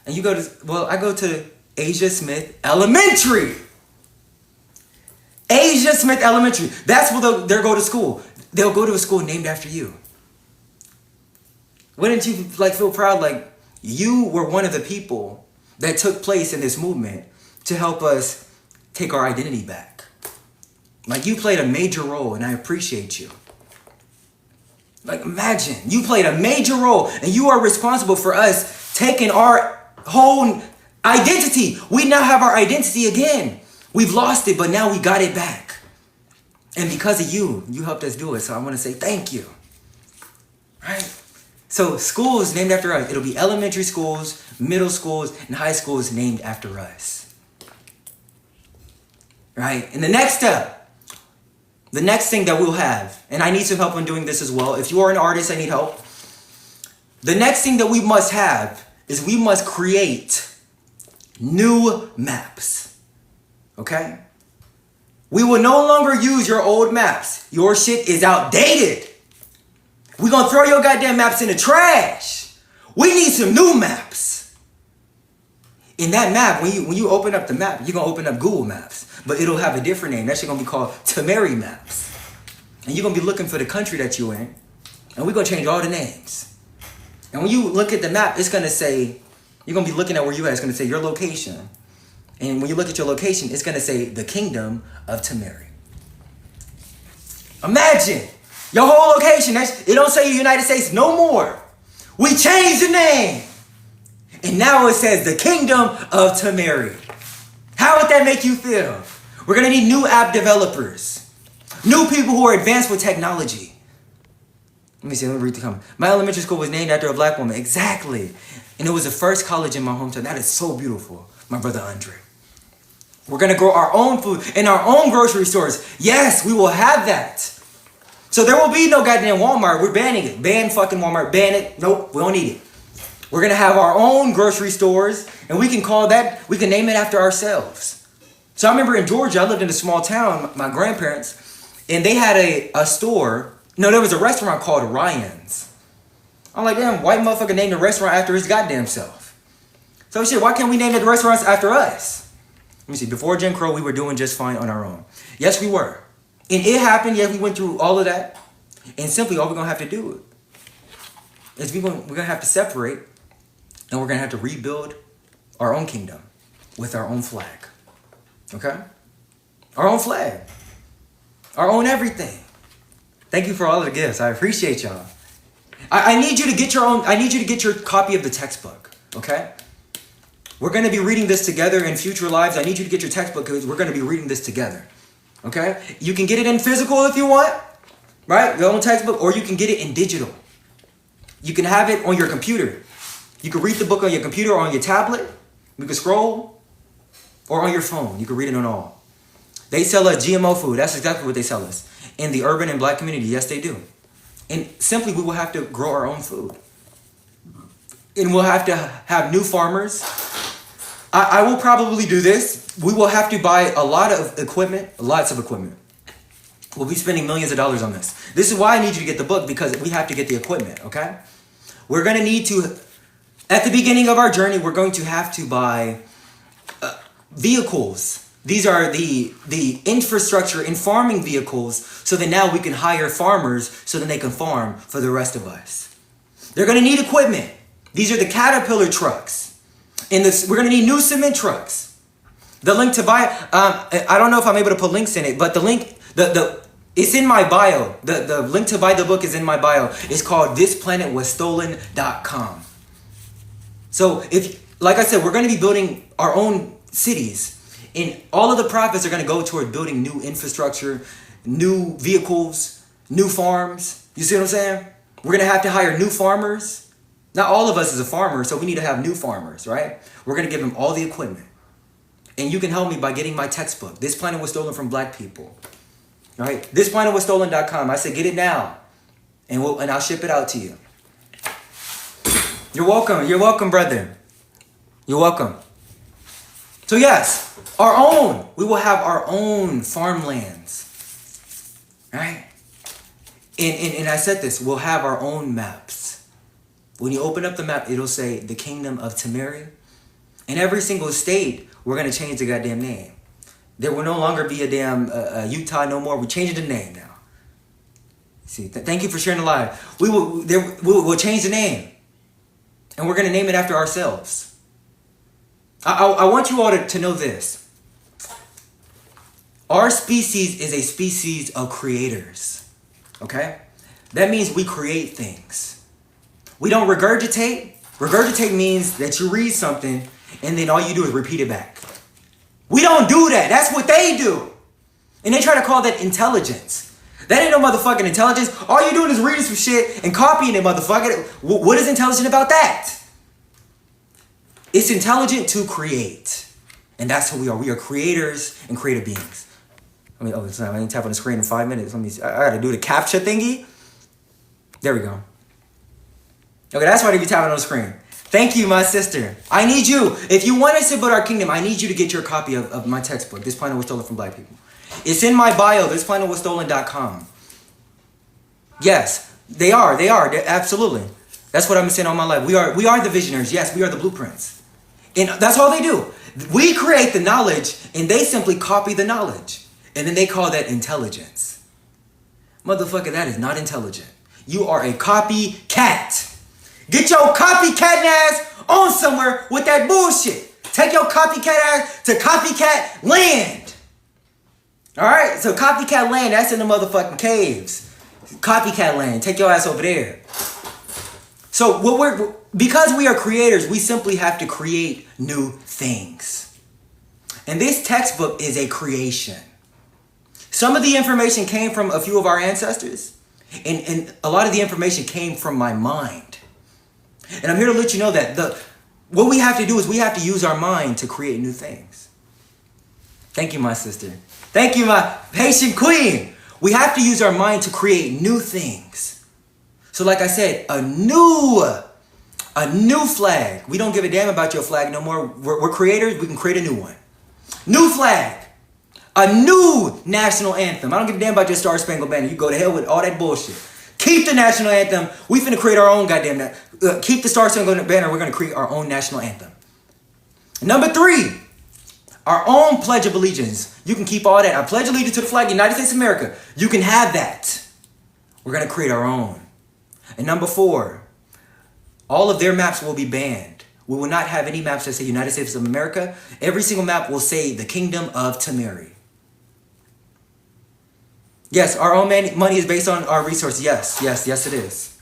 And you go to, well, I go to Asia Smith Elementary. Asia Smith Elementary. That's where they'll go to school. They'll go to a school named after you. Wouldn't you feel proud? Like you were one of the people that took place in this movement to help us take our identity back. Like you played a major role, and I appreciate you. Like imagine, you played a major role, and you are responsible for us taking our whole identity. We now have our identity again. We've lost it, but now we got it back. And because of you, you helped us do it. So I want to say thank you. Right? So schools named after us. It'll be elementary schools, middle schools, and high schools named after us. Right? And the next step, the next thing that we'll have, and I need some help in doing this as well. If you are an artist, I need help. The next thing that we must have is we must create new maps. Okay? We will no longer use your old maps. Your shit is outdated. We're going to throw your goddamn maps in the trash. We need some new maps. In that map, when you open up the map, you're going to open up Google Maps. But it'll have a different name. That shit going to be called Tameri Maps. And you're going to be looking for the country that you're in. And we're going to change all the names. And when you look at the map, it's going to say, you're going to be looking at where you at. It's going to say your location. And when you look at your location, it's going to say the Kingdom of Tameri. Imagine your whole location. It don't say United States no more. We changed the name. And now it says the Kingdom of Tameri. How would that make you feel? We're going to need new app developers. New people who are advanced with technology. Let me read the comment. My elementary school was named after a black woman. Exactly. And it was the first college in my hometown. That is so beautiful, my brother Andre. We're going to grow our own food in our own grocery stores. Yes, we will have that. So there will be no goddamn Walmart. We're banning it. Ban fucking Walmart. Ban it. Nope, we don't need it. We're going to have our own grocery stores, and we can name it after ourselves. So I remember in Georgia, I lived in a small town, my grandparents, and they had a store. No, there was a restaurant called Ryan's. I'm like, damn, white motherfucker named the restaurant after his goddamn self. So shit, why can't we name the restaurants after us? Let me see, before Jim Crow, we were doing just fine on our own. Yes, we were. And it happened, yes, we went through all of that. And simply all we're going to have to do is we're going to have to separate, and we're going to have to rebuild our own kingdom with our own flag. Okay? Our own flag. Our own everything. Thank you for all of the gifts. I appreciate y'all. I need you to get your copy of the textbook. Okay? We're going to be reading this together in future lives. I need you to get your textbook because we're going to be reading this together. Okay? You can get it in physical if you want. Right? Your own textbook. Or you can get it in digital. You can have it on your computer. You can read the book on your computer or on your tablet. You can scroll. Or on your phone. You can read it on all. They sell a GMO food. That's exactly what they sell us. In the urban and black community. Yes, they do. And simply, we will have to grow our own food. And we'll have to have new farmers. I will probably do this. We will have to buy lots of equipment. We'll be spending millions of dollars on this. This is why I need you to get the book, because we have to get the equipment, okay? We're going to need to, at the beginning of our journey, we're going to have to buy vehicles. These are the infrastructure in farming vehicles, so that now we can hire farmers so that they can farm for the rest of us. They're going to need equipment. These are the Caterpillar trucks. And we're going to need new cement trucks. The link to buy, I don't know if I'm able to put links in it, but the link, it's in my bio. The link to buy the book is in my bio. It's called thisplanetwasstolen.com. So like I said, we're going to be building our own cities. And all of the profits are going to go toward building new infrastructure, new vehicles, new farms. You see what I'm saying? We're going to have to hire new farmers. Not all of us is a farmer, so we need to have new farmers, right? We're going to give them all the equipment. And you can help me by getting my textbook. This Planet Was Stolen from Black People. All right? thisplanetwasstolen.com. I said get it now. And I'll ship it out to you. You're welcome. You're welcome, brother. You're welcome. So yes, our own. We will have our own farmlands. Right? And I said this. We'll have our own maps. When you open up the map, it'll say the Kingdom of Tameri. In every single state, we're going to change the goddamn name. There will no longer be a damn Utah no more. We're changing the name now. See, thank you for sharing the live. We'll change the name. And we're going to name it after ourselves. I want you all to know this. Our species is a species of creators. Okay? That means we create things. We don't regurgitate. Regurgitate means that you read something and then all you do is repeat it back. We don't do that. That's what they do. And they try to call that intelligence. That ain't no motherfucking intelligence. All you're doing is reading some shit and copying it, motherfucker. What is intelligent about that? It's intelligent to create. And that's who we are. We are creators and creative beings. I didn't tap on the screen in 5 minutes. Let me see. I gotta do the captcha thingy. There we go. Okay, that's why they be tapping on the screen. Thank you, my sister. I need you. If you want us to build our kingdom, I need you to get your copy of my textbook, This Planet Was Stolen from Black People. It's in my bio, thisplanetwasstolen.com. Yes, they are. Absolutely. That's what I've been saying all my life. We are the visionaries. Yes, we are the blueprints. And that's all they do. We create the knowledge, and they simply copy the knowledge. And then they call that intelligence. Motherfucker, that is not intelligent. You are a copycat. Get your copycat ass on somewhere with that bullshit. Take your copycat ass to copycat land. All right? So copycat land, that's in the motherfucking caves. Copycat land. Take your ass over there. So because we are creators, we simply have to create new things. And this textbook is a creation. Some of the information came from a few of our ancestors, and a lot of the information came from my mind. And I'm here to let you know that what we have to do is we have to use our mind to create new things. Thank you, my sister. Thank you, my patient queen. We have to use our mind to create new things. So like I said, a new flag. We don't give a damn about your flag no more. We're creators. We can create a new one. New flag. A new national anthem. I don't give a damn about your Star Spangled Banner. You go to hell with all that bullshit. Keep the national anthem. We finna create our own goddamn keep the Star Spangled Banner. We're gonna create our own national anthem. Number 3, our own Pledge of Allegiance. You can keep all that. I pledge allegiance to the flag of the United States of America. You can have that. We're gonna create our own. And number 4, all of their maps will be banned. We will not have any maps that say United States of America. Every single map will say the Kingdom of Tameri. Yes, our own money is based on our resources. Yes, it is.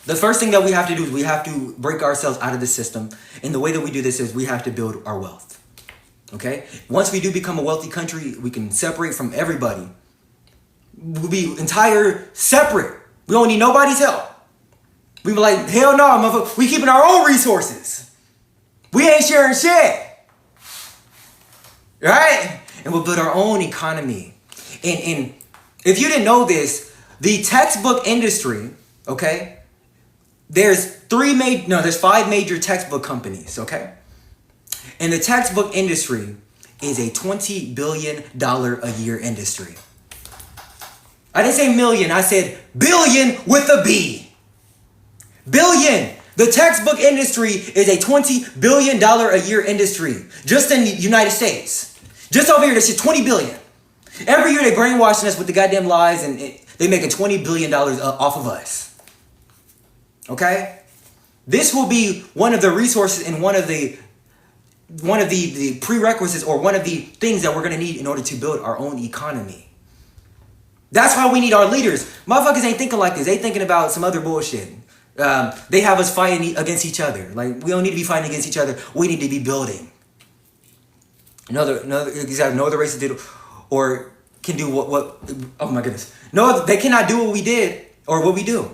The first thing that we have to do is we have to break ourselves out of the system. And the way that we do this is we have to build our wealth. Okay? Once we do become a wealthy country, we can separate from everybody. We'll be entire separate. We don't need nobody's help. We be like, hell no, motherfucker. We keeping our own resources. We ain't sharing shit. Right? And we'll build our own economy. And if you didn't know this, the textbook industry, okay, there's 5 major textbook companies, okay? And the textbook industry is a $20 billion a year industry. I didn't say million, I said billion with a B. Billion. The textbook industry is a $20 billion a year industry. Just in the United States. Just over here, this shit $20 billion. Every year they brainwashing us with the goddamn lies and they making $20 billion off of us. Okay? This will be one of the resources and one of the prerequisites or one of the things that we're going to need in order to build our own economy. That's why we need our leaders. Motherfuckers ain't thinking like this. They thinking about some other bullshit. They have us fighting against each other. Like, we don't need to be fighting against each other. We need to be building. No other races did or can do what oh my goodness. No, they cannot do what we did or what we do.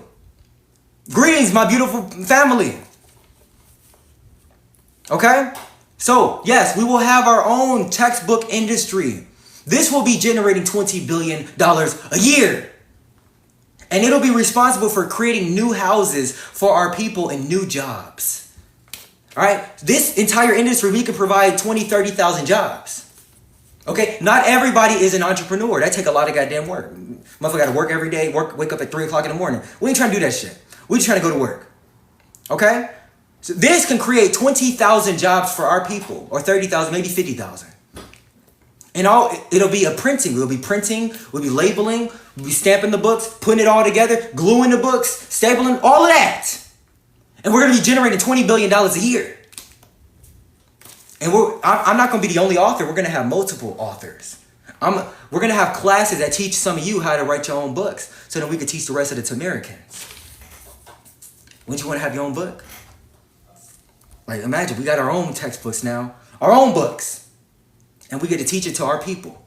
Greetings, my beautiful family. Okay? So, yes, we will have our own textbook industry. This will be generating $20 billion a year. And it'll be responsible for creating new houses for our people and new jobs. All right? This entire industry, we could provide 20,000, 30,000 jobs. Okay? Not everybody is an entrepreneur. That take a lot of goddamn work. Motherfucker got to work every day, wake up at 3 o'clock in the morning. We ain't trying to do that shit. We just trying to go to work. Okay? So this can create 20,000 jobs for our people, or 30,000, maybe 50,000. And it'll be a printing. We'll be printing, we'll be labeling, we'll be stamping the books, putting it all together, gluing the books, stapling, all of that. And we're going to be generating $20 billion a year. And I'm not going to be the only author. We're going to have multiple authors. We're going to have classes that teach some of you how to write your own books so that we can teach the rest of the Tamericans. Wouldn't you want to have your own book? Like, imagine, we got our own textbooks now, our own books, and we get to teach it to our people.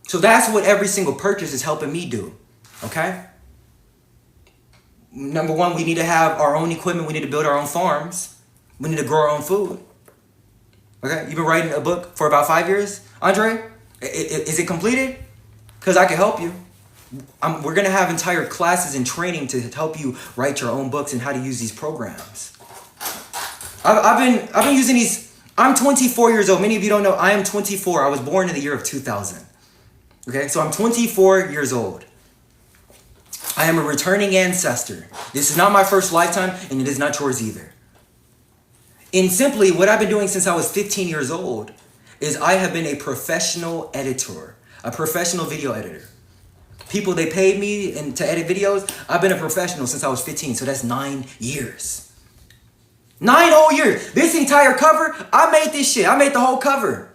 So that's what every single purchase is helping me do, okay? Number 1, we need to have our own equipment. We need to build our own farms. We need to grow our own food. Okay, you've been writing a book for about 5 years, Andre? Is it completed? Because I can help you. We're going to have entire classes and training to help you write your own books and how to use these programs. I've been using these. I'm 24 years old. Many of you don't know I am 24. I was born in the year of 2000. Okay, so I'm 24 years old. I am a returning ancestor. This is not my first lifetime, and it is not yours either. And simply, what I've been doing since I was 15 years old is I have been a professional editor, a professional video editor. People, they paid me to edit videos. I've been a professional since I was 15, so that's 9 years. 9 whole years. This entire cover, I made this shit. I made the whole cover.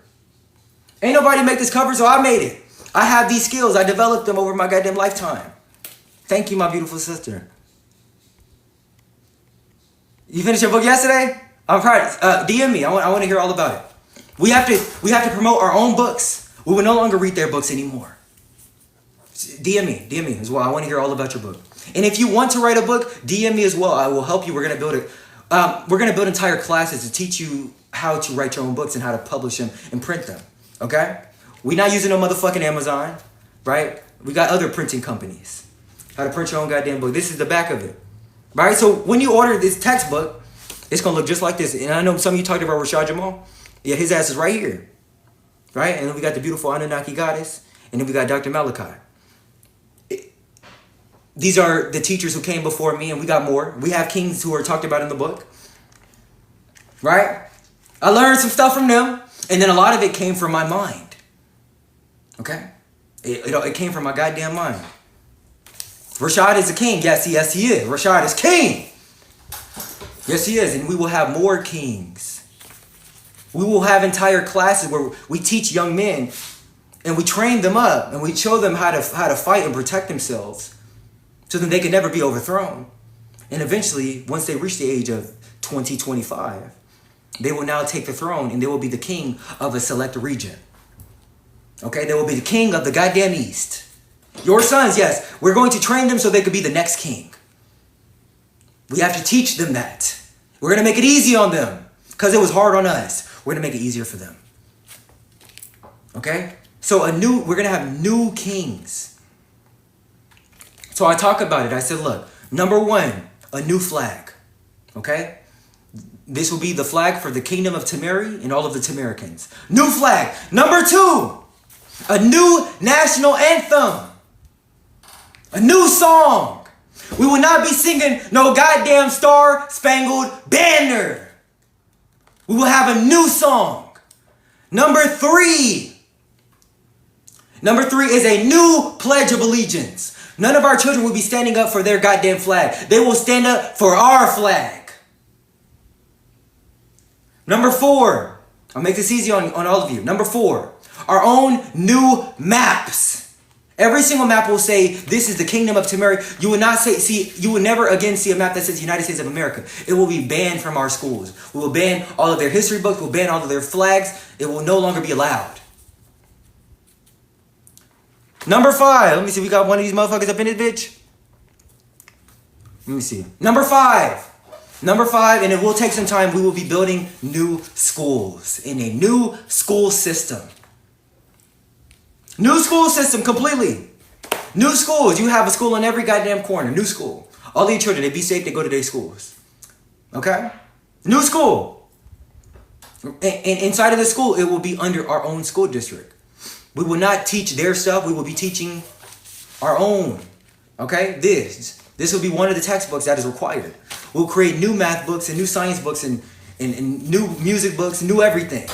Ain't nobody make this cover, so I made it. I have these skills. I developed them over my goddamn lifetime. Thank you, my beautiful sister. You finished your book yesterday? I'm proud. DM me. I want to hear all about it. We have to promote our own books. We will no longer read their books anymore. DM me as well. I want to hear all about your book. And if you want to write a book, DM me as well. I will help you. We're gonna build it. We're gonna build entire classes to teach you how to write your own books and how to publish them and print them. Okay? We're not using no motherfucking Amazon, right? We got other printing companies. How to print your own goddamn book. This is the back of it, right? So when you order this textbook, it's gonna look just like this. And I know some of you talked about Rashad Jamal. Yeah, his ass is right here, right? And then we got the beautiful Anunnaki goddess, and then we got Dr. Malachi. These are the teachers who came before me, and we got more. We have kings who are talked about in the book, right? I learned some stuff from them, and then a lot of it came from my mind, okay? It came from my goddamn mind. Rashad is a king. Yes, he is. Rashad is king. Yes, he is, and we will have more kings. We will have entire classes where we teach young men, and we train them up, and we show them how to fight and protect themselves, so that they can never be overthrown. And eventually, once they reach the age of 20, 25, they will now take the throne and they will be the king of a select region. Okay? They will be the king of the goddamn East. Your sons, yes, we're going to train them so they could be the next king. We have to teach them that. We're going to make it easy on them because it was hard on us. We're going to make it easier for them. Okay? So we're going to have new kings. So I talk about it. I said, look, number 1, a new flag. Okay? This will be the flag for the kingdom of Tameri and all of the Tamericans. New flag. Number 2, a new national anthem. A new song. We will not be singing no goddamn Star Spangled Banner. We will have a new song. Number 3 is a new Pledge of Allegiance. None of our children will be standing up for their goddamn flag. They will stand up for our flag. Number 4, I'll make this easy on all of you. Number 4, our own new maps. Every single map will say, this is the kingdom of Tameri. You will never again see a map that says United States of America. It will be banned from our schools. We will ban all of their history books. We'll ban all of their flags. It will no longer be allowed. Number 5. Let me see. We got one of these motherfuckers up in this bitch. Let me see. Number 5, and it will take some time. We will be building new schools in a new school system. New school system completely. New schools. You have a school in every goddamn corner. New school. All of your children, they be safe. They go to their schools. Okay? New school. And inside of the school, it will be under our own school district. We will not teach their stuff. We will be teaching our own. Okay? This will be one of the textbooks that is required. We'll create new math books and new science books and new music books, new everything.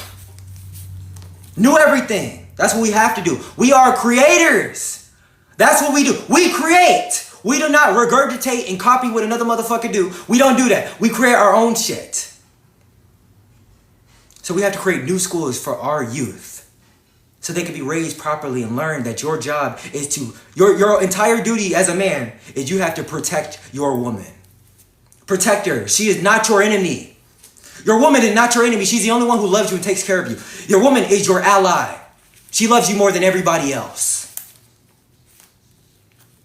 New everything. That's what we have to do. We are creators. That's what we do. We create. We do not regurgitate and copy what another motherfucker do. We don't do that. We create our own shit. So we have to create new schools for our youth, so they can be raised properly and learn that your job is to, your entire duty as a man is you have to protect your woman. Protect her. She is not your enemy. Your woman is not your enemy. She's the only one who loves you and takes care of you. Your woman is your ally. She loves you more than everybody else.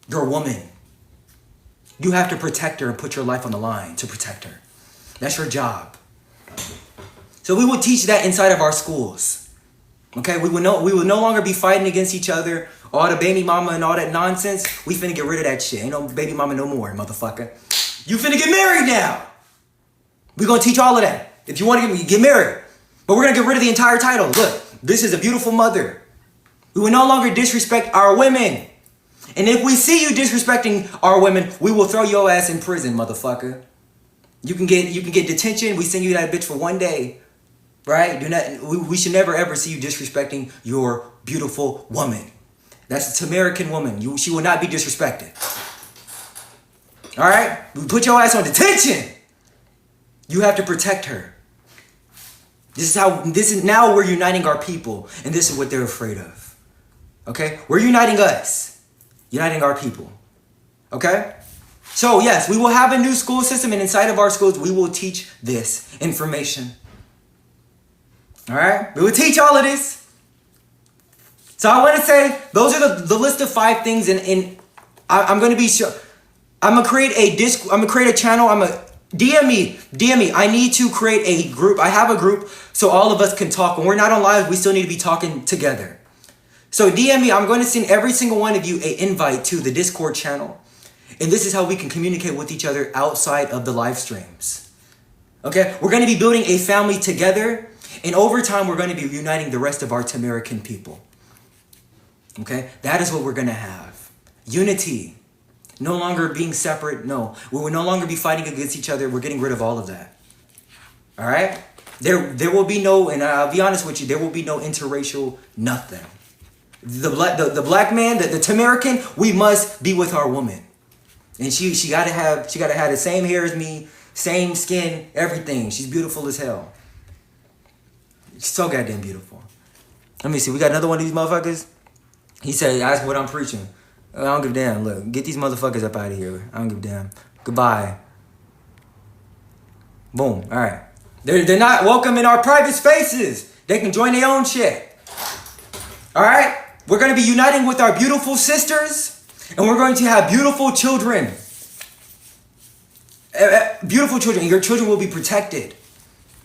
Your woman. You have to protect her and put your life on the line to protect her. That's your job. So we will teach that inside of our schools. Okay, we will no longer be fighting against each other. All the baby mama and all that nonsense. We finna get rid of that shit. Ain't no baby mama no more, motherfucker. You finna get married now. We're gonna teach all of that. If you want to get married. But we're gonna get rid of the entire title. Look, this is a beautiful mother. We will no longer disrespect our women. And if we see you disrespecting our women, we will throw your ass in prison, motherfucker. You can get detention. We send you that bitch for 1 day. Right? We should never ever see you disrespecting your beautiful woman. That's a Tamerican woman. She will not be disrespected. All right? We put your ass on detention. You have to protect her. This is now we're uniting our people, and this is what they're afraid of. Okay? We're uniting us. Uniting our people. Okay? So yes, we will have a new school system, and inside of our schools, we will teach this information. All right? We will teach all of this. So I want to say, those are the list of 5 things, and I'm going to be sure. I'm going to create a channel. DM me. I need to create a group. I have a group so all of us can talk. When we're not on live, we still need to be talking together. So DM me. I'm going to send every single one of you an invite to the Discord channel. And this is how we can communicate with each other outside of the live streams. Okay? We're going to be building a family together. And over time, we're going to be uniting the rest of our Tamerican people. Okay? That is what we're going to have. Unity. No longer being separate. No. We will no longer be fighting against each other. We're getting rid of all of that. All right? There will be no, and I'll be honest with you, there will be no interracial nothing. The black man, the Tamerican, we must be with our woman. And she gotta have the same hair as me, same skin, everything. She's beautiful as hell. She's so goddamn beautiful. Let me see. We got another one of these motherfuckers. He said, ask what I'm preaching. I don't give a damn. Look, get these motherfuckers up out of here. I don't give a damn. Goodbye. Boom. All right. They're not welcome in our private spaces. They can join their own shit. All right? We're going to be uniting with our beautiful sisters, and we're going to have beautiful children. Beautiful children. Your children will be protected.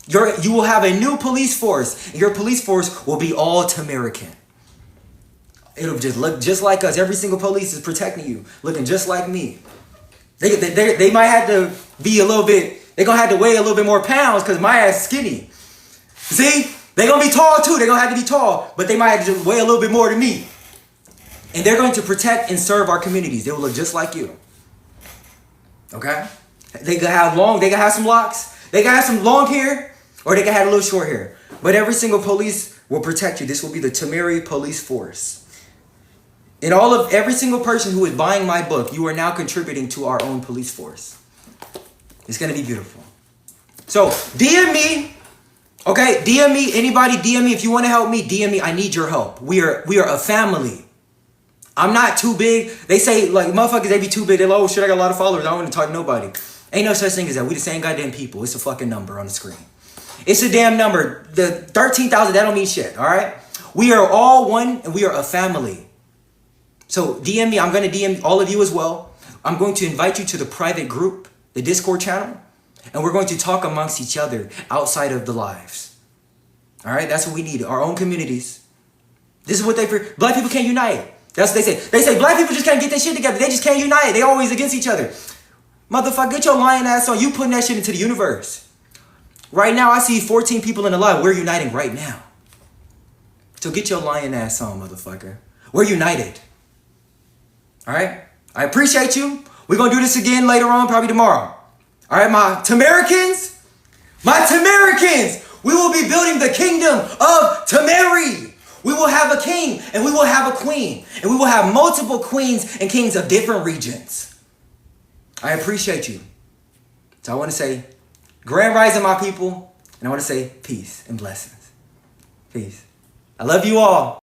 You will have a new police force. Your police force will be all Tamerican. It'll just look just like us. Every single police is protecting you, looking just like me. They might have to be a little bit, they're going to have to weigh a little bit more pounds because my ass is skinny. See? They're going to be tall too. They're going to have to be tall, but they might have to weigh a little bit more than me. And they're going to protect and serve our communities. They will look just like you. Okay? They can have some locks. They can have some long hair, or they can have a little short hair. But every single police will protect you. This will be the Tameri police force. And every single person who is buying my book, you are now contributing to our own police force. It's going to be beautiful. So DM me. Okay, DM me. Anybody DM me. If you want to help me, DM me. I need your help. We are a family. I'm not too big. They say, like, motherfuckers, they be too big. They're like, oh shit, I got a lot of followers. I don't want to talk to nobody. Ain't no such thing as that. We the same goddamn people. It's a fucking number on the screen. It's a damn number. The 13,000, that don't mean shit, all right? We are all one, and we are a family. So DM me. I'm going to DM all of you as well. I'm going to invite you to the private group, the Discord channel, and we're going to talk amongst each other outside of the lives. All right? That's what we need. Our own communities. This is what black people can't unite. That's what they say. They say black people just can't get their shit together. They just can't unite. They always against each other. Motherfucker, get your lying ass on. You putting that shit into the universe. Right now, I see 14 people in the live. We're uniting right now. So get your lying ass on, motherfucker. We're united. All right? I appreciate you. We're going to do this again later on, probably tomorrow. All right, my Tamericans. We will be building the kingdom of Tameri. We will have a king and we will have a queen. And we will have multiple queens and kings of different regions. I appreciate you. So I want to say, grand rising, my people. And I want to say peace and blessings. Peace. I love you all.